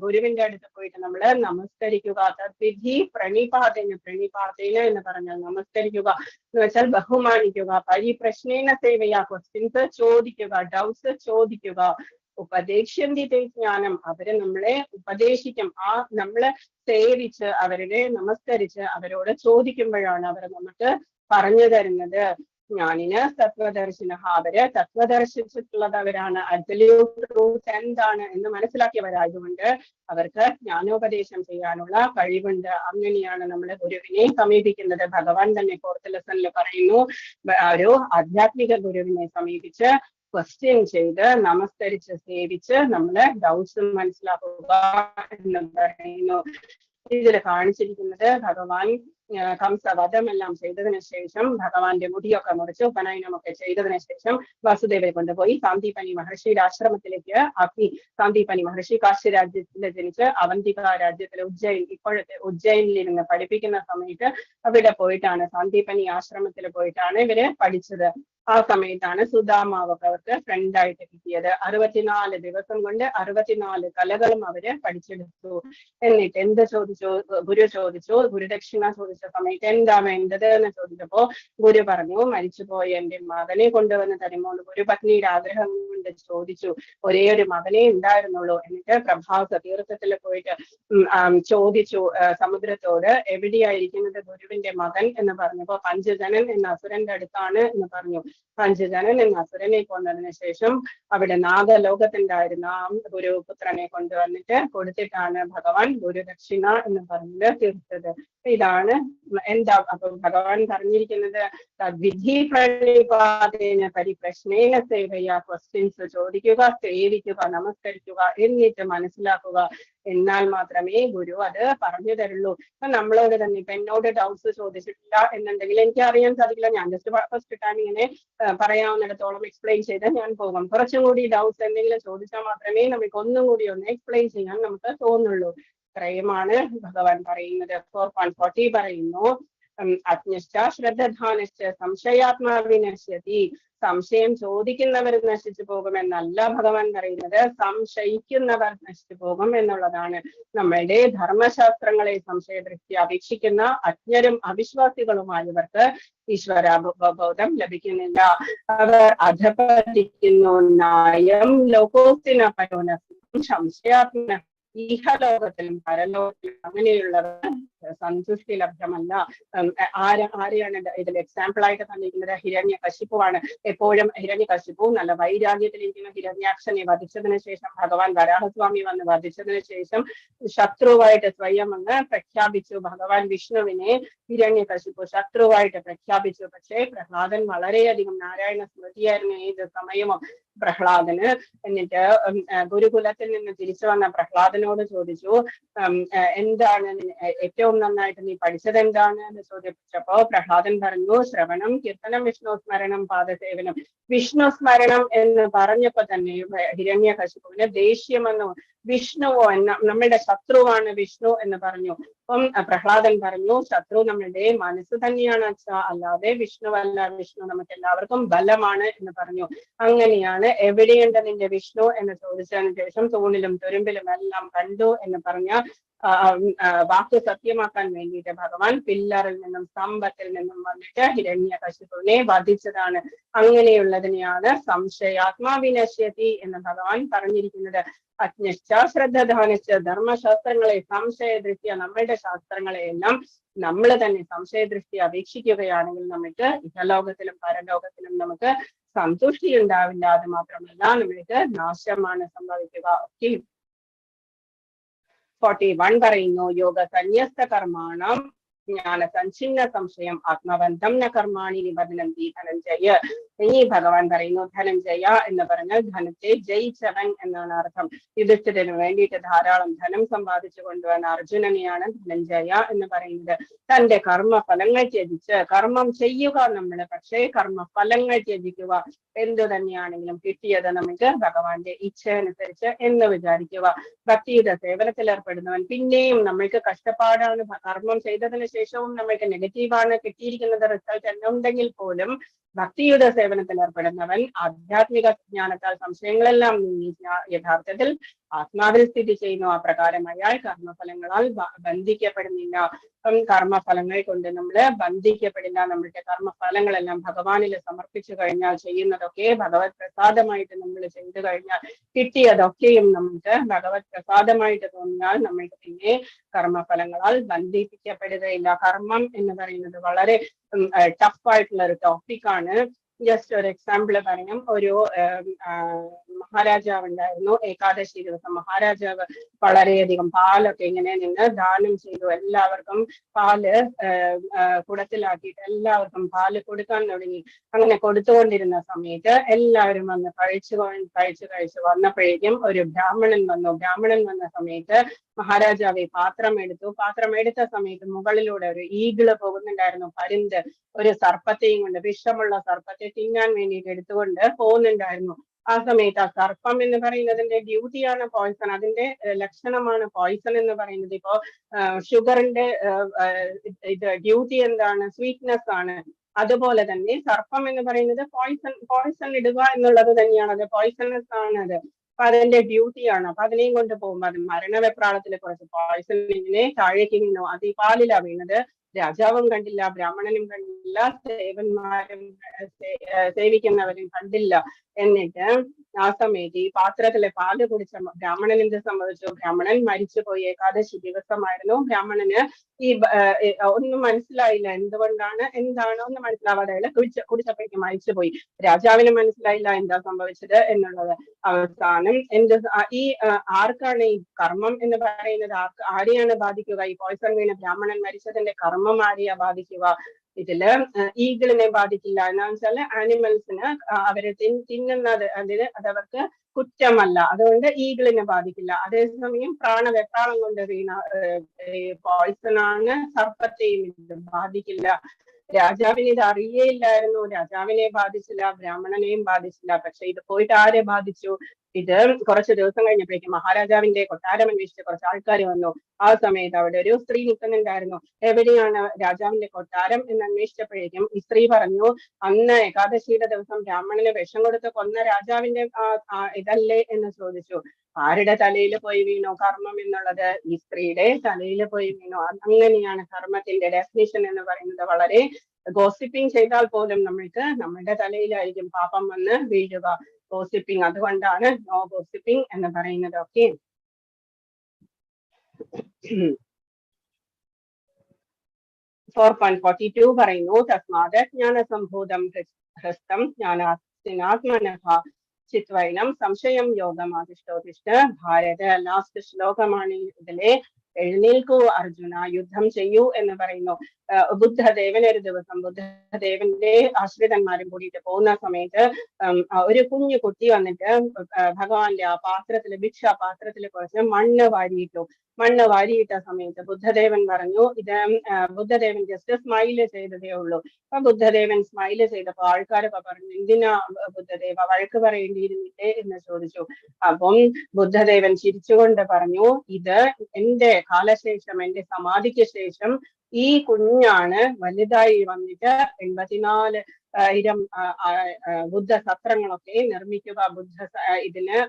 ഗുരുവിന്റെ അടുത്ത് പോയിട്ട് നമ്മൾ നമസ്കരിക്കുക. തദ്വിധി പ്രണിപാതേന, പ്രണിപാതേന എന്ന് പറഞ്ഞാൽ നമസ്കരിക്കുക എന്ന് വെച്ചാൽ ബഹുമാനിക്കുക. പരിപ്രശ്നേന സേവയ, ക്വസ്റ്റ്യൻസ് ചോദിക്കുക, ഡൗട്ട്സ് ചോദിക്കുക. ഉപദേശന്തിത്തെ ജ്ഞാനം, അവരെ നമ്മളെ ഉപദേശിക്കും. നമ്മളെ സേവിച്ച് അവരുടെ നമസ്കരിച്ച് അവരോട് ചോദിക്കുമ്പോഴാണ് അവർ നമുക്ക് പറഞ്ഞു തരുന്നത്. ജ്ഞാനിന് തത്വദർശിന, അവര് തത്വദർശിച്ചിട്ടുള്ളവരാണ്. അബ്സല്യൂട്ട് ട്രൂത്ത് എന്താണ് എന്ന് മനസ്സിലാക്കിയവരായതുകൊണ്ട് അവർക്ക് ജ്ഞാനോപദേശം ചെയ്യാനുള്ള കഴിവുണ്ട്. അങ്ങനെയാണ് നമ്മൾ ഗുരുവിനെ സമീപിക്കുന്നത്. ഭഗവാൻ തന്നെ 4th ലെസണിൽ പറയുന്നു, ഒരു ആധ്യാത്മിക ഗുരുവിനെ സമീപിച്ച് ക്വസ്റ്റ്യൻ ചെയ്ത് നമസ്കരിച്ച് സേവിച്ച് നമ്മള് ഡൗട്ട്സ് മനസ്സിലാക്കുക എന്ന് പറയുന്നു. ഇതിൽ കാണിച്ചിരിക്കുന്നത് ഭഗവാൻ കംസവധമെല്ലാം ചെയ്തതിനു ശേഷം ഭഗവാന്റെ മുടിയൊക്കെ മുറിച്ച് ഉപനയനമൊക്കെ ചെയ്തതിനു ശേഷം വാസുദേവരെ കൊണ്ടുപോയി സാന്ദീപനി മഹർഷിയുടെ ആശ്രമത്തിലേക്ക് ആക്കി. സാന്ദീപനി മഹർഷി കാശി രാജ്യത്തിൽ ജനിച്ച് അവന്തിക രാജ്യത്തിലെ ഇപ്പോഴത്തെ ഉജ്ജയിനിലിരുന്ന് പഠിപ്പിക്കുന്ന സമയത്ത് അവിടെ പോയിട്ടാണ്, സാന്ദീപനി ആശ്രമത്തിൽ പോയിട്ടാണ് ഇവര് പഠിച്ചത്. ആ സമയത്താണ് സുദാമാവൊക്കെ അവർക്ക് ഫ്രണ്ടായിട്ട് കിട്ടിയത്. 64 ദിവസം കൊണ്ട് 64 കലകളും അവര് പഠിച്ചെടുത്തു. എന്നിട്ട് എന്ത് ചോദിച്ചു? ഗുരു ചോദിച്ചു, ഗുരുദക്ഷിണ ചോദിച്ച സമയത്ത് എന്താ വേണ്ടത് എന്ന് ചോദിച്ചപ്പോ ഗുരു പറഞ്ഞു, മരിച്ചുപോയ എന്റെ മകനെ കൊണ്ടുവന്ന് തരുമോ? ഗുരു പത്നിയുടെ ആഗ്രഹം കൊണ്ട് ചോദിച്ചു. ഒരേ ഒരു മകനേ ഉണ്ടായിരുന്നുള്ളൂ. എന്നിട്ട് പ്രഭാസ തീർത്ഥത്തിൽ പോയിട്ട് ചോദിച്ചു സമുദ്രത്തോട്, എവിടെയായിരിക്കുന്നത് ഗുരുവിന്റെ മകൻ എന്ന് പറഞ്ഞപ്പോ പഞ്ചജനൻ എന്ന അസുരന്റെ അടുത്താണ് എന്ന് പറഞ്ഞു. പഞ്ചജനൻ എന്ന അസുരനെ കൊന്നതിന് ശേഷം അവിടെ നാഗലോകത്തുണ്ടായിരുന്ന ആ ഗുരുപുത്രനെ കൊണ്ടുവന്നിട്ട് കൊടുത്തിട്ടാണ് ഭഗവാൻ ഗുരുദക്ഷിണ എന്ന് പറഞ്ഞത് തീർത്തത്. ഇതാണ് എന്താ അപ്പൊ ഭഗവാൻ പറഞ്ഞിരിക്കുന്നത്, വിധി പ്രണിപാതേന പരിപ്രശ്നേന സേവയ, ക്വസ്റ്റ്യൻസ് ചോദിക്കുക, സേവിക്കുക, നമസ്കരിക്കുക, എന്നിട്ട് മനസ്സിലാക്കുക, എന്നാൽ മാത്രമേ ഗുരു അത് പറഞ്ഞു തരുള്ളൂ. ഇപ്പൊ നമ്മളോട് തന്നെ ഇപ്പൊ എന്നോട് ഡൗട്ട്സ് ചോദിച്ചിട്ടില്ല എന്നുണ്ടെങ്കിൽ എനിക്ക് അറിയാൻ സാധിക്കില്ല. ഞാൻ ജസ്റ്റ് ഫസ്റ്റ് ടൈം ഇങ്ങനെ പറയാവുന്നിടത്തോളം എക്സ്പ്ലെയിൻ ചെയ്ത് ഞാൻ പോകും. കുറച്ചും കൂടി ഡൗട്ട്സ് എന്തെങ്കിലും ചോദിച്ചാൽ മാത്രമേ നമുക്ക് ഒന്നും കൂടി ഒന്ന് എക്സ്പ്ലെയിൻ ചെയ്യാൻ നമുക്ക് തോന്നുള്ളൂ. ഇത്രയുമാണ് ഭഗവാൻ പറയുന്നത്. 4.40 പറയുന്നു, അജ്ഞശ്ച ശ്രദ്ധാനശ്ച സംശയാത്മാ വിനശ്യതി. സംശയം ചോദിക്കുന്നവർ നശിച്ചു പോകുമെന്നല്ല ഭഗവാൻ പറയുന്നത്, സംശയിക്കുന്നവർ നശിച്ചു പോകും എന്നുള്ളതാണ്. നമ്മളുടെ ധർമ്മശാസ്ത്രങ്ങളെ സംശയദൃഷ്ടി അപേക്ഷിക്കുന്ന അജ്ഞരും അവിശ്വാസികളുമായവർക്ക് ഈശ്വരാബോധം ലഭിക്കുന്നില്ല. അവർ അധപതിക്കുന്നു. ന്യായം ലോകോസ്തിന പരോനസ്യം സംശയാത്മന. ഈഹലോകത്തിലും പരലോകത്തിലും അങ്ങനെയുള്ളവർ സന്തുഷ്ടി ലഭ്യമല്ല. ആരെയാണ് ഇതിൽ എക്സാമ്പിൾ ആയിട്ട് തന്നിരിക്കുന്നത്? ഹിരണ്യകശിപ്പുവാണ്. എപ്പോഴും ഹിരണ്യകശിപ്പു നല്ല വൈരാഗ്യത്തിലിരിക്കുന്ന ഹിരണ്യാക്ഷനെ വധിച്ചതിന് ശേഷം, ഭഗവാൻ വരാഹസ്വാമി വന്ന് വധിച്ചതിന് ശേഷം ശത്രുവായിട്ട് സ്വയം എന്ന് പ്രഖ്യാപിച്ചു. ഭഗവാൻ വിഷ്ണുവിനെ ഹിരണ്യകശിപ്പു ശത്രുവായിട്ട് പ്രഖ്യാപിച്ചു. പക്ഷേ പ്രഹ്ലാദൻ വളരെയധികം നാരായണ സ്മൃതിയായിരുന്നു ഏത് സമയവും പ്രഹ്ലാദന്. എന്നിട്ട് ഗുരുകുലത്തിൽ നിന്ന് തിരിച്ചു വന്ന പ്രഹ്ലാദനോട് ചോദിച്ചു, എന്താണ് ഏറ്റവും നന്നായിട്ട് നീ പഠിച്ചത് എന്താണ് എന്ന് ചോദിച്ചപ്പോ പ്രഹ്ലാദൻ പറഞ്ഞു, ശ്രവണം, കീർത്തനം, വിഷ്ണു സ്മരണം, പാദസേവനം. വിഷ്ണു സ്മരണം എന്ന് പറഞ്ഞപ്പോ തന്നെ ഹിരണ്യകശിപുവിന് ദേഷ്യം വന്നു. വിഷ്ണുവോ നമ്മളുടെ ശത്രുവാണ് വിഷ്ണു എന്ന് പറഞ്ഞു. അപ്പം പ്രഹ്ലാദൻ പറഞ്ഞു, ശത്രു നമ്മളുടെ മനസ്സ് തന്നെയാണ് അല്ലാതെ വിഷ്ണുവല്ല. വിഷ്ണു നമുക്ക് എല്ലാവർക്കും ബലമാണ് എന്ന് പറഞ്ഞു. അങ്ങനെയാണ് എവിടെയുണ്ട് നിന്റെ വിഷ്ണു എന്ന് ചോദിച്ചതിന് ശേഷം തൂണിലും തുരുമ്പിലും എല്ലാം കണ്ടു എന്ന് പറഞ്ഞ വാക്ക് സത്യമാക്കാൻ വേണ്ടിയിട്ട് ഭഗവാൻ പില്ലറിൽ നിന്നും സ്തംഭത്തിൽ നിന്നും വന്നിട്ട് ഹിരണ്യകശിപുവിനെ വധിച്ചതാണ്. അങ്ങനെയുള്ളതിനെയാണ് സംശയാത്മാവിനശ്യതി എന്ന് ഭഗവാൻ പറഞ്ഞിരിക്കുന്നത്. അജ്ഞശ്ച ശ്രദ്ധാനശ്ച, ധർമ്മശാസ്ത്രങ്ങളെ സംശയദൃഷ്ടിയ, നമ്മളുടെ ശാസ്ത്രങ്ങളെയെല്ലാം നമ്മൾ തന്നെ സംശയദൃഷ്ടി അപേക്ഷിക്കുകയാണെങ്കിൽ നമുക്ക് ഇഹലോകത്തിലും പരലോകത്തിലും നമുക്ക് സന്തുഷ്ടി ഉണ്ടാവില്ല. അത് മാത്രമല്ല നമ്മൾക്ക് നാശമാണ് സംഭവിക്കുക. ഓക്കെ, 41 പറയുന്നു, യോഗ സന്യസ്ത കർമാണം ജ്ഞാന സഞ്ചിന്ന സംശയം ആത്മബന്ധം ന കർമാണി നിബന്ധനന്തി ധനഞ്ജയ. ഇനി ഭഗവാൻ പറയുന്നു, ധനഞ്ജയ എന്ന് പറഞ്ഞാൽ ധനത്തെ ജയിച്ചവൻ എന്നാണ് അർത്ഥം. യുധിഷ്ഠിരന് വേണ്ടിയിട്ട് ധാരാളം ധനം സമ്പാദിച്ചു കൊണ്ടുവന്ന അർജുനനെയാണ് ധനഞ്ജയ എന്ന് പറയുന്നത്. തന്റെ കർമ്മഫലങ്ങൾ ത്യജിച്ച് കർമ്മം ചെയ്യുക നമ്മൾ, പക്ഷേ കർമ്മഫലങ്ങൾ ത്യജിക്കുക. എന്തു തന്നെയാണെങ്കിലും കിട്ടിയത് നമുക്ക് ഭഗവാന്റെ ഇച്ഛ അനുസരിച്ച് എന്ന് വിചാരിക്കുക. ഭക്തിയുടെ സേവനത്തിൽ ഏർപ്പെടുന്നവൻ പിന്നെയും നമ്മൾക്ക് കഷ്ടപ്പാടാണ്, കർമ്മം ചെയ്തതിന് ശേഷവും നമ്മൾക്ക് നെഗറ്റീവാണ് കിട്ടിയിരിക്കുന്നത് റിസൾട്ട് എന്നുണ്ടെങ്കിൽ പോലും ഭക്തിയുടെ സേവനത്തിൽ ഏർപ്പെടുന്നവൻ ആധ്യാത്മിക ജ്ഞാനത്താൽ സംശയങ്ങളെല്ലാം നീങ്ങി യഥാർത്ഥത്തിൽ ആത്മാവിൽ സ്ഥിതി ചെയ്യുന്നു. ആ പ്രകാരം അയാൾ കർമ്മഫലങ്ങളാൽ ബന്ധിക്കപ്പെടുന്നില്ല. കർമ്മഫലങ്ങൾ കൊണ്ട് നമ്മൾ ബന്ധിക്കപ്പെടില്ല. നമ്മളുടെ കർമ്മഫലങ്ങളെല്ലാം ഭഗവാനിൽ സമർപ്പിച്ചു കഴിഞ്ഞാൽ, ചെയ്യുന്നതൊക്കെ ഭഗവത് പ്രസാദമായിട്ട് നമ്മൾ ചെയ്തു കഴിഞ്ഞാൽ, കിട്ടിയതൊക്കെയും നമുക്ക് ഭഗവത് പ്രസാദമായിട്ട് തോന്നിയാൽ നമ്മൾക്ക് പിന്നെ കർമ്മഫലങ്ങളാൽ ബന്ധിപ്പിക്കപ്പെടുകയില്ല. കർമ്മം എന്ന് പറയുന്നത് വളരെ ടഫായിട്ടുള്ള ഒരു ടോപ്പിക്കാണ്. ജസ്റ്റ് ഒരു എക്സാമ്പിൾ പറയാം. ഒരു മഹാരാജാവ് ഉണ്ടായിരുന്നു. ഏകാദശി ദിവസം മഹാരാജാവ് വളരെയധികം പാലൊക്കെ ഇങ്ങനെ നിന്ന് ദാനം ചെയ്തു. എല്ലാവർക്കും പാല് കുടത്തിലാക്കിയിട്ട് എല്ലാവർക്കും പാല് കൊടുക്കാൻ തുടങ്ങി. അങ്ങനെ കൊടുത്തുകൊണ്ടിരുന്ന സമയത്ത് എല്ലാവരും വന്ന് കഴിച്ചു വന്നപ്പോഴേക്കും ഒരു ബ്രാഹ്മണൻ വന്നു. ബ്രാഹ്മണൻ വന്ന സമയത്ത് മഹാരാജാവ് പാത്രം എടുത്ത സമയത്ത് മുകളിലൂടെ ഒരു ഈഗിള് പോകുന്നുണ്ടായിരുന്നു. പരുന്ത് ഒരു സർപ്പത്തെയും കൊണ്ട്, വിഷമുള്ള സർപ്പത്തെ തിന്നാൻ വേണ്ടിയിട്ട് എടുത്തുകൊണ്ട് പോകുന്നുണ്ടായിരുന്നു. ആ സമയത്ത് ആ സർപ്പം എന്ന് പറയുന്നതിന്റെ ഡ്യൂട്ടിയാണ് പോയിസൺ, അതിന്റെ ലക്ഷണമാണ് പോയിസൺ എന്ന് പറയുന്നത്. ഇപ്പോ ഷുഗറിന്റെ ഇത് ഡ്യൂട്ടി എന്താണ്? സ്വീറ്റ്നെസ് ആണ്. അതുപോലെ തന്നെ സർപ്പം എന്ന് പറയുന്നത് പോയിസൺ ഇടുക എന്നുള്ളത് തന്നെയാണ്. അത് പോയിസണസ് ആണ്. അത് അപ്പൊ അതിന്റെ ഡ്യൂട്ടിയാണ്. അപ്പൊ അതിനെയും കൊണ്ട് പോകുമ്പോൾ അത് മരണവെപ്രാളത്തില് കുറച്ച് പോയിസൺ ഇങ്ങനെ താഴേക്ക് വീണു. അത് ഈ പാലിലാ വീണത്. രാജാവും കണ്ടില്ല, ബ്രാഹ്മണനും കണ്ടില്ല, സേവിക്കുന്നവരും കണ്ടില്ല. എന്നിട്ട് ആ സമയത്ത് ഈ പാത്രത്തിലെ പാല് കുടിച്ച ബ്രാഹ്മണൻ എന്ത് സംഭവിച്ചു? ബ്രാഹ്മണൻ മരിച്ചുപോയി. ഏകാദശി ദിവസമായിരുന്നു. ബ്രാഹ്മണന് ഈ ഒന്നും മനസ്സിലായില്ല. എന്തുകൊണ്ടാണ് എന്താണ് ഒന്നും മനസ്സിലാവാതെ അയാൾ കുടിച്ചപ്പോഴേക്കും മരിച്ചുപോയി. രാജാവിന് മനസ്സിലായില്ല എന്താ സംഭവിച്ചത് എന്നുള്ളത്. അവസാനം ഈ ആർക്കാണ് ഈ കർമ്മം എന്ന് പറയുന്നത്? ആരെയാണ് ബാധിക്കുക? ഈ പോയിസൺ വീണ് ബ്രാഹ്മണൻ മരിച്ചതിന്റെ കർമ്മം ആരെയാ ബാധിക്കുക? ഇതില് ഈഗിളിനെ ബാധിക്കില്ല. എന്താണെന്ന് വെച്ചാല് ആനിമൽസിന് അവരെ തിന്നുന്നത് അതവർക്ക് കുറ്റമല്ല. അതുകൊണ്ട് ഈഗിളിനെ ബാധിക്കില്ല. അതേസമയം വെപ്രാളം കൊണ്ട് വീണ പോയിസൺ ആണ് സർപ്പത്തെയും ഇത് ബാധിക്കില്ല. രാജാവിന് ഇത് അറിയേയില്ലായിരുന്നു. രാജാവിനെ ബാധിച്ചില്ല, ബ്രാഹ്മണനെയും ബാധിച്ചില്ല. പക്ഷെ ഇത് പോയിട്ട് ആരെ ബാധിച്ചു? ഇത് കുറച്ച് ദിവസം കഴിഞ്ഞപ്പോഴേക്കും മഹാരാജാവിന്റെ കൊട്ടാരം അന്വേഷിച്ച് കുറച്ച് ആൾക്കാർ വന്നു. ആ സമയത്ത് അവിടെ ഒരു സ്ത്രീ നിൽക്കുന്നുണ്ടായിരുന്നു. എവിടെയാണ് രാജാവിന്റെ കൊട്ടാരം എന്ന് അന്വേഷിച്ചപ്പോഴേക്കും ഈ സ്ത്രീ പറഞ്ഞു, അന്ന് ഏകാദശിയുടെ ദിവസം ബ്രാഹ്മണന് വിഷം കൊടുത്ത് കൊന്ന രാജാവിന്റെ ഇതല്ലേ എന്ന് ചോദിച്ചു. ആരുടെ തലയിൽ പോയി വീണു കർമ്മം എന്നുള്ളത്? ഈ സ്ത്രീയുടെ തലയിൽ പോയി വീണു. അങ്ങനെയാണ് കർമ്മത്തിന്റെ ഡെഫിനിഷൻ എന്ന് പറയുന്നത്. വളരെ ഗോസിപ്പിംഗ് ചെയ്താൽ പോലും നമ്മൾക്ക് നമ്മുടെ തലയിലായിരിക്കും പാപം വന്ന് വീഴുക. ഗോസിപ്പിംഗ്, അതുകൊണ്ടാണ് നോ ഗോസിപ്പിംഗ് എന്ന് പറയുന്നത്. ഓക്കെ, 4.42 പറയുന്നു, തസ്മാത് ജ്ഞാനസംഭൂതം ഹൃസ്തം ജ്ഞാനാത്മനഃ ചിത്വൈനം സംശയം യോഗമാതിഷ്ഠോതിഷ്ഠ ഭാരത. ലാസ്റ്റ് ശ്ലോകമാണ് ഇതിലെ. എഴുന്നേൽക്കൂ അർജുന, യുദ്ധം ചെയ്യൂ എന്ന് പറയുന്നു. ബുദ്ധദേവൻ ഒരു ദിവസം ബുദ്ധദേവന്റെ ആശ്രിതന്മാരും കൂടിയിട്ട് പോകുന്ന സമയത്ത് ഒരു കുഞ്ഞു കുട്ടി വന്നിട്ട് ഭഗവാന്റെ ആ പാത്രത്തില് ഭിക്ഷാപാത്രത്തില് കുറച്ച് മണ്ണ് വാരിയിട്ടു. മണ്ണ് വാരിയിട്ട സമയത്ത് ബുദ്ധദേവൻ പറഞ്ഞു, ബുദ്ധദേവൻ ജസ്റ്റ് സ്മൈല് ചെയ്തതേ ഉള്ളൂ. അപ്പൊ ബുദ്ധദേവൻ സ്മൈല് ചെയ്തപ്പോ ആൾക്കാരൊക്കെ പറഞ്ഞു, എന്തിനാ ബുദ്ധദേവ വഴക്ക് പറയേണ്ടിയിരുന്നില്ലേ എന്ന് ചോദിച്ചു. അപ്പം ബുദ്ധദേവൻ ചിരിച്ചുകൊണ്ട് പറഞ്ഞു, ഇത് എന്റെ കാലശേഷം, എന്റെ സമാധിക്ക് ശേഷം ഈ കുഞ്ഞാണ് വലുതായി വന്നിട്ട് 84,000 ബുദ്ധസത്രങ്ങളൊക്കെ നിർമ്മിക്കുക.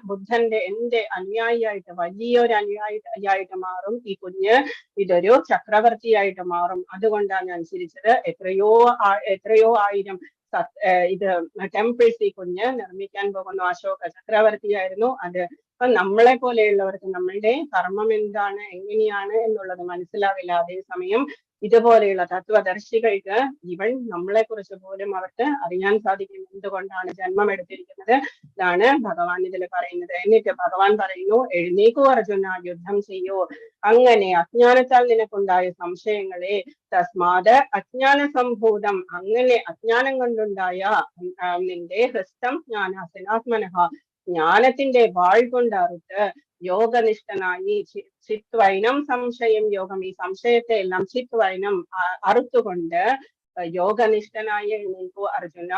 ബുദ്ധന്റെ എന്റെ അനുയായിയായിട്ട്, വലിയൊരു അനുയായിയായിട്ട് മാറും ഈ കുഞ്ഞ്. ഇതൊരു ചക്രവർത്തിയായിട്ട് മാറും. അതുകൊണ്ടാണ് ഞാൻ ചിരിച്ചത്. എത്രയോ ആയിരം ഇത് ടെമ്പിൾസ് ഈ കുഞ്ഞ് നിർമ്മിക്കാൻ പോകുന്നു. അശോക ചക്രവർത്തിയായിരുന്നു അത്. അപ്പൊ നമ്മളെ പോലെയുള്ളവർക്ക് നമ്മളുടെ കർമ്മം എന്താണ്, എങ്ങനെയാണ് എന്നുള്ളത് മനസ്സിലാവില്ല. അതേസമയം ഇതുപോലെയുള്ള തത്വദർശികൾക്ക് ഇവൻ നമ്മളെ കുറിച്ച് പോലും അവർക്ക് അറിയാൻ സാധിക്കും. എന്തുകൊണ്ടാണ് ജന്മം എടുത്തിരിക്കുന്നത്? ഇതാണ് ഭഗവാൻ ഇതിൽ പറയുന്നത്. എന്നിട്ട് ഭഗവാൻ പറയുന്നു, എഴുന്നേക്കൂ അർജുന, യുദ്ധം ചെയ്യൂ. അങ്ങനെ അജ്ഞാനത്താൽ നിനക്കുണ്ടായ സംശയങ്ങളെ, തസ്മാത് അജ്ഞാന സംഭൂതം, അങ്ങനെ അജ്ഞാനം കൊണ്ടുണ്ടായ നിന്റെ ഹൃസ്തം ജ്ഞാനാത്മനഃ, ജ്ഞാനത്തിന്റെ വാൾ കൊണ്ട് അറുത്ത് യോഗനിഷ്ഠനായി ചിത്വൈനം സംശയം യോഗം, ഈ സംശയത്തെ എല്ലാം ചിത്വൈനം അറുത്തുകൊണ്ട് യോഗനിഷ്ഠനായി എഴുന്നേൽക്കൂ അർജുന,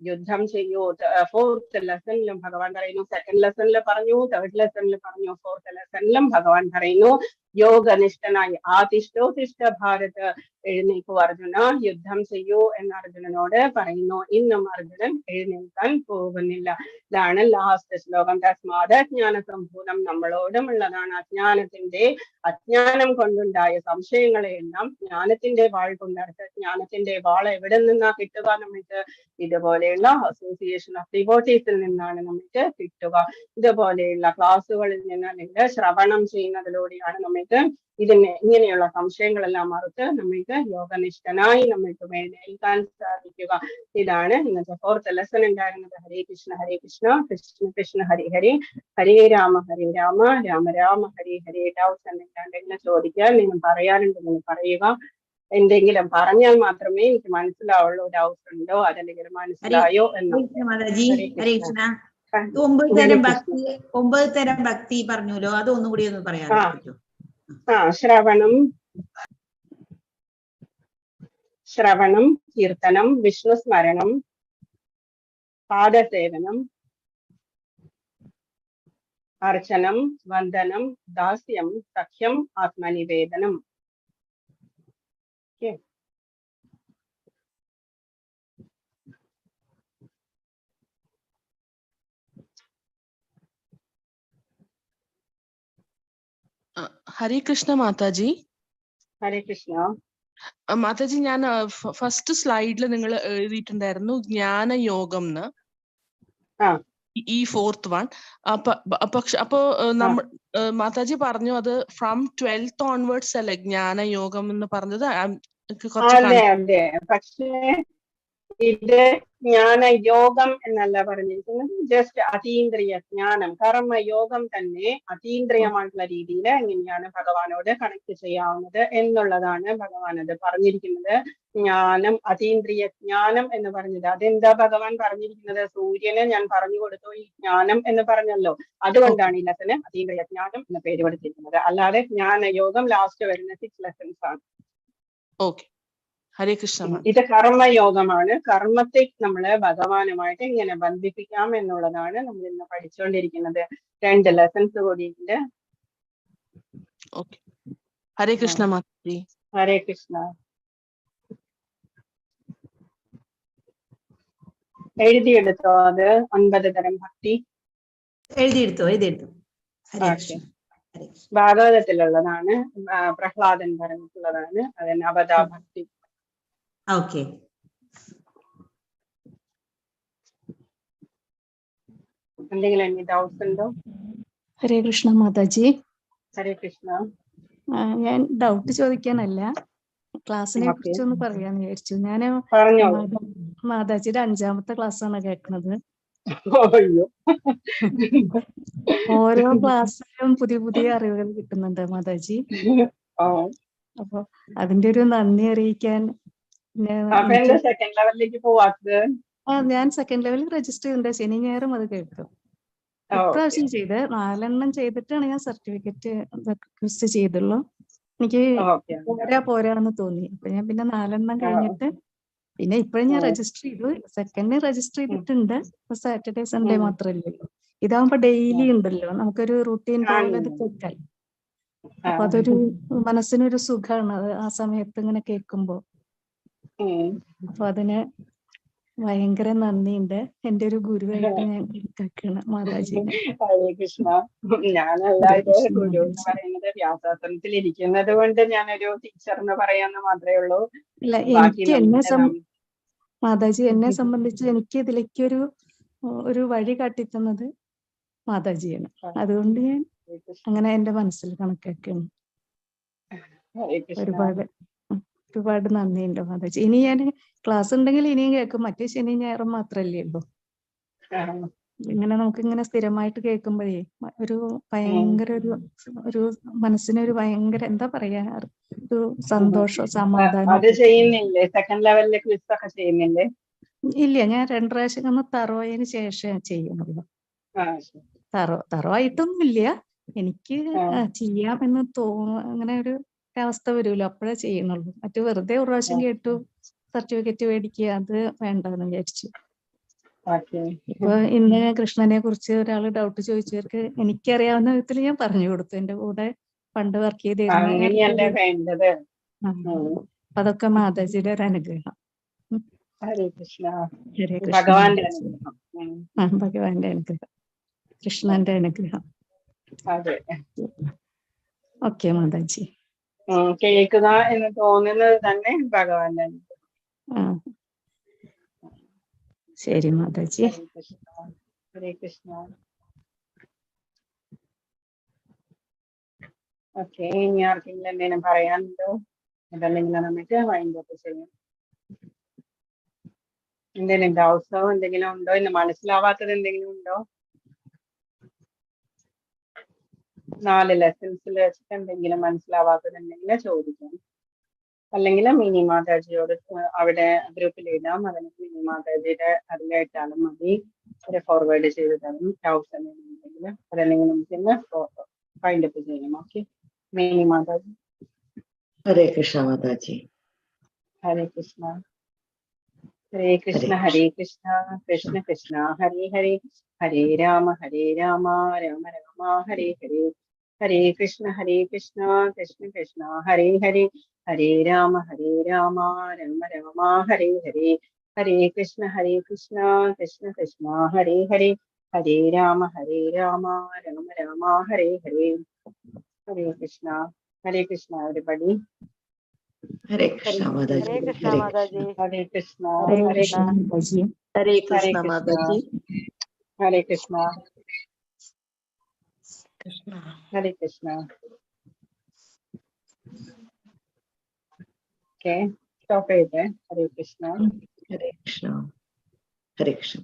യുദ്ധം ചെയ്യൂ. 4th ലെസണിലും ഭഗവാൻ പറയുന്നു, 2nd ലെസണിൽ പറഞ്ഞു, 3rd ലെസണിൽ പറഞ്ഞു, 4th ലെസണിലും ഭഗവാൻ പറയുന്നു, യോഗനിഷ്ഠനായി ആതിഷ്ഠോതിഷ്ഠ ഭാരത്, എഴുന്നേൽക്കൂ അർജുന, യുദ്ധം ചെയ്യൂ എന്ന് അർജുനനോട് പറയുന്നു. ഇന്നും അർജുനൻ എഴുന്നേൽക്കാൻ പോകുന്നില്ല. ഇതാണ് ലാസ്റ്റ് ശ്ലോകം. തസ്മാത് ജ്ഞാനസംഭൂതം, നമ്മളോടും ഉള്ളതാണ്. അജ്ഞാനം കൊണ്ടുണ്ടായ സംശയങ്ങളെയെല്ലാം ജ്ഞാനത്തിന്റെ വാൾ കൊണ്ടടുത്ത്, ജ്ഞാനത്തിന്റെ വാൾ എവിടെ നിന്നാ കിട്ടുക നമുക്ക്? ഇതുപോലെയുള്ള അസോസിയേഷൻ ഓഫ് ഡിവോട്ടീസിൽ നിന്നാണ് നമുക്ക് കിട്ടുക. ഇതുപോലെയുള്ള ക്ലാസ്സുകളിൽ നിന്ന് അല്ലെങ്കിൽ ശ്രവണം ചെയ്യുന്നതിലൂടെയാണ് നമുക്ക് ഇങ്ങനെയുള്ള സംശയങ്ങളെല്ലാം മറുത്ത് നമ്മൾക്ക് യോഗനിഷ്ഠനായി നമ്മൾക്ക് എഴുന്നേൽക്കാൻ സാധിക്കുക. ഇതാണ് ഇന്നത്തെ 4th ലെസൺ ഉണ്ടായിരുന്നത്. ഹരേ കൃഷ്ണ ഹരേ കൃഷ്ണ, കൃഷ്ണ കൃഷ്ണ ഹരി ഹരി, ഹരേ രാമ രാമ രാമ ഹരേ ഹരേ. ഡൗട്ട്സ് എന്തെങ്കിലും ചോദിക്കാൻ, നിങ്ങൾ പറയാനുണ്ടെങ്കിൽ പറയുക. എന്തെങ്കിലും പറഞ്ഞാൽ മാത്രമേ എനിക്ക് മനസ്സിലാവുള്ളൂ. ഡൗട്ട്സ് ഉണ്ടോ, അതല്ലെങ്കിൽ മനസ്സിലായോ എന്ന്. ഹരേ കൃഷ്ണ. 9 തരം ഭക്തി പറഞ്ഞല്ലോ, അതൊന്നും കൂടി ഒന്ന് പറയാൻ പറ്റുമോ? ശ്രവണം, കീർത്തനം, വിഷ്ണുസ്മരണം, പാദസേവനം, അർച്ചനം, വന്ദനം, ദാസ്യം, സഖ്യം, ആത്മനിവേദനം. ഹരേ കൃഷ്ണ മാതാജി. ഹരേ കൃഷ്ണ. മാതാജി, ഞാൻ ഫസ്റ്റ് സ്ലൈഡിൽ നിങ്ങൾ എഴുതിയിട്ടുണ്ടായിരുന്നു ജ്ഞാനയോഗം എന്ന്, ഈ 4th വൺ. അപ്പൊ മാതാജി പറഞ്ഞു അത് ഫ്രം 12th ഓൺവേർഡ്സ് അല്ലേ ജ്ഞാനയോഗം എന്ന് പറഞ്ഞത്? അതെ. പക്ഷേ ഇത് ജ്ഞാനയോഗം എന്നല്ല പറഞ്ഞിരിക്കുന്നത്, ജസ്റ്റ് അതീന്ദ്രിയ ജ്ഞാനം, കർമ്മയോഗം തന്നെ അതീന്ദ്രിയമായിട്ടുള്ള രീതിയിൽ എങ്ങനെയാണ് ഭഗവാനോട് കണക്ട് ചെയ്യാവുന്നത് എന്നുള്ളതാണ് ഭഗവാൻ അത് പറഞ്ഞിരിക്കുന്നത്. ജ്ഞാനം, അതീന്ദ്രിയ ജ്ഞാനം എന്ന് പറഞ്ഞത് അതെന്താ ഭഗവാൻ പറഞ്ഞിരിക്കുന്നത്? സൂര്യന് ഞാൻ പറഞ്ഞു കൊടുത്തു ഈ ജ്ഞാനം എന്ന് പറഞ്ഞല്ലോ, അതുകൊണ്ടാണ് ഈ ലെസന് അതീന്ദ്രിയ ജ്ഞാനം എന്ന പേര് കൊടുത്തിരിക്കുന്നത്. അല്ലാതെ ജ്ഞാനയോഗം ലാസ്റ്റ് വരുന്ന 6 ലെസൺസ് ആണ്. ഓക്കെ, ഹരേ കൃഷ്ണ. ഇത് കർമ്മയോഗമാണ്. കർമ്മത്തെ നമ്മള് ഭഗവാനുമായിട്ട് എങ്ങനെ ബന്ധിപ്പിക്കാം എന്നുള്ളതാണ് നമ്മൾ ഇന്ന് പഠിച്ചുകൊണ്ടിരിക്കുന്നത്. 2 ലെസൺസ് കൂടിയുണ്ട്. ഓക്കെ, ഹരേ കൃഷ്ണ മാതാജി. ഹരേ കൃഷ്ണ. എഴുതിയെടുത്തോ അത് 9 തരം ഭക്തി? എഴുതിയെടുത്തു. ഭാഗവതത്തിലുള്ളതാണ്, പ്രഹ്ലാദൻ പറഞ്ഞിട്ടുള്ളതാണ്. അത് നവദാ ഭക്തി. ഓക്കെ. എന്തെങ്കിലും ഡൗട്ട്സ് ഉണ്ടോ? ഹരേ കൃഷ്ണ മാതാജി. ഹരേ കൃഷ്ണ. ഞാൻ ഡൗട്ട് ചോദിക്കാനല്ല, ക്ലാസ്സിനെ കുറിച്ചൊന്ന് പറയാന്ന് വിചാരിച്ചു. ഞാൻ മാതാജിയുടെ 5ാമത്തെ ക്ലാസ്സാണ് കേൾക്കുന്നത്. ഓരോ ക്ലാസ്സിലും പുതിയ പുതിയ അറിവുകൾ കിട്ടുന്നുണ്ട് മാതാജി. അപ്പൊ അതിന്റെ ഒരു നന്ദി അറിയിക്കാൻ സെക്കൻഡ് ലെവലിലേക്ക് പോവാത്തത്. ഞാൻ സെക്കൻഡ് ലെവലിൽ രജിസ്റ്റർ ചെയ്തിട്ടുണ്ട്. ശനി ഞായറും അത് കേൾക്കും. ഇപ്രാവശ്യം ചെയ്ത് 4 എണ്ണം ചെയ്തിട്ടാണ് ഞാൻ സർട്ടിഫിക്കറ്റ് റിക്വസ്റ്റ് ചെയ്തുള്ളൂ. എനിക്ക് പോരാന്ന് തോന്നി. അപ്പൊ ഞാൻ പിന്നെ 4 എണ്ണം കഴിഞ്ഞിട്ട് പിന്നെ ഇപ്പോഴും ഞാൻ രജിസ്റ്റർ ചെയ്തു. സെക്കൻഡ് രജിസ്റ്റർ ചെയ്തിട്ടുണ്ട്. സാറ്റർഡേ സൺഡേ മാത്രമല്ലേ. ഇതാവുമ്പോ ഡെയിലി ഉണ്ടല്ലോ, നമുക്കൊരു റൂട്ടീൻ പോലെ അത് കേൾക്കാൻ. അപ്പൊ അതൊരു മനസ്സിനൊരു സുഖമാണ് അത് ആ സമയത്ത് ഇങ്ങനെ കേൾക്കുമ്പോ. അപ്പൊ അതിന് ഭയങ്കര നന്ദിയുണ്ട്. എന്റെ ഒരു ഗുരുവായിട്ട് ഞാൻ കണക്കാക്കണം മാതാജി. ഹരേ കൃഷ്ണ. ഞാനല്ല ഇത് ഗുരു എന്ന് പറയുന്നത്, വ്യാസാസനത്തിൽ ഇരിക്കുന്നത് കൊണ്ട് ഞാനൊരു ടീച്ചർ എന്ന് പറയാന്ന് മാത്രമേ ഉള്ളൂ. ഇല്ല, എനിക്ക് മാതാജി എന്നെ സംബന്ധിച്ച് എനിക്ക് ഇതിലേക്ക് ഒരു വഴി കാട്ടിത്തന്നത് മാതാജിയാണ്. അതുകൊണ്ട് ഞാൻ അങ്ങനെ എന്റെ മനസ്സിൽ കണക്കാക്കണം. ഒരുപാട് നന്ദിയുണ്ട് മാതാജി. ഇനി ഞാൻ ക്ലാസ് ഉണ്ടെങ്കിൽ ഇനിയും കേൾക്കും. മറ്റേ ശനി ഞായറും മാത്രല്ലേ ഉള്ളൂ. ഇങ്ങനെ നമുക്ക് ഇങ്ങനെ സ്ഥിരമായിട്ട് കേൾക്കുമ്പോഴേ ഒരു ഭയങ്കര ഒരു മനസ്സിനൊരു ഭയങ്കര എന്താ പറയാ, ഒരു സന്തോഷം, സമാധാനം. സെക്കൻഡ് ലെവലിലെ ക്വിസ് ഒക്കെ ചെയ്യുന്നില്ലേ? ഇല്ല, ഞാൻ 2 പ്രാവശ്യം ഒന്ന് തറവായതിനു ശേഷം ചെയ്യുന്നുള്ളൂ. തറവായിട്ടൊന്നും ഇല്ല, എനിക്ക് ചെയ്യാം എന്ന് അങ്ങനെ ഒരു അവസ്ഥ വരുമല്ലോ, അപ്പോഴേ ചെയ്യുന്നുള്ളൂ. മറ്റു വെറുതെ ഒരു പ്രാവശ്യം കേട്ടു സർട്ടിഫിക്കറ്റ് മേടിക്കുക, അത് വേണ്ടെന്ന് വിചാരിച്ചു. ഇപ്പൊ ഇന്ന് കൃഷ്ണനെ കുറിച്ച് ഒരാൾ ഡൗട്ട് ചോദിച്ചവർക്ക് എനിക്കറിയാവുന്ന വിധത്തിൽ ഞാൻ പറഞ്ഞു കൊടുത്തു. എന്റെ കൂടെ പണ്ട് വർക്ക് ചെയ്തിരുന്ന. അതൊക്കെ മാതാജിയുടെ ഒരു അനുഗ്രഹം. ഹരേ കൃഷ്ണ. ഭഗവാന്റെ അനുഗ്രഹം, കൃഷ്ണന്റെ അനുഗ്രഹം. ഓക്കെ മാതാജി. കേൾക്കുക എന്ന് തോന്നുന്നത് തന്നെ ഭഗവാന്റെ അനുഗ്രഹം. ശരി മാതാജി. ഹരേ കൃഷ്ണ. ഓക്കെ, ഇനി ആർക്കെങ്കിലും എന്തെങ്കിലും പറയാനുണ്ടോ? അതല്ലെങ്കിൽ നമുക്ക് വൈൻഡ് അപ്പ് ചെയ്യാം. എന്തെങ്കിലും ഡൗട്ട്സോ എന്തെങ്കിലും ഉണ്ടോ? ഇന്ന് മനസ്സിലാവാത്തത് എന്തെങ്കിലും ഉണ്ടോ? 4 ലെസൺസിൽ വെച്ചിട്ട് എന്തെങ്കിലും മനസ്സിലാവാത്തതുണ്ടെങ്കിൽ ചോദിക്കാം. അല്ലെങ്കിൽ മിനി മാതാജിയോട് അവിടെ ഗ്രൂപ്പിൽ ഇടാം. അല്ലെങ്കിൽ മിനി മാതാജിയുടെ അതിലായിട്ടാലും മതി, അവരെ ഫോർവേഡ് ചെയ്ത് തരും. ഡൗട്ട്സ് എന്തെങ്കിലും ഉണ്ടെങ്കിൽ അതല്ലെങ്കിൽ നമുക്ക് ഇന്ന് ഫൈൻഡ് അപ്പ് ചെയ്യാം. Okay, Mini mataji. Hare Krishna mataji. Hare Krishna. Hare Krishna Hare Krishna Krishna Krishna Hare Hare, Hare Rama Rama Rama Hare Hare, Hare Krishna Krishna Krishna Hare Hare, Hare Rama Rama Rama Hare Hare, Hare Krishna Krishna Krishna Hare Hare, Hare Rama Rama Rama Hare Hare. Hare Krishna. Hare Krishna, everybody. Hare Krishna, Mataji. Hare Krishna, Mataji. Hare Krishna. Hare Hare Krishna, Krishna. Mataji. Hare Hare Krishna, Krishna. Mataji. Hare Krishna. Krishna. Hare Krishna. Okay, stop it there. Hare Krishna. Hare Krishna. Hare Krishna.